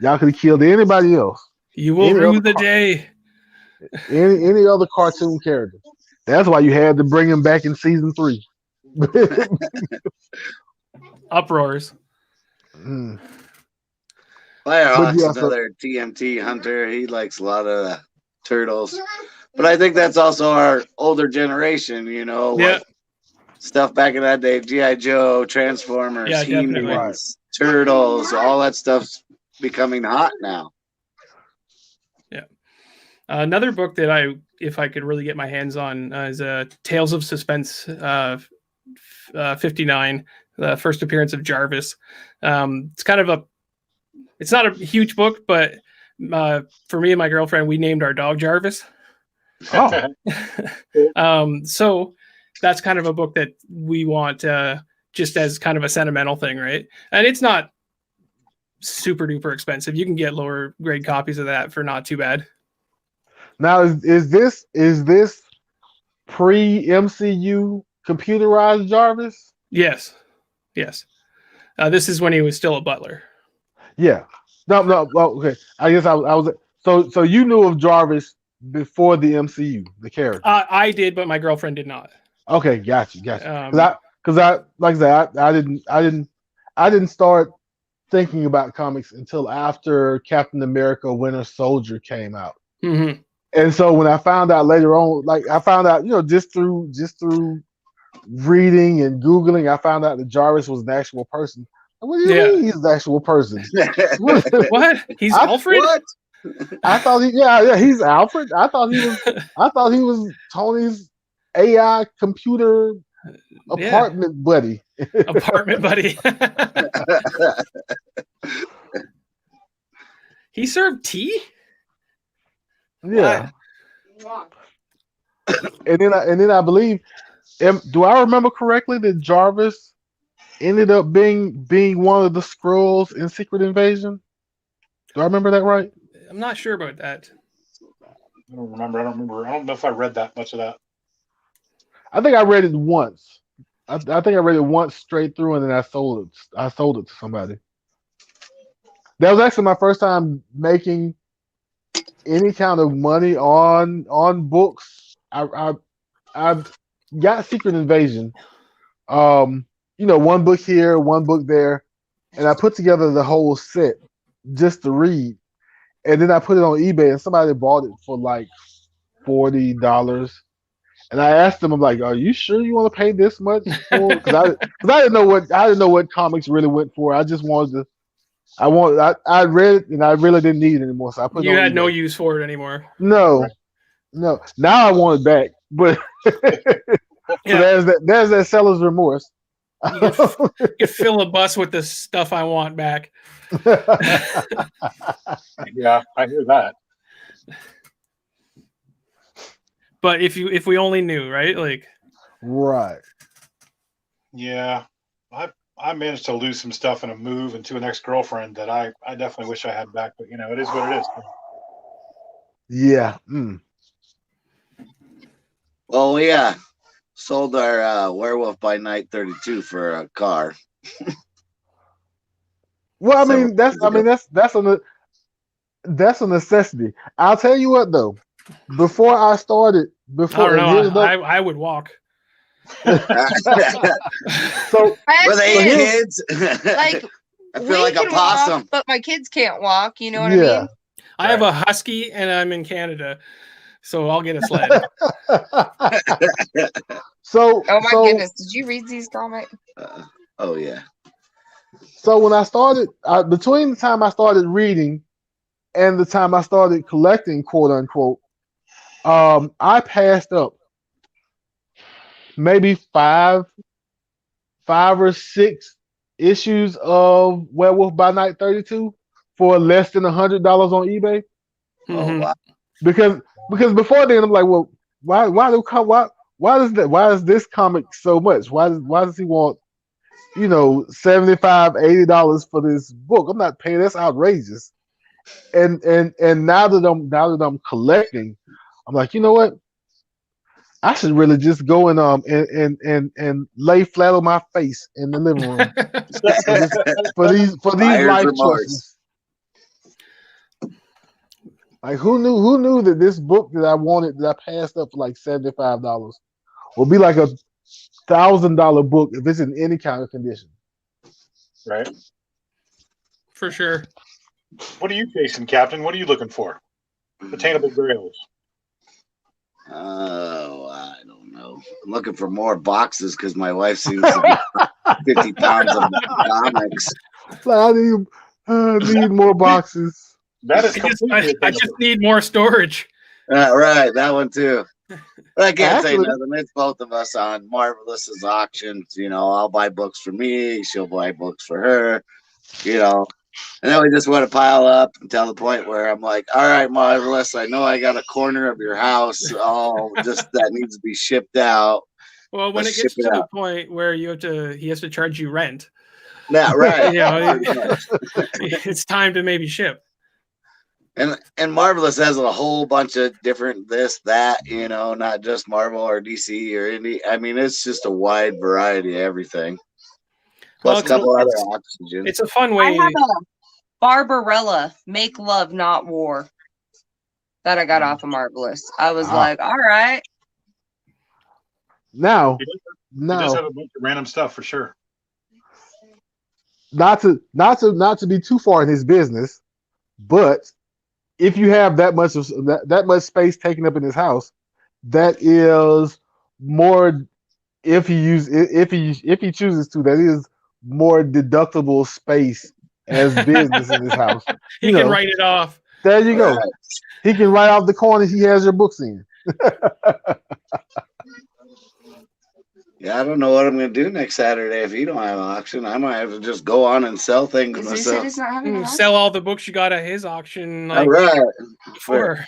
have killed anybody else. You will rue the day. Any other cartoon character. That's why you had to bring him back in season 3. Uproars. Firehawk's another TMT hunter. He likes a lot of turtles. But I think that's also our older generation, Yeah. Stuff back in that day, G.I. Joe, Transformers, Yeah, definitely. He-Mans, Turtles, all that stuff's becoming hot now. Yeah. Another book that if I could really get my hands on, is Tales of Suspense 59, the first appearance of Jarvis. It's not a huge book, but for me and my girlfriend, we named our dog Jarvis. Oh. So that's kind of a book that we want just as kind of a sentimental thing, right? And it's not super duper expensive. You can get lower grade copies of that for not too bad. Now, is this pre-MCU computerized Jarvis? Yes. This is when he was still a butler. Yeah. No. Well, okay. I guess I was. So you knew of Jarvis before the MCU, the character. I did, but my girlfriend did not. Okay, gotcha. Because I like I said, I didn't start thinking about comics until after Captain America: Winter Soldier came out. Mm-hmm. And so when I found out later on, just through reading and Googling, I found out that Jarvis was an actual person. What do you mean he's an actual person? What? He's Alfred? What? I thought he's Alfred. I thought he was Tony's AI computer apartment buddy. Apartment buddy. He served tea? Yeah. And then I believe, do I remember correctly that Jarvis ended up being one of the Skrulls in Secret Invasion? Do I remember that right? I'm not sure about that. I don't remember. I don't know if I read that much of that. I think I read it once, I think I read it once straight through, and then I sold it. I sold it to somebody. That was actually my first time making any kind of money on books. I've got Secret Invasion. One book here, one book there, and I put together the whole set just to read, and then I put it on eBay, and somebody bought it for like $40. And I asked them, I'm like, "Are you sure you want to pay this much for?" Because I didn't know what comics really went for. I just wanted to. I read it and I really didn't need it anymore, so I put it on You had eBay. no use for it anymore. No. Now I want it back, but Yeah. so there's that seller's remorse. You fill a bus with the stuff I want back. Yeah, I hear that. But if we only knew, right? Like, Right. Yeah, I managed to lose some stuff in a move and to an ex-girlfriend that I definitely wish I had back, but it is what it is. Yeah. Well, yeah. Sold our Werewolf by Night 32 for a car. Well, Several that's a necessity. I'll tell you what though. Before I started, I don't know. I would walk. So Were they Actually, kids? like, I we feel like a can walk, possum. but my kids can't walk. You know what I yeah. mean? I have a husky, and I'm in Canada, so I'll get a sled. So Oh my goodness! Did you read these comics? Oh yeah. So when I started, between the time I started reading and the time I started collecting, quote unquote, I passed up maybe five or six issues of Werewolf by Night 32 for less than $100 on eBay. Oh Mhm. wow. Because before then I'm like, well, why is this comic so much? Why does he want $75, $80 for this book? I'm not paying. That's outrageous. And now that I'm collecting, I'm like, you know what? I should really just go and lay flat on my face in the living room for these Buyer's life remorse. choices. Like who knew that this book that I wanted that I passed up for like $75 will be like a $1,000 book if it's in any kind of condition. Right. For sure. What are you chasing, Captain? What are you looking for? Attainable grails. Oh, I don't know. I'm looking for more boxes because my wife seems to be 50 pounds of comics. Like, I need more boxes. That is I completely just attainable. need more storage. Right, that one too. But I can't say Actually- nothing. It's both of us on Marvelous's auctions. I'll buy books for me. She'll buy books for her. And then we just want to pile up until the point where I'm like, all right, Marvelous, I know I got a corner of your house. That needs to be shipped out. Well, when Let's it gets ship it to the out. point where he has to charge you rent, Yeah, right. It's time to maybe ship. And Marvelous has a whole bunch of different this, that, not just Marvel or DC or Indie. I mean, it's just a wide variety of everything. Plus Well, a couple other oxygen. It's a fun I way. have a Barbarella, Make Love Not War, that I got off of Marvelous. I was like, all right. Now, He does have a bunch of random stuff for sure. not to be too far in his business, but if you have that much space taken up in his house, that is more. If he chooses to, that is more deductible space as business in his house. He can write it off. There you go. Right. He can write off the corner he has your books in. Yeah, I don't know what I'm going to do next Saturday if you don't have an auction. I might have to just go on and sell things Is he said myself. he's not having an auction? Sell all the books you got at his auction. All Like right. before.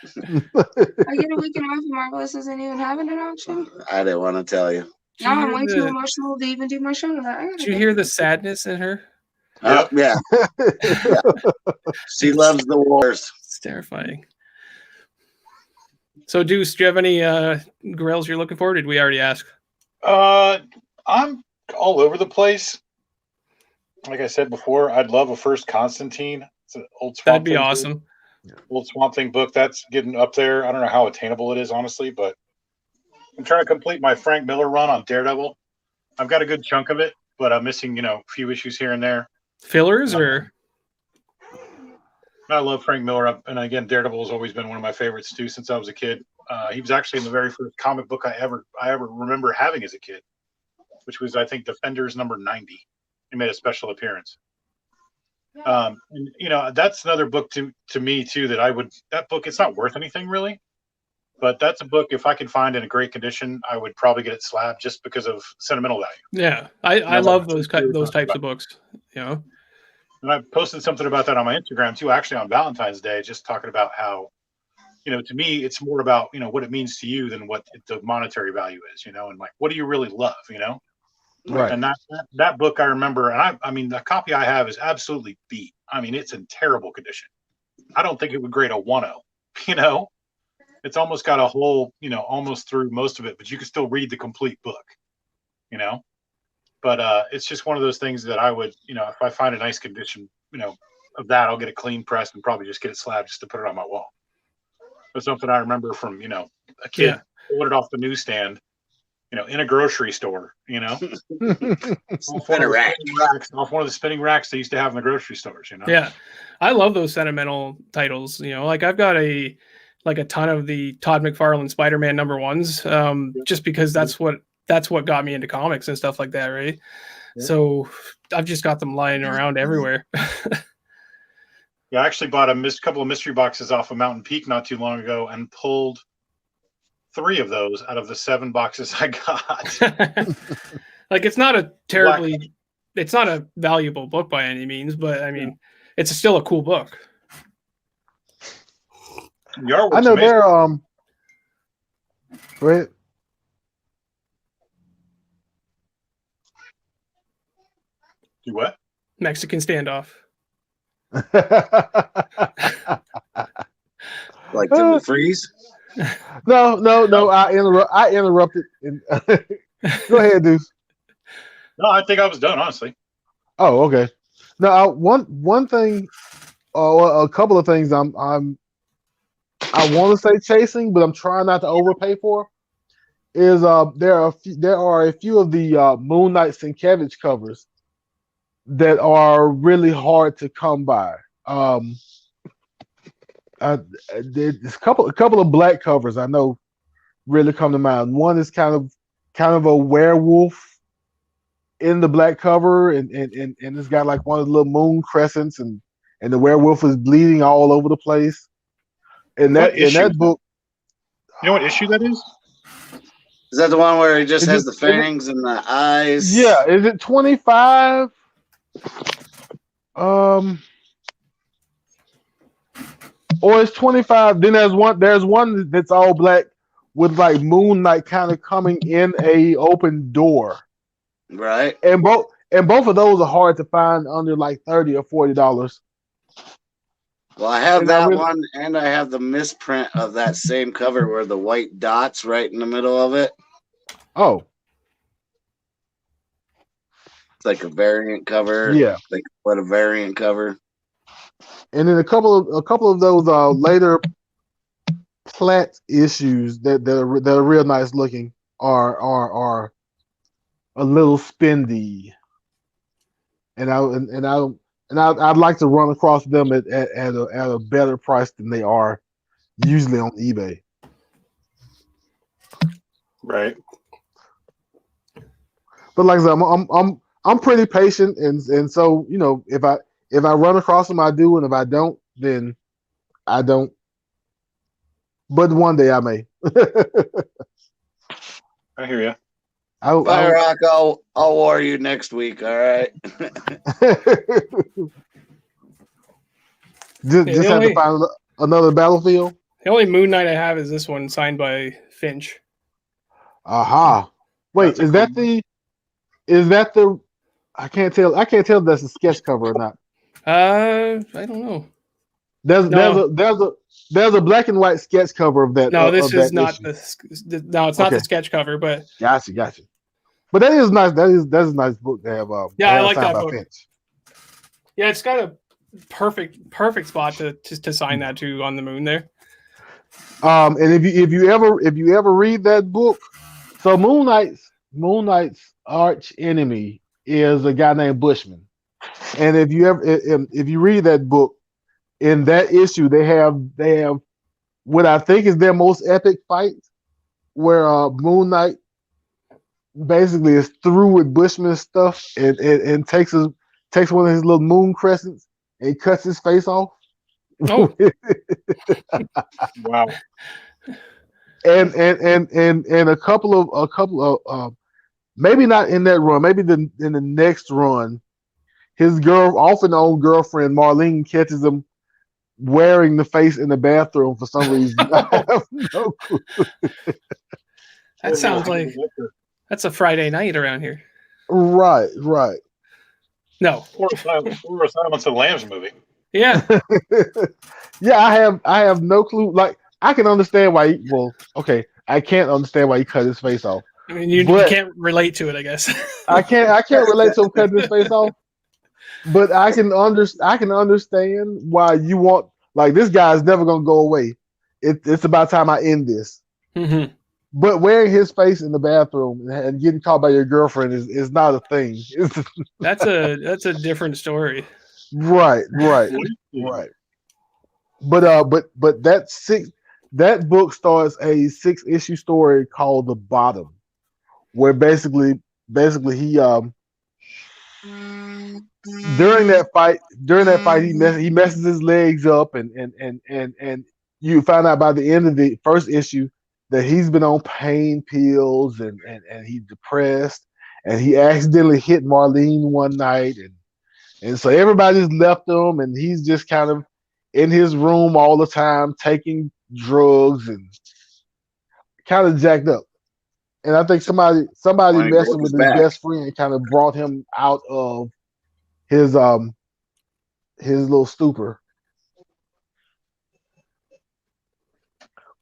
I get a weekend off and Marvelous isn't even having an auction? I didn't want to tell you. Did you No, I'm hear way the- too emotional to even do my show tonight. Did you hear the sadness in her? Yeah. She loves the wars. It's terrifying. So, Deuce, do you have any grails you're looking for? Did we already ask? I'm all over the place. Like I said before, I'd love a first Constantine. It's an old Swamp That'd be Thing awesome. book. Old Swamp Thing book. That's getting up there. I don't know how attainable it is, honestly, but I'm trying to complete my Frank Miller run on Daredevil. I've got a good chunk of it, but I'm missing, a few issues here and there. Fillers or? I love Frank Miller, and again, Daredevil has always been one of my favorites too since I was a kid. He was actually in the very first comic book I ever remember having as a kid, which was, I think, Defenders number 90. He made a special appearance. And that's another book to me too that book, it's not worth anything really, but that's a book, if I could find in a great condition, I would probably get it slabbed just because of sentimental value. Yeah, I love those types of books. And I posted something about that on my Instagram too, actually on Valentine's Day, just talking about how, to me, it's more about, what it means to you than what the monetary value is, and like, what do you really love, Right. And that book I remember, and I mean, the copy I have is absolutely beat. I mean, it's in terrible condition. I don't think it would grade a 1.0, It's almost got a hole, almost through most of it, but you can still read the complete book, But it's just one of those things that I would, if I find a nice condition, of that, I'll get it clean pressed and probably just get it slabbed just to put it on my wall. It's something I remember from, a kid ordered off the newsstand, in a grocery store, off one of the spinning racks they used to have in the grocery stores, Yeah, I love those sentimental titles. Like I've got a ton of the Todd McFarlane Spider-Man #1s, just because that's what got me into comics and stuff like that, right? Yeah. So I've just got them lying around everywhere. Yeah, I actually bought a couple of mystery boxes off of Mountain Peak not too long ago and pulled 3 of those out of the 7 boxes I got. Like, it's not a valuable book by any means, but I mean, it's still a cool book. I know they're go ahead. Do what? Mexican standoff. Like Timothy Freeze? No. I interrupted. Go ahead, Deuce. No, I think I was done, honestly. Oh, okay. Now, one thing, a couple of things I want to say chasing, but I'm trying not to overpay for. Is there are a few of the Moon Knight Sienkiewicz covers that are really hard to come by. There's a couple of black covers I know really come to mind. One is kind of a werewolf in the black cover, and it's got like one of the little moon crescents, and the werewolf is bleeding all over the place. And that book, you know what issue that is? Is that the one where he just has the fangs and the eyes? Yeah, is it 25? Or it's 25. Then there's one that's all black with like Moon Knight kind of coming in a open door. Right. And both of those are hard to find under like $30 or $40. Well, I have that one, and I have the misprint of that same cover where the white dots right in the middle of it. Oh. It's like a variant cover. Yeah. Like what a variant cover. And then a couple of those later Platt issues that are real nice looking are a little spendy. And I'd like to run across them at a better price than they are usually on eBay. Right. But like I said, I'm pretty patient, and so if I run across them, I do, and if I don't, then I don't. But one day I may. I hear you. Fire Rock, I'll war you next week. All right. just have to find another Battlefield. The only Moon Knight I have is this one, signed by Finch. Aha! Wait, is that the? I can't tell if that's a sketch cover or not. I don't know. There's a black and white sketch cover of that. No, this is that not issue. it's not the sketch cover, but Gotcha. But that is nice. That's a nice book to have. Yeah, I have like signed that by book. Finch. Yeah, it's got a perfect spot to sign that to on the moon there. And if you ever read that book, so Moon Knight's arch enemy is a guy named Bushman, and if you read that book, in that issue they have what I think is their most epic fight, where Moon Knight basically is through with Bushman's stuff and takes one of his little moon crescents and cuts his face off. Oh. Wow. And a couple of maybe not in that run, maybe in the next run, his often old girlfriend Marlene catches him wearing the face in the bathroom for some reason. I have no clue. That sounds like that's a Friday night around here. Right. No. Or a Silence of the Lambs movie. Yeah. Yeah, I have no clue. Like, I can understand why. I can't understand why he cut his face off. I mean, you can't relate to it, I guess. I can't relate to him cutting his face off. But I can understand why you want, like, this guy's never gonna go away. It's about time I end this. Mm-hmm. But wearing his face in the bathroom and getting caught by your girlfriend is not a thing. That's a different story. Right. But that book starts a 6-issue story called The Bottom, where basically he during that fight he messes his legs up and you find out by the end of the first issue that he's been on pain pills and he's depressed, and he accidentally hit Marlene one night, and so everybody's left him, and he's just kind of in his room all the time taking drugs and kind of jacked up. And I think somebody messing with his best friend kind of brought him out of his little stupor.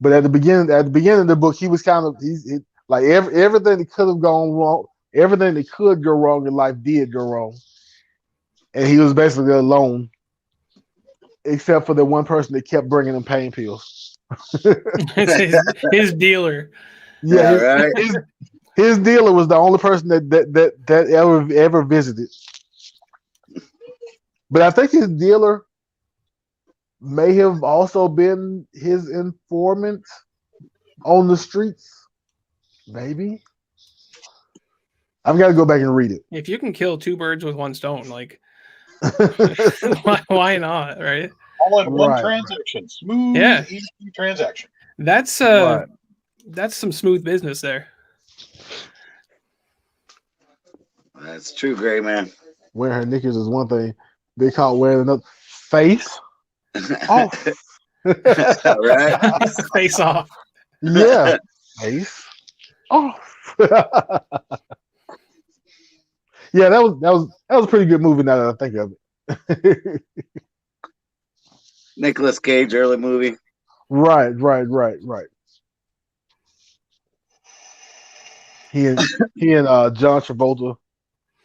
But at the beginning of the book, he was kind of like everything that could have gone wrong, everything that could go wrong in life did go wrong, and he was basically alone, except for the one person that kept bringing him pain pills. his dealer. Yeah, right. His dealer was the only person that ever visited. But I think his dealer may have also been his informant on the streets. Maybe. I've got to go back and read it. If you can kill two birds with one stone, like why not, right? All in one transaction. Smooth, easy transaction. That's some smooth business there. That's true, Gray Man. Wearing her knickers is one thing. They caught wearing another face. Oh. Right? Face off. Yeah. Face. Oh. Yeah, that was a pretty good movie now that I think of it. Nicolas Cage early movie. Right. He and John Travolta.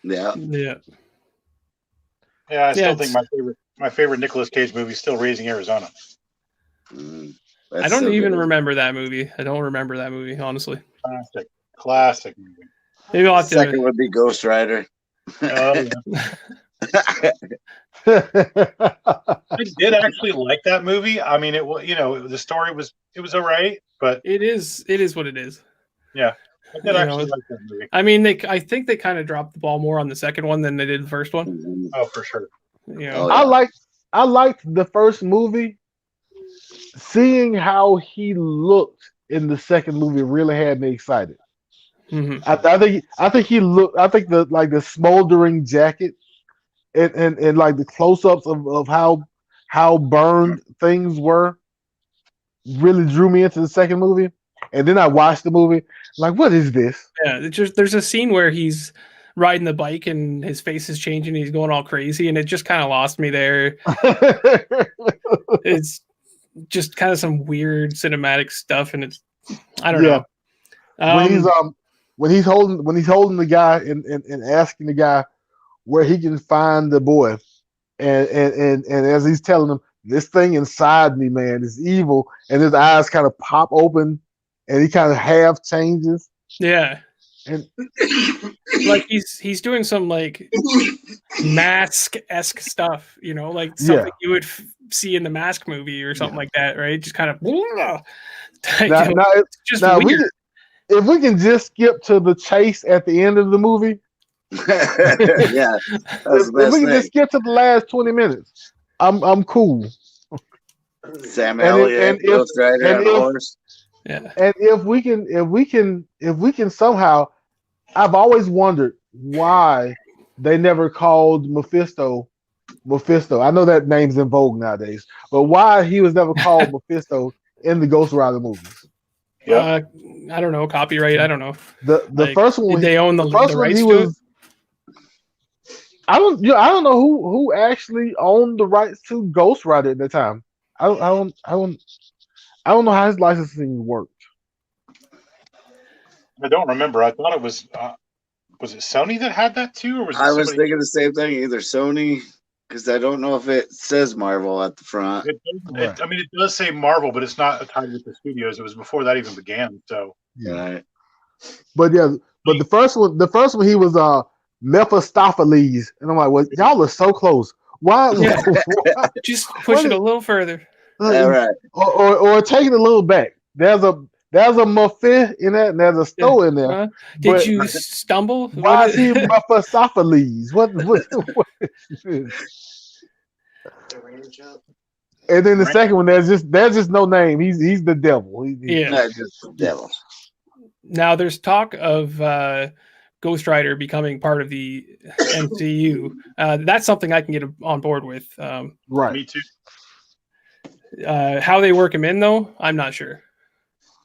Yeah. I still think my favorite Nicolas Cage movie is still Raising Arizona. I don't even remember that movie. I don't remember that movie, honestly. Classic movie. Maybe I'll have to. Second would be Ghost Rider. Oh, yeah. I did actually like that movie. I mean, the story was all right, but it is what it is. Yeah, I did actually like that movie. I mean, I think they kind of dropped the ball more on the second one than they did the first one. Oh, for sure. I liked the first movie. Seeing how he looked in the second movie really had me excited. Mm-hmm. I think he looked. I think the smoldering jacket and like the close-ups of how burned things were really drew me into the second movie. And then I watched the movie, like, what is this? Yeah, there's a scene where he's riding the bike and his face is changing. He's going all crazy, and it just kind of lost me there. It's just kind of some weird cinematic stuff, and I don't know. when he's holding the guy and asking the guy where he can find the boy, and as he's telling him, this thing inside me, man, is evil, and his eyes kind of pop open, and he kind of half changes. Yeah. And like he's doing some like Mask-esque stuff, you know, like something you would see in the Mask movie or something like that, right? Just kind of just weird. If we can just skip to the chase at the end of the movie, yeah, if we can just skip to the last 20 minutes, I'm cool. Sam Elliott, Ghost Rider on the horse. Yeah, and if we can somehow, I've always wondered why they never called Mephisto. I know that name's in vogue nowadays, but why he was never called Mephisto in the Ghost Rider movies? I don't know, copyright. I don't know. The first one, they own the first rights one, to it. I don't know who actually owned the rights to Ghost Rider at the time. I don't know how his licensing worked. I don't remember. I thought it was it Sony that had that too, or was it I was thinking the same thing, either Sony, because I don't know if it says Marvel at the front. I mean, it does say Marvel, but it's not tied with the studios. It was before that even began. So yeah, but the first one he was Mephistopheles, and I'm like, well, y'all are so close. Why? Just push it a little further. All right, or take it a little back. There's a Muffin in that, and there's a Stowe in there. Did you stumble? Why is he Mephistopheles? What? And then the second one, there's just no name. He's the devil. Yeah, just the devil. Now there's talk of Ghost Rider becoming part of the MCU. That's something I can get on board with. Right. Me too. How they work him in, though, I'm not sure.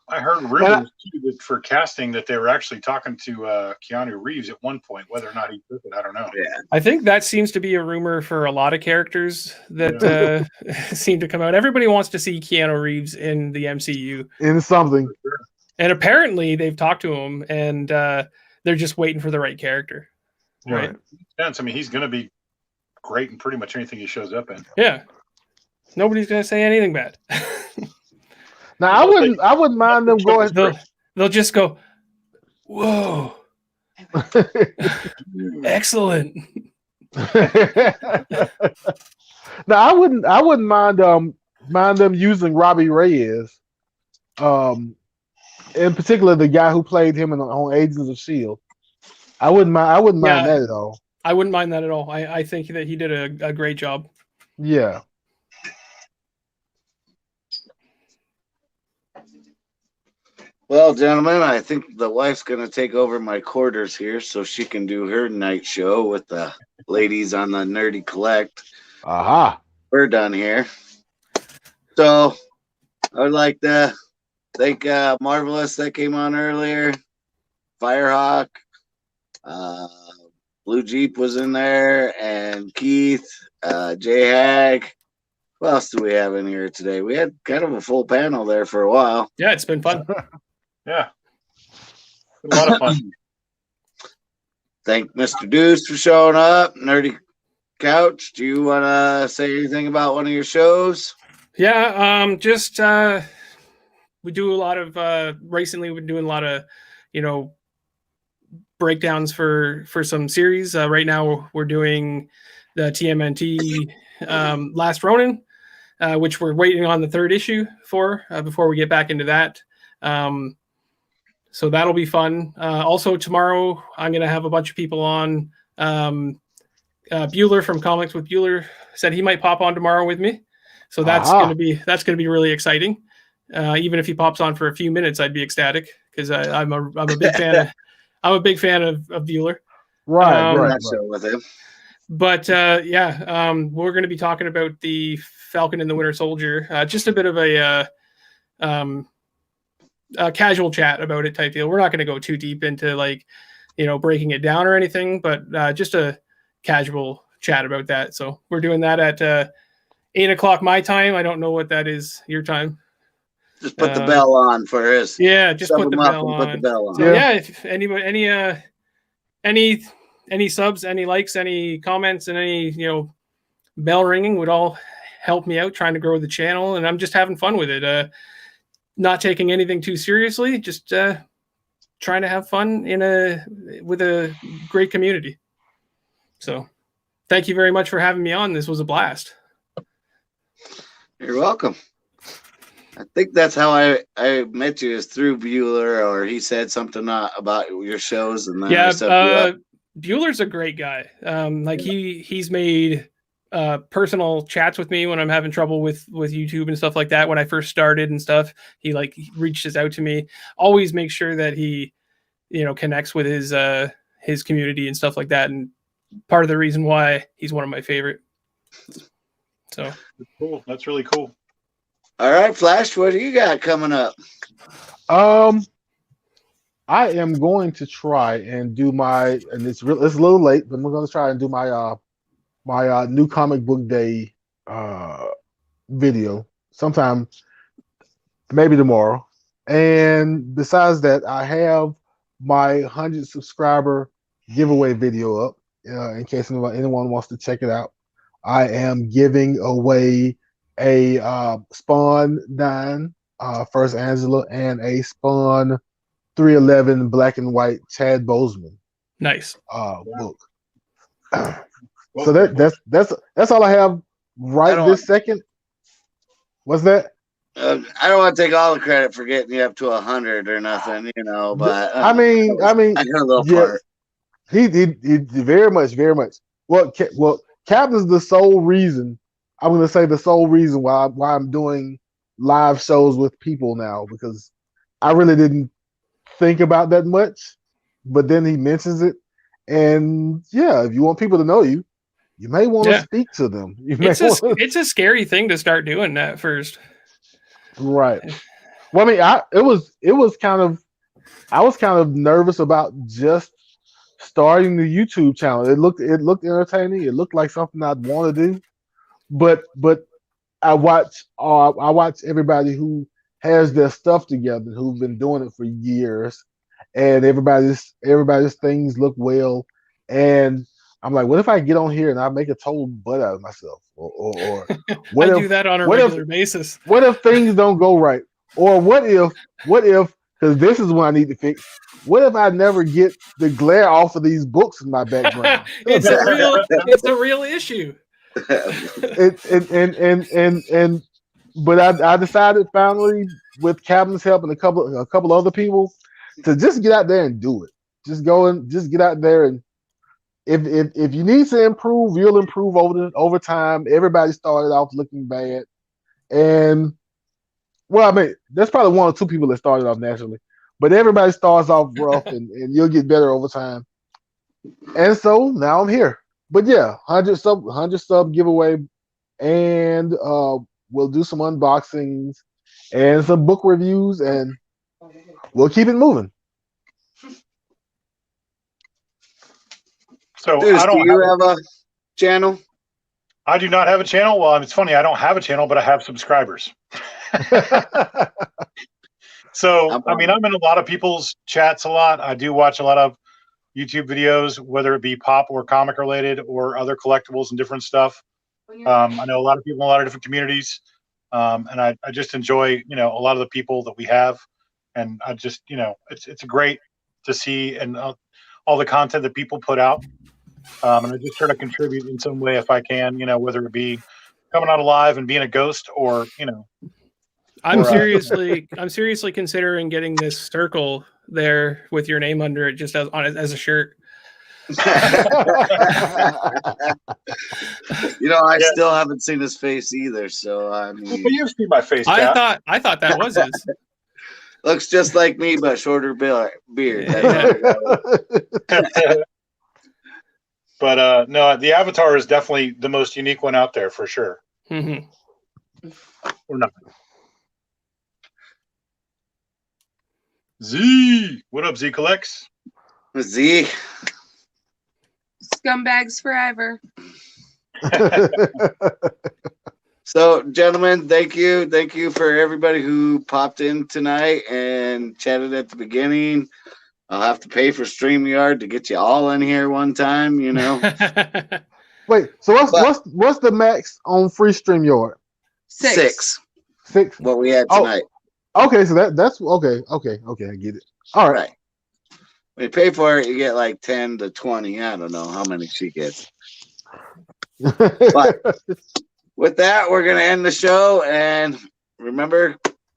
I heard rumors too that for casting that they were actually talking to Keanu Reeves at one point. Whether or not he took it, I don't know. Yeah, I think that seems to be a rumor for a lot of characters that seem to come out. Everybody wants to see Keanu Reeves in the MCU. In something. And apparently they've talked to him, and they're just waiting for the right character. Right. I mean, he's going to be great in pretty much anything he shows up in. Yeah. Nobody's going to say anything bad. Now, I wouldn't mind them going. They'll just go, whoa, excellent. Now, I wouldn't mind them using Robbie Reyes, in particular the guy who played him on Agents of S.H.I.E.L.D. I wouldn't mind that at all. I wouldn't mind that at all. I think that he did a great job. Yeah. Well, gentlemen, I think the wife's going to take over my quarters here so she can do her night show with the ladies on the Nerdy Collect. Aha. We're done here. So I would like to thank Marvelous that came on earlier, Firehawk, Blue Jeep was in there, and Keith, J Hag. What else do we have in here today? We had kind of a full panel there for a while. Yeah, it's been fun. Yeah. A lot of fun. Thank Mr. Deuce for showing up. Nerdy Couch, do you want to say anything about one of your shows? Yeah, just we do a lot of recently we've been doing a lot of, breakdowns for some series. Right now we're doing the TMNT Last Ronin, which we're waiting on the third issue for before we get back into that. So that'll be fun. Also tomorrow, I'm going to have a bunch of people on. Bueller from Comics with Bueller said he might pop on tomorrow with me. So that's going to be really exciting. Even if he pops on for a few minutes, I'd be ecstatic because I'm a big fan. I'm a big fan of Bueller. Right. With him. But we're going to be talking about the Falcon and the Winter Soldier. Just a bit of a casual chat about it type deal. We're not going to go too deep into breaking it down or anything, but just a casual chat about that. So we're doing that at 8:00 my time. I don't know what that is your time. Just put the bell on for his. Yeah, just Sub put the him up bell and on. put the bell on. So yeah, if anybody, any subs, any likes, any comments, and any bell ringing would all help me out trying to grow the channel, and I'm just having fun with it. Not taking anything too seriously, just trying to have fun with a great community. So thank you very much for having me on. This was a blast. You're welcome. I think that's how I met you, is through Bueller, or he said something about your shows, and then I set you up. Bueller's a great guy. Like he's made personal chats with me when I'm having trouble with YouTube and stuff like that. When I first started and stuff, he reaches out to me. Always makes sure that he connects with his community and stuff like that. And part of the reason why he's one of my favorite. So cool. That's really cool. All right, Flash, what do you got coming up? I am going to try and do and it's a little late, but I'm going to try and do my my new comic book day video sometime, maybe tomorrow. And besides that, I have my 100 subscriber giveaway video up in case anyone wants to check it out. I am giving away a Spawn 9 First Angela and a Spawn 311 black and white Chad Boseman. Nice book. So that's all I have this second. What's that? I don't want to take all the credit for getting you up to 100 or nothing, but I mean, I got a little part. He very much. Well, Captain's the sole reason. I'm going to say the sole reason why I'm doing live shows with people now, because I really didn't think about that much, but then he mentions it, and yeah, if you want people to know you, you may want to speak to them. It's a scary thing to start doing at first, right? Well, I mean, I was kind of nervous about just starting the YouTube channel. It looked entertaining. It looked like something I'd want to do, but I watch everybody who has their stuff together, who've been doing it for years, and everybody's things look well. And I'm like, what if I get on here and I make a total butt out of myself? Or what I do that on a regular basis. What if things don't go right? Or what if, because this is what I need to fix. What if I never get the glare off of these books in my background? It's a real issue. But I decided finally, with Captain's help and a couple other people, to just get out there and do it. Just get out there, and if you need to improve, you'll improve over time. Everybody started off looking bad, and well, I mean, there's probably one or two people that started off naturally, but everybody starts off rough, and you'll get better over time. And so now I'm here. But yeah, 100 sub giveaway, and we'll do some unboxings and some book reviews, and we'll keep it moving. So Deuce, do you have a channel? I do not have a channel. Well, it's funny, I don't have a channel, but I have subscribers. So, I mean, I'm in a lot of people's chats a lot. I do watch a lot of YouTube videos, whether it be pop or comic related or other collectibles and different stuff. I know a lot of people in a lot of different communities. And I just enjoy, a lot of the people that we have. And I just, it's great to see and all the content that people put out. And I just try to contribute in some way if I can, whether it be coming out alive and being a ghost or, I'm seriously considering getting this circle there with your name under it, just as a shirt. I still haven't seen his face either. So I mean, you've seen my face. I thought that was his. Looks just like me, but shorter beard. But no, the Avatar is definitely the most unique one out there for sure. Mm-hmm. Or not. Z, what up, Z Collects? Z. Scumbags forever. So, gentlemen, thank you. Thank you for everybody who popped in tonight and chatted at the beginning. I'll have to pay for StreamYard to get you all in here one time, you know. Wait, so what's the max on free StreamYard? 6. 6. What we had tonight. Okay, so that's okay, I get it. All right. When you pay for it, you get like 10 to 20. I don't know how many she gets. But with that, we're going to end the show. And remember,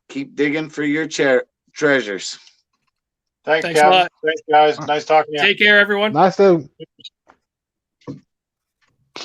keep digging for your treasures. Thanks, Thanks a Kevin. lot. Thanks, guys. Nice talking to you. Take care, everyone. Nice to